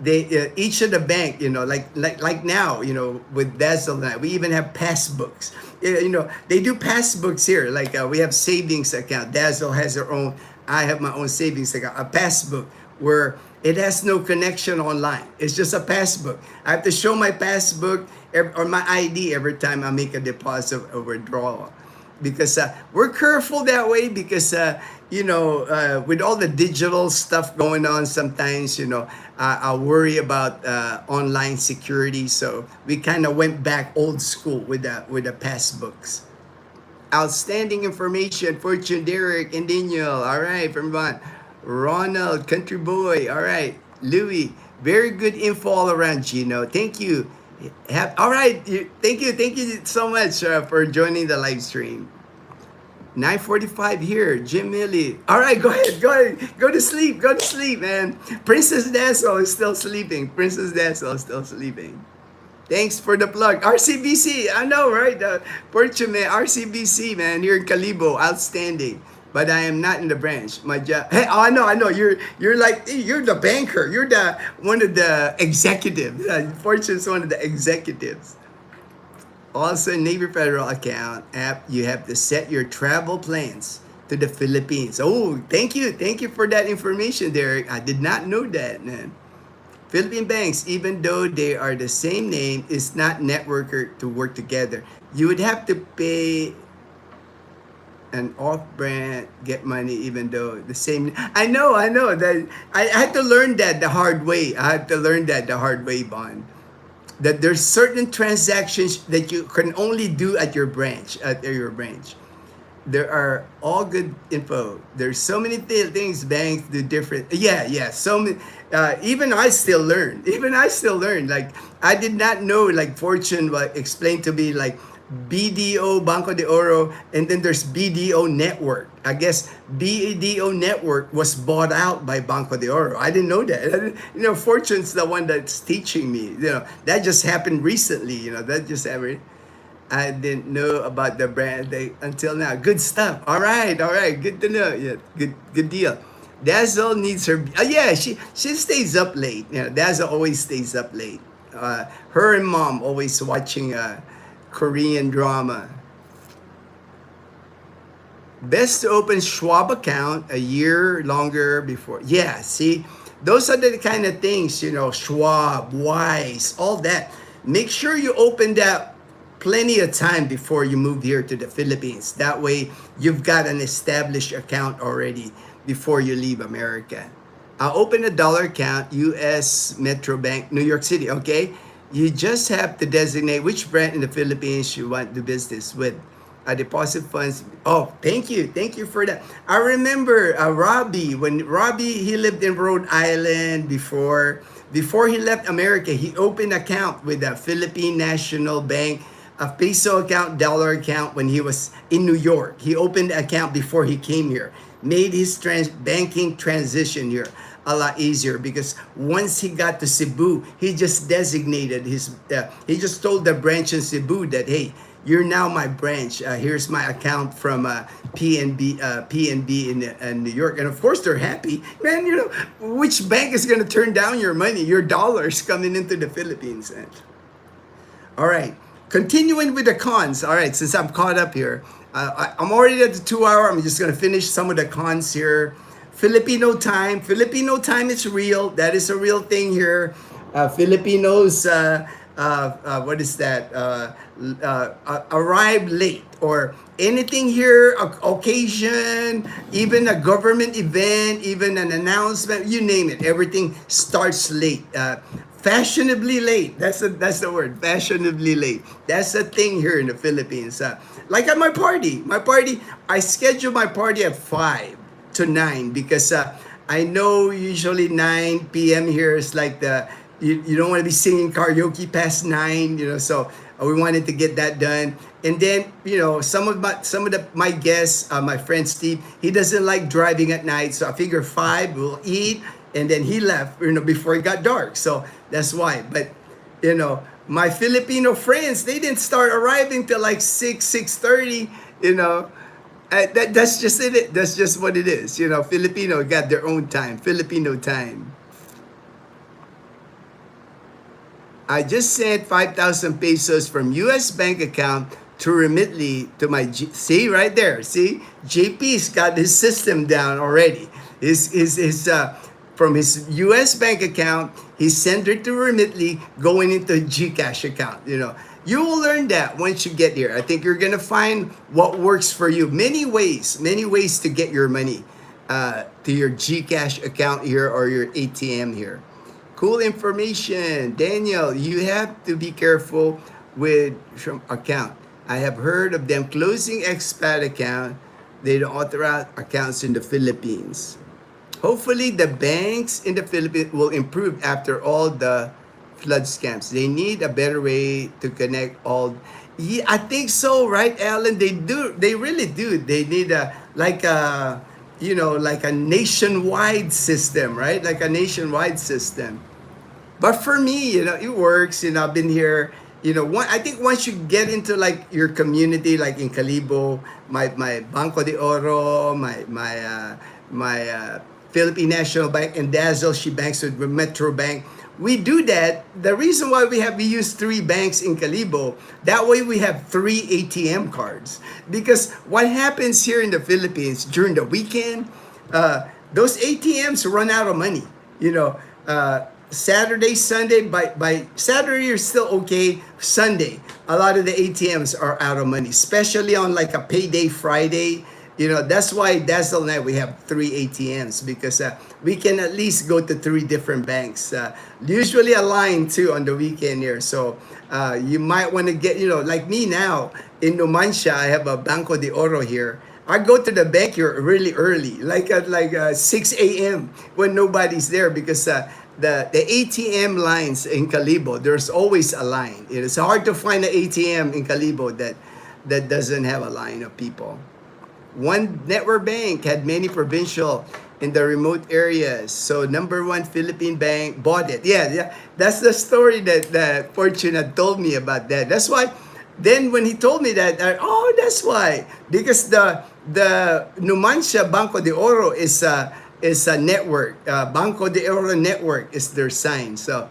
They each of the bank, like now, with Dazzle and I, we even have passbooks. They do passbooks here. Like we have savings account. Dazzle has their own. I have my own savings account. A passbook where it has no connection online. It's just a passbook. I have to show my passbook or my ID every time I make a deposit or withdrawal. Because we're careful that way because, with all the digital stuff going on, sometimes, I worry about online security. So we kind of went back old school with the passbooks. Outstanding information, Fortune, Derek, and Daniel. All right, from Ronald, Country Boy. All right, Louis. Very good info all around, Gino. Thank you. All right, thank you so much for joining the live stream. 9:45 here, Jim Milley. All right, go ahead, go to sleep, man. Princess Dazzle is still sleeping. Thanks for the plug. RCBC, I know, right? Fortune, man, RCBC, man, here in Calibo, outstanding. But I am not in the branch. My job. Hey, I know. You're the banker. You're one of the executives. Fortune's one of the executives. Also, Navy Federal account app. You have to set your travel plans to the Philippines. Oh, thank you for that information, Derek. I did not know that, man. Philippine banks, even though they are the same name, is not networker to work together. You would have to pay an off-brand get money even though the same. I know that I had to learn that the hard way. Bond. That there's certain transactions that you can only do at your branch. There are all good info. There's so many things banks do different. Yeah. So many. Even I still learn. Like I did not know. Like Fortune explained to me like BDO, Banco de Oro, and then there's BDO Network. I guess BDO Network was bought out by Banco de Oro. I didn't know that. Fortune's the one that's teaching me. That just happened recently. That just happened. I didn't know about the brand until now. Good stuff. All right. Good to know. Yeah, good deal. Dazzle needs her. She stays up late. Dazzle always stays up late. Her and mom always watching Korean drama. Best to open Schwab account a year longer before. Yeah, see, those are the kind of things, Schwab, Wise, all that. Make sure you open that plenty of time before you move here to the Philippines. That way, you've got an established account already before you leave America. I'll open a dollar account, U.S. Metro Bank, New York City, okay? You just have to designate which brand in the Philippines you want to do business with. Deposit funds. Oh, thank you for that. I remember Robbie, when Robbie, he lived in Rhode Island before he left America. He opened an account with the Philippine National Bank, a peso account, dollar account when he was in New York. He opened an account before he came here, made his banking transition here a lot easier because once he got to Cebu, he just designated he just told the branch in Cebu that, hey, you're now my branch. Here's my account from PNB in New York. And of course they're happy. Man, which bank is going to turn down your money, your dollars coming into the Philippines? All right. continuing with the cons. All right, since I'm caught up here, I'm already at the 2 hour. I'm just gonna finish some of the cons here. Filipino time. Filipino time is real. That is a real thing here. Filipinos, what is that? Arrive late or anything here, occasion, even a government event, even an announcement, you name it. Everything starts late. Fashionably late. That's the word. Fashionably late. That's the thing here in the Philippines. Like at my party. I schedule my party at 5 to 9 because I know usually 9 p.m. here is like you don't want to be singing karaoke past 9, so we wanted to get that done. And then, some of my guests, my friend Steve, he doesn't like driving at night, so I figure 5 we'll eat, and then he left, before it got dark. So that's why. But my Filipino friends, they didn't start arriving till like 6:30. That's just it. That's just what it is. Filipino got their own time. Filipino time. I just sent 5,000 pesos from U.S. bank account to Remitly to my see right there. See, JP's got his system down already. His from his U.S. bank account, he sent it to Remitly going into GCash account. You will learn that once you get here. I think you're gonna find what works for you. Many ways to get your money to your GCash account here or your ATM here. Cool information. Daniel, you have to be careful with account. I have heard of them closing expat account. They don't authorize accounts in the Philippines. Hopefully the banks in the Philippines will improve after all the flood scams. They need a better way to connect all. Yeah, I think so, right, Alan? They do. They really do. They need like a nationwide system, right? Like a nationwide system. But for me, it works. I've been here. I think once you get into like your community, like in Calibo, my Banco de Oro, my Philippine National Bank, and Dazzle, she banks with Metro Bank. We do that. The reason why we use 3 banks in Calibo, that way we have 3 ATM cards. Because what happens here in the Philippines during the weekend, those ATMs run out of money. Saturday, Sunday, by Saturday you're still okay. Sunday, a lot of the ATMs are out of money, especially on like a payday Friday. That's why Dazzle and I, we have 3 ATMs because we can at least go to 3 different banks. Usually a line too on the weekend here. So you might want to get, like me now in Numancia, I have a Banco de Oro here. I go to the bank here really early, like at 6 a.m. when nobody's there because the ATM lines in Calibo, there's always a line. It's hard to find an ATM in Calibo that doesn't have a line of people. One network bank had many provincial in the remote areas. So number 1 Philippine bank bought it. Yeah. That's the story that Fortuna told me about that. That's why then when he told me that, that's why. Because the Numancia Banco de Oro is a network. Banco de Oro network is their sign. So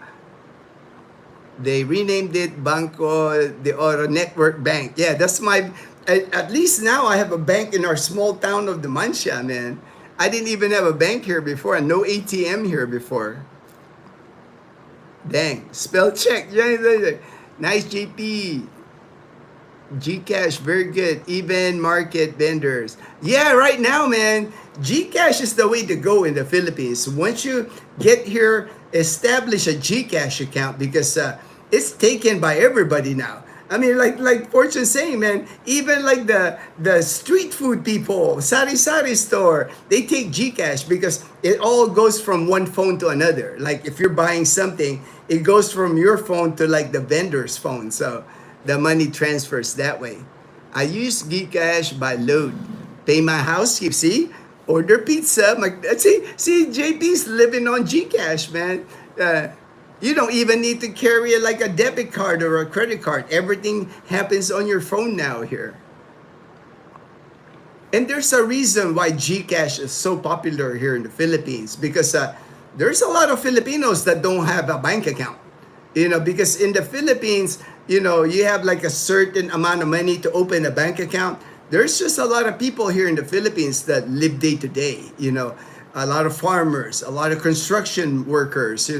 they renamed it Banco de Oro Network Bank. Yeah, that's my. At least now I have a bank in our small town of Numancia, man. I didn't even have a bank here before and no ATM here before. Dang, spell check. Nice, JP. GCash, very good. Even market vendors. Yeah, right now, man, GCash is the way to go in the Philippines. Once you get here, establish a GCash account because it's taken by everybody now. I mean, like Fortune saying, man, even like the street food people, sari-sari store, they take GCash because it all goes from one phone to another. Like if you're buying something, it goes from your phone to like the vendor's phone. So the money transfers that way. I use GCash by load. Pay my house, see? Order pizza. See, JP's living on GCash, man. You don't even need to carry like a debit card or a credit card. Everything happens on your phone now here. And there's a reason why GCash is so popular here in the Philippines because there's a lot of Filipinos that don't have a bank account. Because in the Philippines, you have like a certain amount of money to open a bank account. There's just a lot of people here in the Philippines that live day to day, a lot of farmers, a lot of construction workers,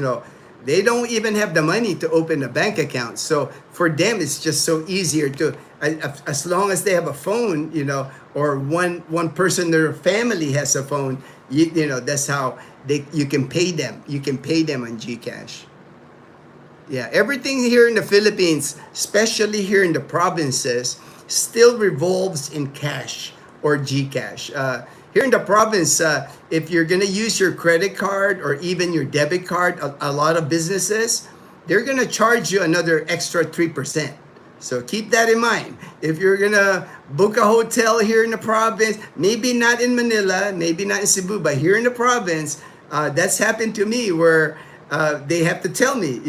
they don't even have the money to open a bank account. So for them, it's just so easier to, as long as they have a phone, or one person in their family has a phone, that's how you can pay them. You can pay them on GCash. Yeah, everything here in the Philippines, especially here in the provinces, still revolves in cash or GCash. Here in the province, if you're gonna use your credit card or even your debit card, a lot of businesses, they're gonna charge you another extra 3%. So keep that in mind. If you're gonna book a hotel here in the province, maybe not in Manila, maybe not in Cebu, but here in the province, that's happened to me where they have to tell me,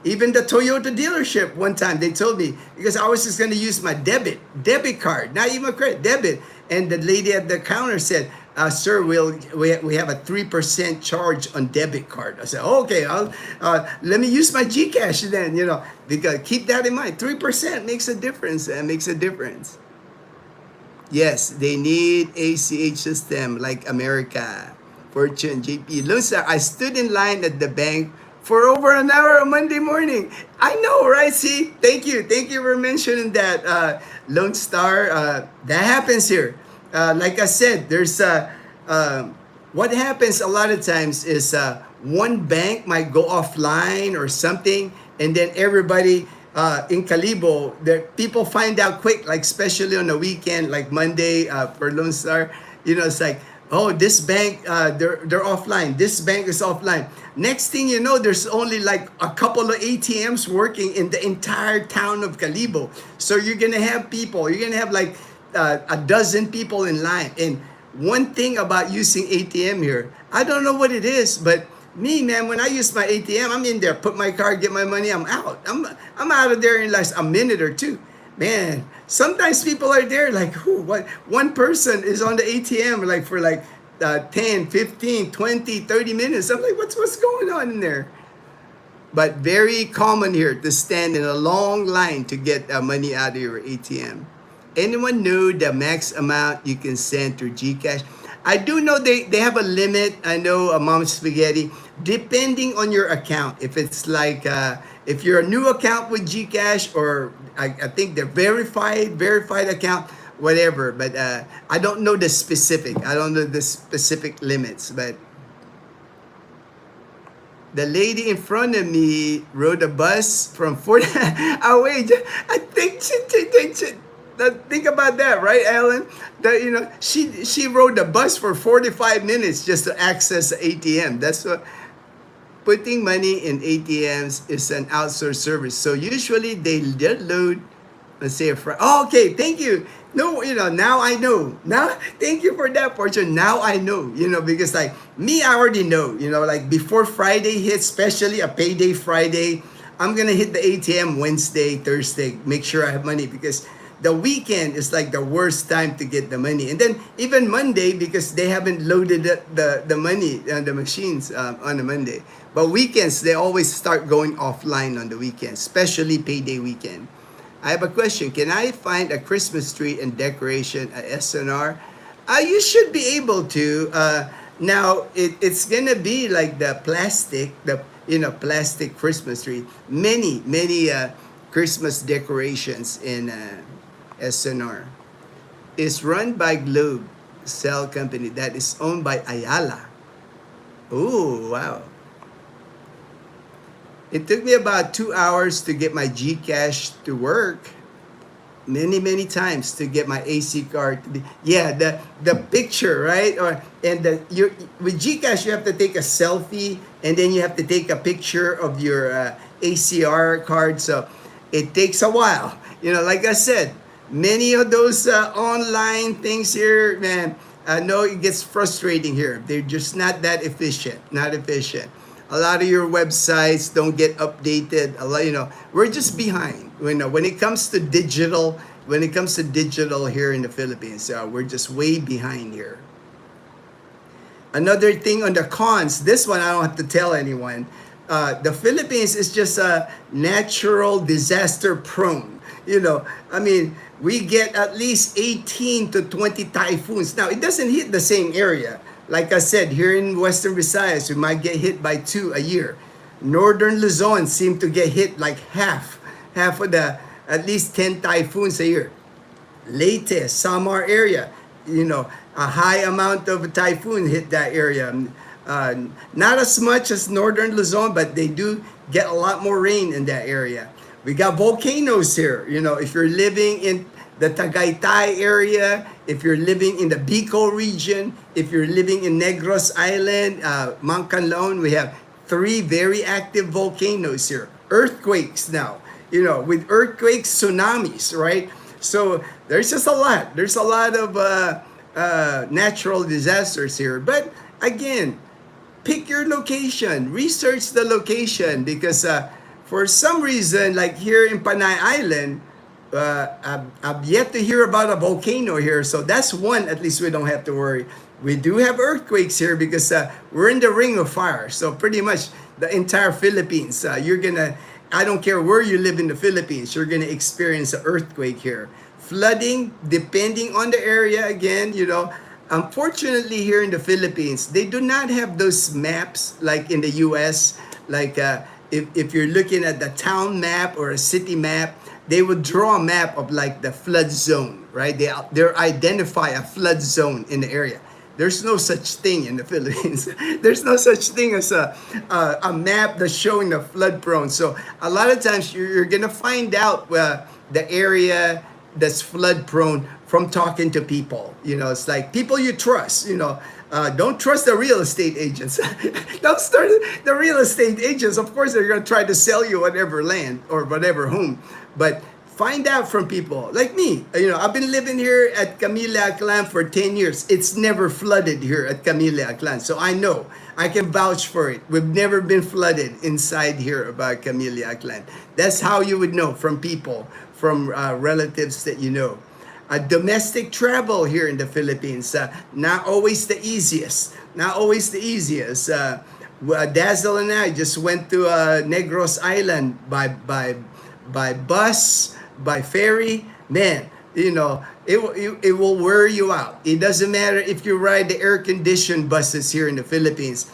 even the Toyota dealership one time, they told me, because I was just going to use my debit card, not even credit, debit. And the lady at the counter said, sir, we have a 3% charge on debit card. I said, okay, let me use my GCash then, because keep that in mind. 3% makes a difference. Makes a difference. Yes, they need ACH system like America. Fortune, JP. Lunsa, I stood in line at the bank for over an hour on Monday morning. I know, right? See, thank you for mentioning that, Lone Star. That happens here. Like I said, there's what happens a lot of times is one bank might go offline or something, and then everybody in Calibo, people find out quick, like especially on the weekend, like Monday for Lone Star. It's like, oh, this bank, they're offline. This bank is offline. Next thing you know, there's only like a couple of ATMs working in the entire town of Calibo. So you're gonna have like a dozen people in line. And one thing about using ATM here, I don't know what it is, but me, man, when I use my ATM, I'm in there, put my card, get my money, I'm out. I'm out of there in like a minute or two. Man, sometimes people are there like, what? One person is on the ATM like for like 10, 15, 20, 30 minutes. I'm like, what's going on in there? But very common here to stand in a long line to get money out of your ATM. Anyone know the max amount you can send through GCash? I do know they have a limit. I know Mom Spaghetti, depending on your account. If it's like, if you're a new account with GCash, or I think they're verified account, whatever. But I don't know the specific. I don't know the specific limits. But the lady in front of me rode a bus from Fort. Oh wait, I think think about that, right, Alan? That she rode the bus for 45 minutes just to access the ATM. That's what. Putting money in ATMs is an outsourced service. So usually they load, let's say okay, thank you. No, now I know. Now, thank you for that portion. Now I know, because like me, I already know, like before Friday hits, especially a payday Friday, I'm going to hit the ATM Wednesday, Thursday, make sure I have money, because the weekend is like the worst time to get the money. And then even Monday, because they haven't loaded the money on the machines on a Monday. But weekends, they always start going offline on the weekends, especially payday weekend. I have a question. Can I find a Christmas tree and decoration at SNR? You should be able to. Now, it's going to be like the plastic Christmas tree. Many Christmas decorations in SNR. It's run by Globe Cell Company that is owned by Ayala. Oh, wow. It took me about 2 hours to get my GCash to work. Many times to get my AC card to be. Yeah, the picture, right? With GCash you have to take a selfie, and then you have to take a picture of your ACR card. So it takes a while. Like I said, many of those online things here, man, I know it gets frustrating here. They're just not that efficient. A lot of your websites don't get updated. We're just behind. When it comes to digital, here in the Philippines, we're just way behind here. Another thing on the cons, this one I don't have to tell anyone. the Philippines is just a natural disaster prone. I mean, we get at least 18 to 20 typhoons. Now, it doesn't hit the same area. Like I said, here in Western Visayas, we might get hit by 2 a year. Northern Luzon seem to get hit like half of the at least 10 typhoons a year. Leyte, Samar area, a high amount of typhoon hit that area. Not as much as Northern Luzon, but they do get a lot more rain in that area. We got volcanoes here. If you're living in the Tagaytay area, if you're living in the Bicol region, if you're living in Negros Island, Mount Canlaon, we have 3 very active volcanoes here. Earthquakes now, with earthquakes, tsunamis, right? So there's just a lot. There's a lot of natural disasters here. But again, pick your location, research the location, because for some reason, like here in Panay Island, I've yet to hear about a volcano here. So that's one, at least we don't have to worry. We do have earthquakes here because we're in the ring of fire. So pretty much the entire Philippines, I don't care where you live in the Philippines, you're gonna experience an earthquake here. Flooding, depending on the area, again, unfortunately here in the Philippines, they do not have those maps like in the US. Like if you're looking at the town map or a city map, they would draw a map of like the flood zone, right? They identify a flood zone in the area. There's no such thing in the Philippines. There's no such thing as a map that's showing the flood prone. So a lot of times you're gonna find out the area that's flood prone from talking to people. It's like people you trust. Don't trust the real estate agents. Don't start the real estate agents. Of course, they're gonna try to sell you whatever land or whatever home, but find out from people like me. I've been living here at Camilla Aklan for 10 years. It's never flooded here at Camilla Aklan. So I know, I can vouch for it. We've never been flooded inside here about Camilla Aklan. That's how you would know from people, from relatives that you know. Domestic travel here in the Philippines, not always the easiest. Not always the easiest. Dazzle and I just went to Negros Island by bus, by ferry. Man, it will wear you out. It doesn't matter if you ride the air-conditioned buses here in the Philippines.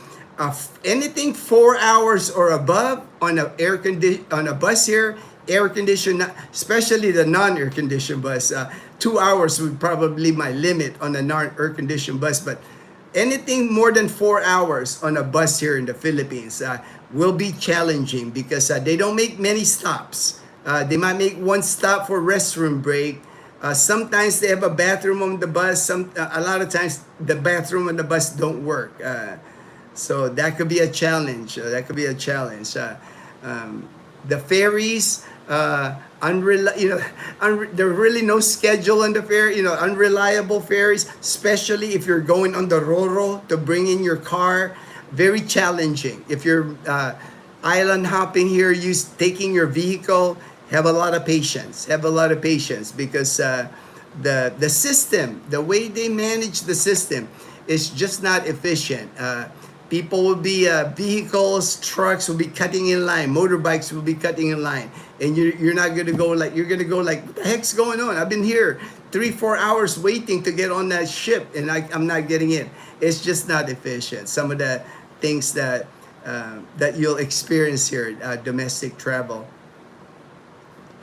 Anything 4 hours or above on a bus here, air-conditioned, especially the non-air-conditioned bus. 2 hours would probably my limit on a non-air-conditioned bus, but anything more than 4 hours on a bus here in the Philippines will be challenging because they don't make many stops. They might make one stop for restroom break. Sometimes they have a bathroom on the bus. A lot of times the bathroom on the bus don't work. So that could be a challenge. The ferries, there really no schedule on the ferry. Unreliable ferries, especially if you're going on the Roro to bring in your car. Very challenging. If you're island hopping here, taking your vehicle, have a lot of patience. Because the system, the way they manage the system, is just not efficient. People will be vehicles, trucks will be cutting in line, motorbikes will be cutting in line, and you're not gonna go like what the heck's going on? I've been here 3-4 hours waiting to get on that ship, and I'm not getting in. It's just not efficient. Some of the things that you'll experience here, domestic travel.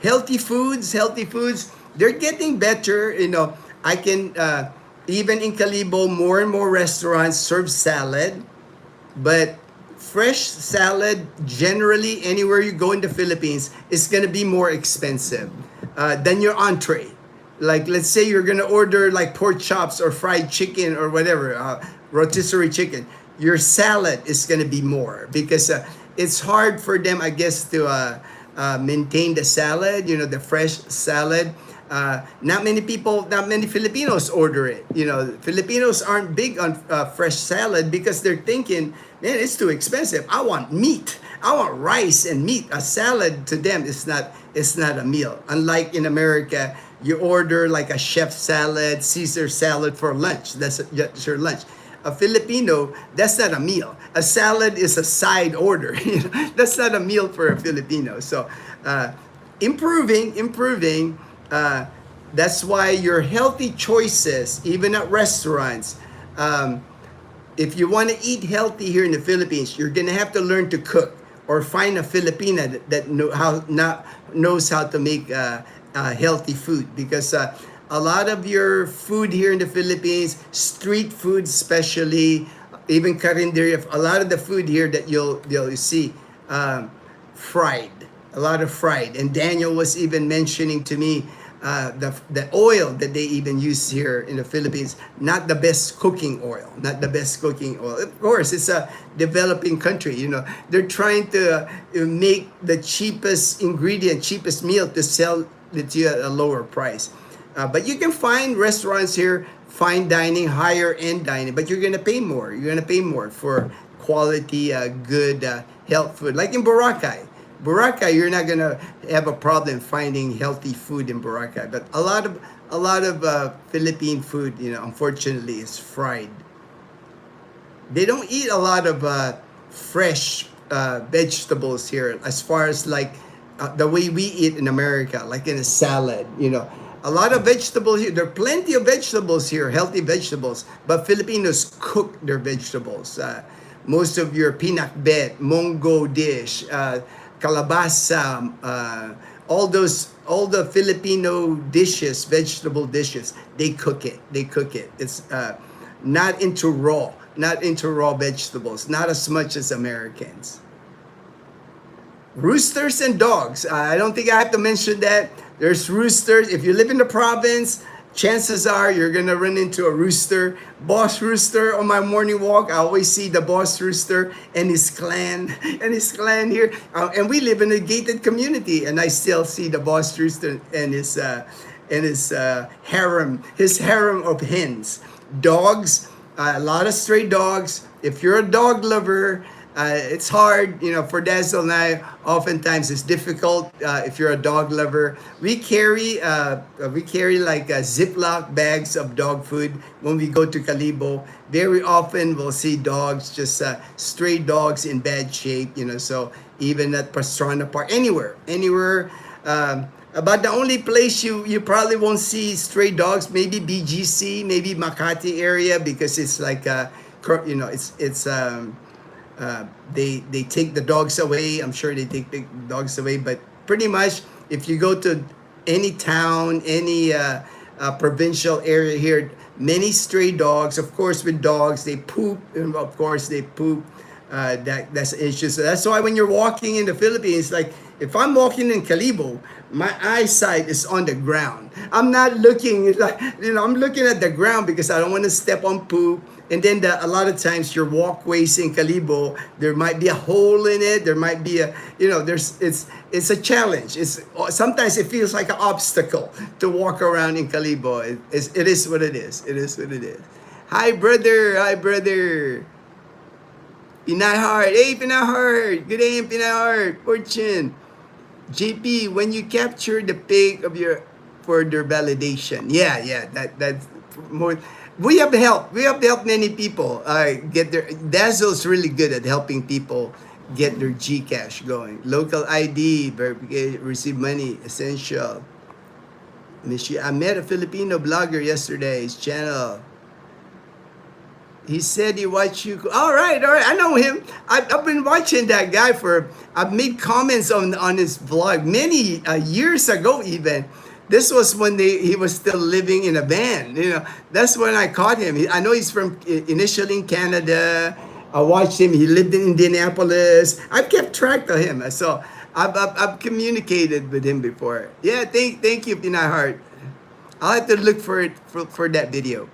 Healthy foods, they're getting better. I can, even in Calibo, more and more restaurants serve salad, but fresh salad, generally, anywhere you go in the Philippines, is gonna be more expensive than your entree. Like, let's say you're gonna order like pork chops or fried chicken or whatever, rotisserie chicken. Your salad is gonna be more because it's hard for them, I guess, to maintain the salad, the fresh salad. Not many Filipinos order it. Filipinos aren't big on fresh salad because they're thinking, man, it's too expensive. I want meat. I want rice and meat. A salad to them is not a meal. Unlike in America, you order like a chef salad, Caesar salad for lunch. That's your lunch. a Filipino, that's not a meal. A salad is a side order. That's not a meal for a Filipino. So improving. That's why your healthy choices, even at restaurants, um, if you want to eat healthy here in the Philippines, you're gonna have to learn to cook or find a Filipina that knows how to make healthy food, because a lot of your food here in the Philippines, street food especially, even karinderya, a lot of the food here that you'll see fried, a lot of fried. And Daniel was even mentioning to me the oil that they even use here in the Philippines, not the best cooking oil, not the best cooking oil. Of course, it's a developing country. They're trying to make the cheapest ingredient, cheapest meal to sell it to you at a lower price. But you can find restaurants here, fine dining, higher end dining, but you're gonna pay more. You're gonna pay more for quality, good health food, like in Boracay. Boracay, you're not gonna have a problem finding healthy food in Boracay. But a lot of Philippine food, unfortunately, is fried. They don't eat a lot of fresh vegetables here, as far as like the way we eat in America, like in a salad. A lot of vegetables here. There are plenty of vegetables here, healthy vegetables, but Filipinos cook their vegetables. Most of your pinakbet, mongo dish, kalabasa, all the Filipino dishes, vegetable dishes, they cook it. It's not into raw vegetables, not as much as Americans. Roosters and dogs. I don't think I have to mention that. There's roosters. If you live in the province, chances are you're gonna run into a rooster. Boss rooster on my morning walk. I always see the boss rooster and his clan here. And we live in a gated community, and I still see the boss rooster and his harem of hens. Dogs. A lot of stray dogs. If you're a dog lover, it's hard, for Dazzle and I. Oftentimes, it's difficult if you're a dog lover. We carry like Ziploc bags of dog food when we go to Calibo. Very often, we'll see dogs, just stray dogs in bad shape. So even at Pastrana Park, anywhere. About the only place you probably won't see stray dogs, maybe BGC, maybe Makati area, because it's like they take the dogs away. I'm sure they take the dogs away, but pretty much if you go to any town, any provincial area here, many stray dogs. Of course, with dogs, they poop, and of course they poop. That's an issue. So that's why when you're walking in the Philippines, like if I'm walking in Calibo, my eyesight is on the ground. I'm not looking, I'm looking at the ground because I don't want to step on poop. And then a lot of times your walkways in Calibo, there might be a hole in it. There might be it's a challenge. Sometimes it feels like an obstacle to walk around in Calibo. It is what it is. It is what it is. Hi brother. Pinay Heart. Hey, Pinay Heart. Good day, Pinay Heart. Fortune. JP, when you capture the pic of your for their validation. Yeah. That's more. We have helped many people get their. Dazzle's really good at helping people get their Gcash going. Local ID, verification, receive money, essential. I met a Filipino blogger yesterday. His channel. He said he watched you. All right. I know him. I've been watching that guy I've made comments on his vlog many years ago even. This was when he was still living in a van. That's when I caught him. I know he's from initially in Canada. I watched him. He lived in Indianapolis. I've kept track of him. So I've communicated with him before. Yeah, thank you, Pinay Heart. I'll have to look for that video.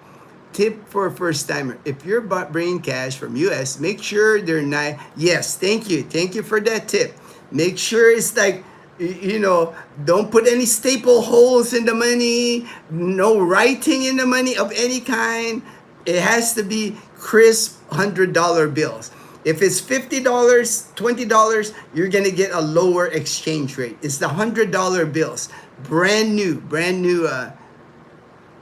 Tip for first timer: if you're bringing cash from US, make sure they're not. Yes, thank you for that tip. Make sure it's like, don't put any staple holes in the money, no writing in the money of any kind. It has to be crisp $100 bills. If it's $50, $20, you're gonna get a lower exchange rate. It's the $100 bills, brand new.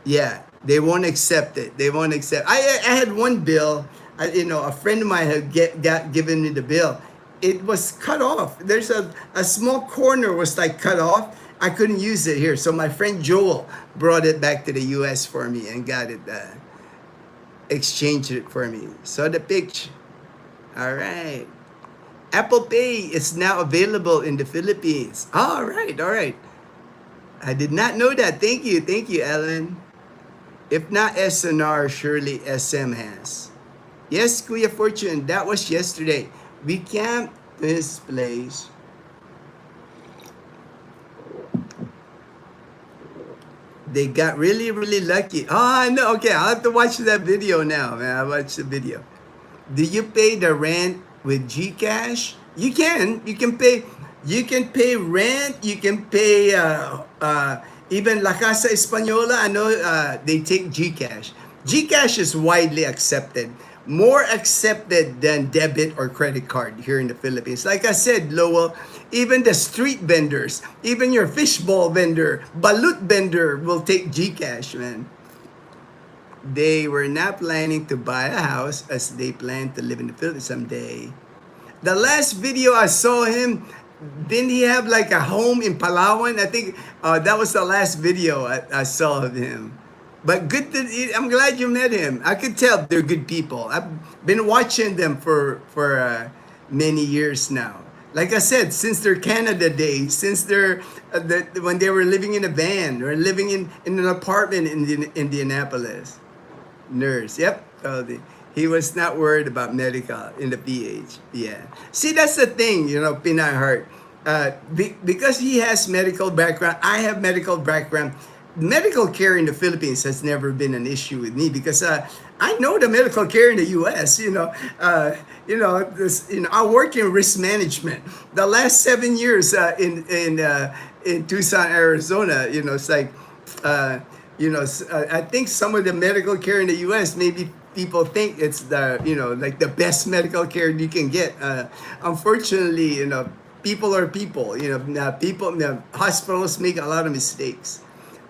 Yeah, They won't accept it. They won't accept. I had one bill. A friend of mine had got given me the bill. It was cut off. There's a small corner was like cut off. I couldn't use it here. So my friend Joel brought it back to the U.S. for me and got it, exchanged it for me. So the picture. All right. Apple Pay is now available in the Philippines. All right, all right. I did not know that. Thank you, Ellen. If not SNR, surely SM has. Yes, Kuya Fortune, that was yesterday. We camped this place. They got really, really lucky. Oh, I know. Okay, I'll have to watch that video now, man. I'll watch the video. Do you pay the rent with GCash? You can. You can pay. You can pay rent. You can pay even La Casa Española. I know they take GCash. GCash is widely accepted. More accepted than debit or credit card here in the Philippines. Like I said, Lowell, even the street vendors, even your fishball vendor, balut vendor will take GCash, man. They were not planning to buy a house as they plan to live in the Philippines someday. The last video I saw him, didn't he have like a home in Palawan? I think that was the last video I saw of him. But I'm glad you met him. I could tell they're good people. I've been watching them for many years now. Like I said, since their Canada days, since when they were living in a van or living in an apartment in Indianapolis. Nurse, yep. He was not worried about medical in the PH. Yeah. See, that's the thing, Pinay Heart. Because he has medical background, I have medical background. Medical care in the Philippines has never been an issue with me because I know the medical care in the U.S. I work in risk management. The last 7 years in Tucson, Arizona, it's like, I think some of the medical care in the U.S. maybe people think it's like the best medical care you can get. Unfortunately, people are people. Hospitals make a lot of mistakes.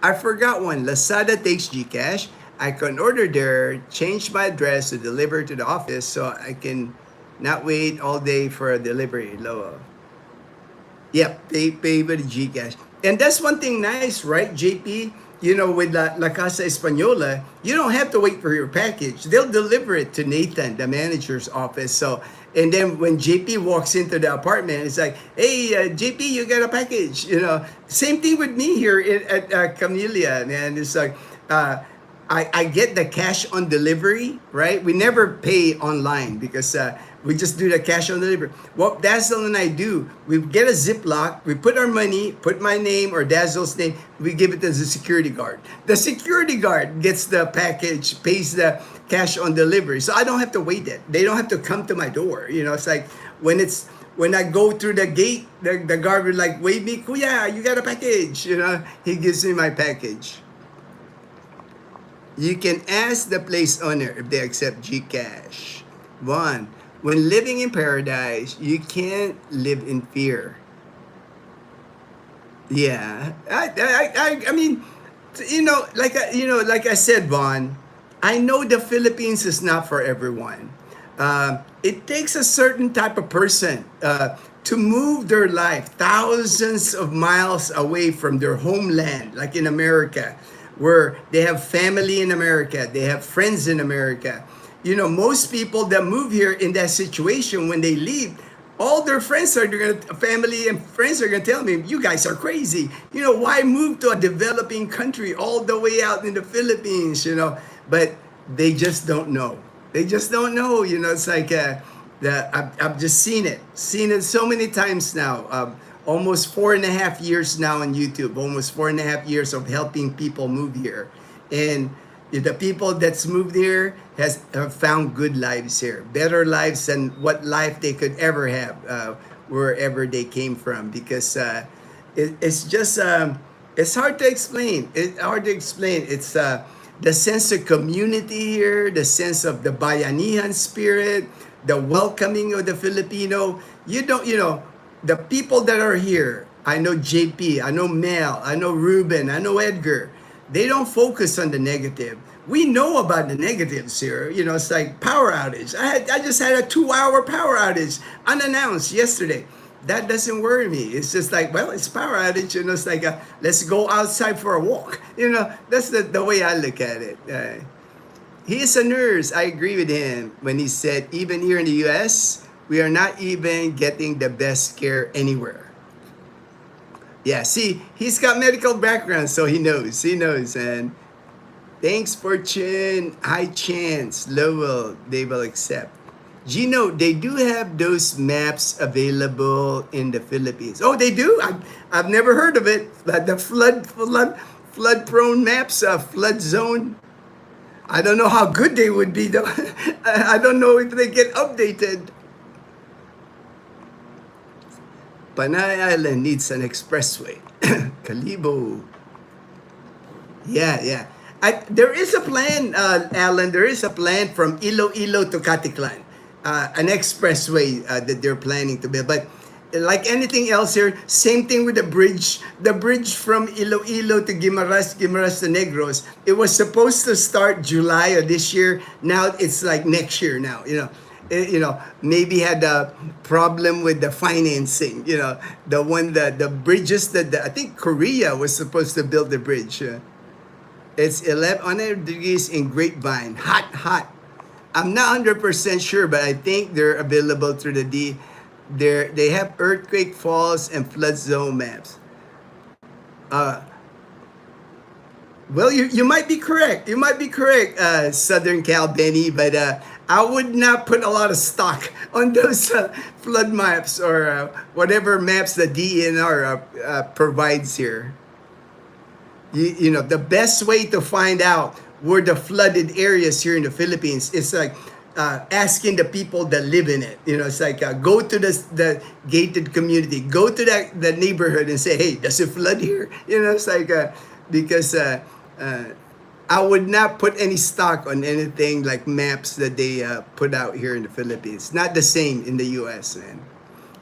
I forgot one. Lazada takes GCash. I can order there, change my address to deliver to the office so I can not wait all day for a delivery. Low. Yep, pay with GCash. And that's one thing nice, right, JP? With La Casa Española, you don't have to wait for your package. They'll deliver it to Nathan, the manager's office. So, and then when JP walks into the apartment, it's like, hey, JP, you got a package. Same thing with me here at Camellia, man. It's like, I get the cash on delivery, right? We never pay online because we just do the cash on delivery. What Dazzle and I do, we get a Ziploc, we put our money, put my name or Dazzle's name, we give it to the security guard. The security guard gets the package, pays the cash on delivery. So I don't have to wait it. They don't have to come to my door. It's like when I go through the gate, the guard will like wave me, Kuya, you got a package. He gives me my package. You can ask the place owner if they accept GCash. 1. When living in paradise, you can't live in fear. Yeah, I mean, like I said, Vaughn, I know the Philippines is not for everyone. It takes a certain type of person to move their life thousands of miles away from their homeland, like in America, where they have family in America, they have friends in America. Most people that move here in that situation, when they leave, all their friends family and friends are gonna tell me, you guys are crazy. Why move to a developing country all the way out in the Philippines, But they just don't know. They just don't know, It's like, I've just seen it so many times now. Almost 4.5 years now on YouTube, almost 4.5 years of helping people move here. And the people that's moved here have found good lives here, better lives than what life they could ever have wherever they came from. Because it's just, it's hard to explain. It's hard to explain. It's the sense of community here, the sense of the bayanihan spirit, the welcoming of the Filipino. The people that are here, I know JP, I know Mel, I know Ruben, I know Edgar. They don't focus on the negative. We know about the negatives here. You know, it's like power outage. I just had a 2 hour power outage unannounced yesterday. That doesn't worry me. It's just like, well, it's power outage. You know, it's like, let's go outside for a walk. You know, that's the way I look at it. He is a nurse. I agree with him when he said, even here in the US, we are not even getting the best care anywhere. Yeah, see, he's got medical background, so he knows. He knows. And thanks, Fortune. High chance. Lowell, they will accept. Gino, they do have those maps available in the Philippines. Oh, they do? I've never heard of it. The flood-prone maps, flood zone. I don't know how good they would be, though. I don't know if they get updated. Panay Island needs an expressway. Kalibo. Yeah. There is a plan, Alan. There is a plan from Iloilo to Katiklan. An expressway that they're planning to build. But like anything else here, same thing with the bridge. The bridge from Iloilo to Guimaras to Negros. It was supposed to start July of this year. Now it's like next year now, maybe had a problem with the financing, the bridges that I think Korea was supposed to build the bridge. It's 1100 degrees in Grapevine. Hot. I'm not 100% sure, but I think they're available through the D. They have earthquake falls and flood zone maps. Well, you might be correct. You might be correct, Southern Cal Benny, but I would not put a lot of stock on those flood maps or whatever maps the DNR provides here. The best way to find out where the flooded areas here in the Philippines is like asking the people that live in it. It's like go to the gated community, go to the neighborhood and say, hey, does it flood here? It's like because I would not put any stock on anything like maps that they put out here in the Philippines. Not the same in the U.S., man.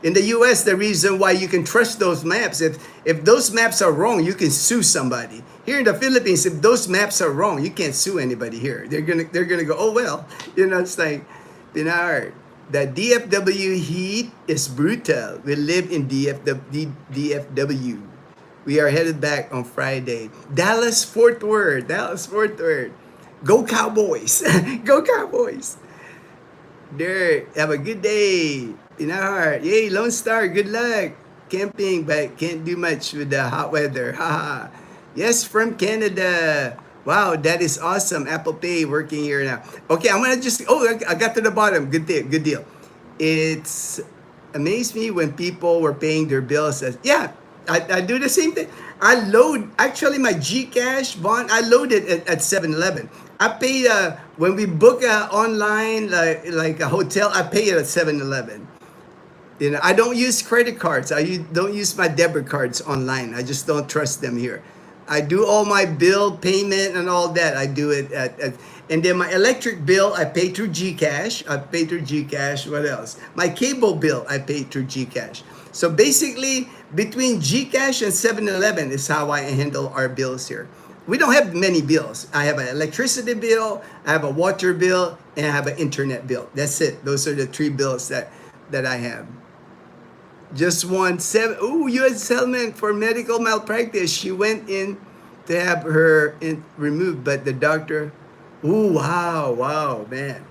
In the U.S., the reason why you can trust those maps, if those maps are wrong, you can sue somebody. Here in the Philippines, if those maps are wrong, you can't sue anybody here. They're gonna go, oh well, it's like, the DFW heat is brutal. We live in DFW. We are headed back on Friday. Dallas Fort Worth. Go Cowboys. Go Cowboys. There, have a good day. Yay, Lone Star, good luck. Camping, but can't do much with the hot weather. Haha. Yes, from Canada. Wow, that is awesome. Apple Pay working here now. Okay, I'm gonna I got to the bottom. Good deal. It's amazed me when people were paying their bills. I do the same thing. I load, actually my Gcash bond, I load it at 7-Eleven. I pay, when we book online, like a hotel, I pay it at 7-Eleven. I don't use credit cards. I don't use my debit cards online. I just don't trust them here. I do all my bill payment and all that. I do it and then my electric bill, I pay through Gcash. What else? My cable bill, I pay through Gcash. So basically, between Gcash and 7-Eleven is how I handle our bills here. We don't have many bills. I have an electricity bill, I have a water bill, and I have an internet bill. That's it. Those are the 3 bills that I have. Just won U.S. settlement for medical malpractice. She went in to have her removed, but the doctor, wow, man.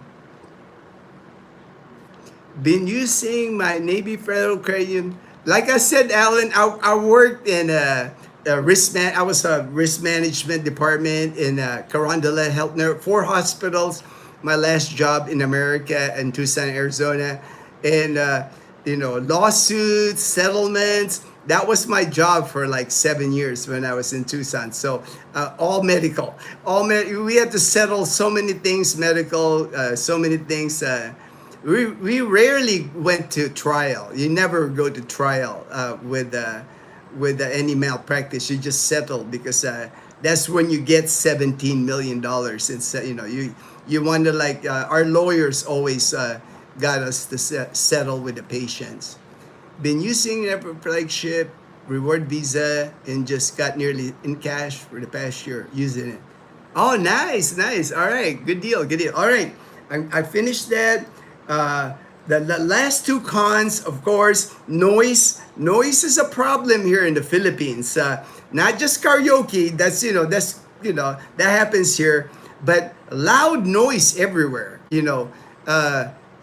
Been using my Navy Federal Credit Union. Like I said, Alan, I worked in I was a risk management department in Carondelet Health Network, 4 hospitals. My last job in America in Tucson, Arizona, and lawsuits, settlements. That was my job for like 7 years when I was in Tucson. So all medical, we had to settle so many things medical, so many things. We rarely went to trial. You never go to trial with any malpractice. You just settle because that's when you get $17 million. It's you wonder, like our lawyers always got us to settle with the patients. Been using their flagship reward visa and just got nearly in cash for the past year using it. Oh, nice, nice. All right, good deal, good deal. All right, I finished that. Uh, the last two cons, of course, noise. Noise is a problem here in the Philippines. Not just karaoke. That's that happens here, but loud noise everywhere.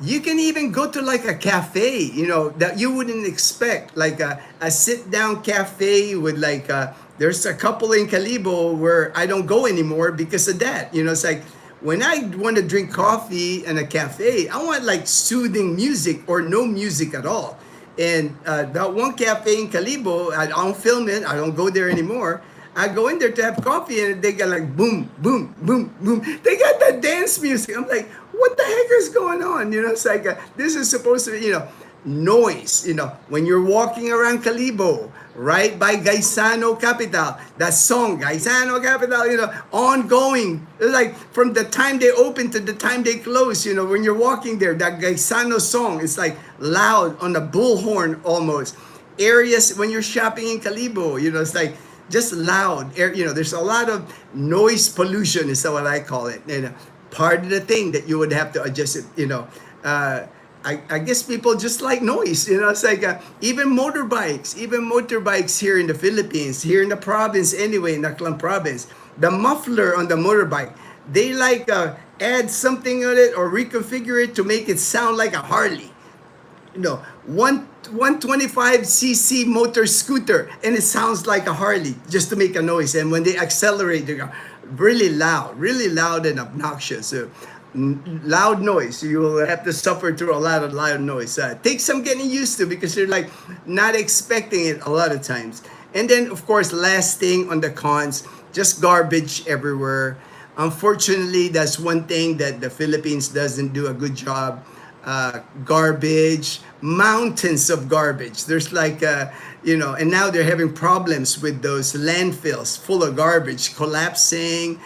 You can even go to like a cafe, that you wouldn't expect, like a sit down cafe with like there's a couple in Calibo where I don't go anymore because of that. It's like when I want to drink coffee in a cafe, I want like soothing music or no music at all. And that one cafe in Calibo, I don't film it, I don't go there anymore. I go in there to have coffee and they got like boom, boom, boom, boom. They got that dance music. I'm like, what the heck is going on? It's like, this is supposed to be, noise. When you're walking around Calibo, right by Gaisano Capital, that song, Gaisano Capital, ongoing. Like from the time they open to the time they close, when you're walking there, that Gaisano song is like loud on a bullhorn almost. Areas when you're shopping in Calibo, it's like, just loud air. There's a lot of noise pollution is what I call it. Part of the thing that you would have to adjust it. I guess people just like noise. It's like even motorbikes here in the Philippines, here in the province anyway, in Aklan province, the muffler on the motorbike, they like add something on it or reconfigure it to make it sound like a Harley. 125cc motor scooter and it sounds like a Harley just to make a noise. And when they accelerate, they go really loud and obnoxious. So, loud noise, you will have to suffer through a lot of loud noise. Take some getting used to because you're like not expecting it a lot of times. And then of course, last thing on the cons, just garbage everywhere. Unfortunately, that's one thing that the Philippines doesn't do a good job. Garbage, mountains of garbage. There's like, and now they're having problems with those landfills full of garbage collapsing.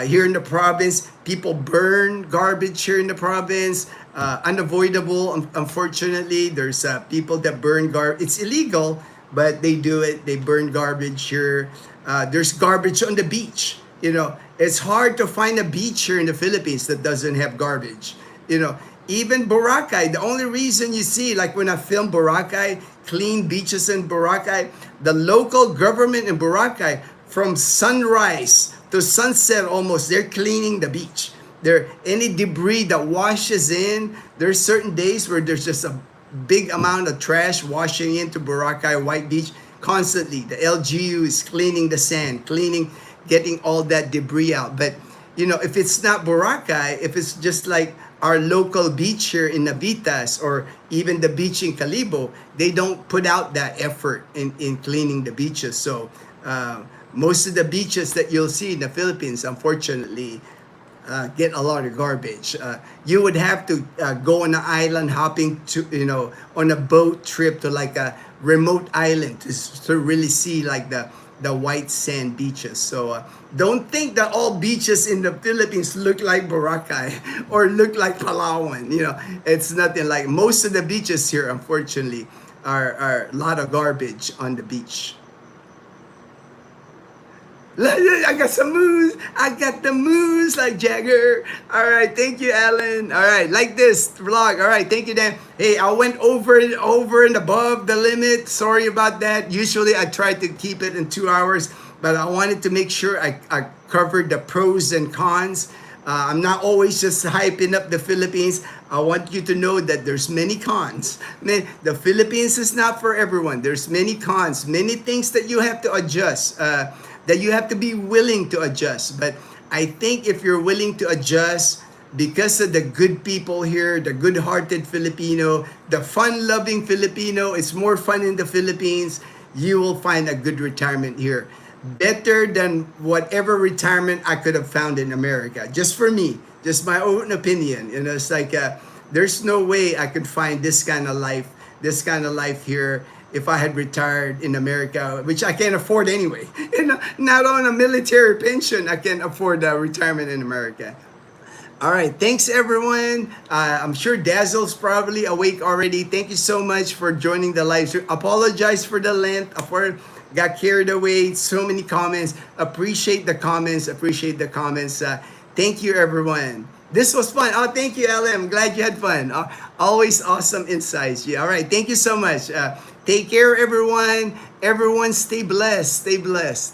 Here in the province, people burn garbage here in the province. Unavoidable, unfortunately. There's people that burn garbage. It's illegal, but they do it. They burn garbage here. There's garbage on the beach. It's hard to find a beach here in the Philippines that doesn't have garbage. Even Boracay, the only reason you see, like when I film Boracay, clean beaches in Boracay, the local government in Boracay, from sunrise to sunset almost, they're cleaning the beach. Any debris that washes in, there's certain days where there's just a big amount of trash washing into Boracay White Beach constantly. The LGU is cleaning the sand, getting all that debris out. But, if it's not Boracay, if it's just like our local beach here in Navitas or even the beach in Calibo, they don't put out that effort in cleaning the beaches. So most of the beaches that you'll see in the Philippines, unfortunately, get a lot of garbage. You would have to go on an island hopping to, on a boat trip to like a remote island to really see like the white sand beaches. So don't think that all beaches in the Philippines look like Boracay or look like Palawan. It's nothing like. Most of the beaches here, unfortunately, are a lot of garbage on the beach. I got some moves. I got the moves like Jagger. All right, thank you, Alan. All right, like this vlog. All right, thank you, Dan. Hey, I went over and above the limit. Sorry about that. Usually I try to keep it in 2 hours, but I wanted to make sure I covered the pros and cons. I'm not always just hyping up the Philippines. I want you to know that there's many cons. Man, the Philippines is not for everyone. There's many cons, many things that you have to adjust. That you have to be willing to adjust. But I think if you're willing to adjust because of the good people here, the good-hearted Filipino, the fun-loving Filipino, it's more fun in the Philippines, you will find a good retirement here. Better than whatever retirement I could have found in America. Just for me, just my own opinion. It's like there's no way I could find this kind of life here if I had retired in America, which I can't afford anyway. Not on a military pension, I can afford a retirement in America. All right, thanks everyone. I'm sure Dazzle's probably awake already. Thank you so much for joining the live stream. Apologize for the length. For got carried away. So many comments. Appreciate the comments. Appreciate the comments. Thank you everyone. This was fun. Oh, thank you, LM. Glad you had fun. Always awesome insights. Yeah. All right. Thank you so much. Take care, everyone. Everyone, stay blessed. Stay blessed.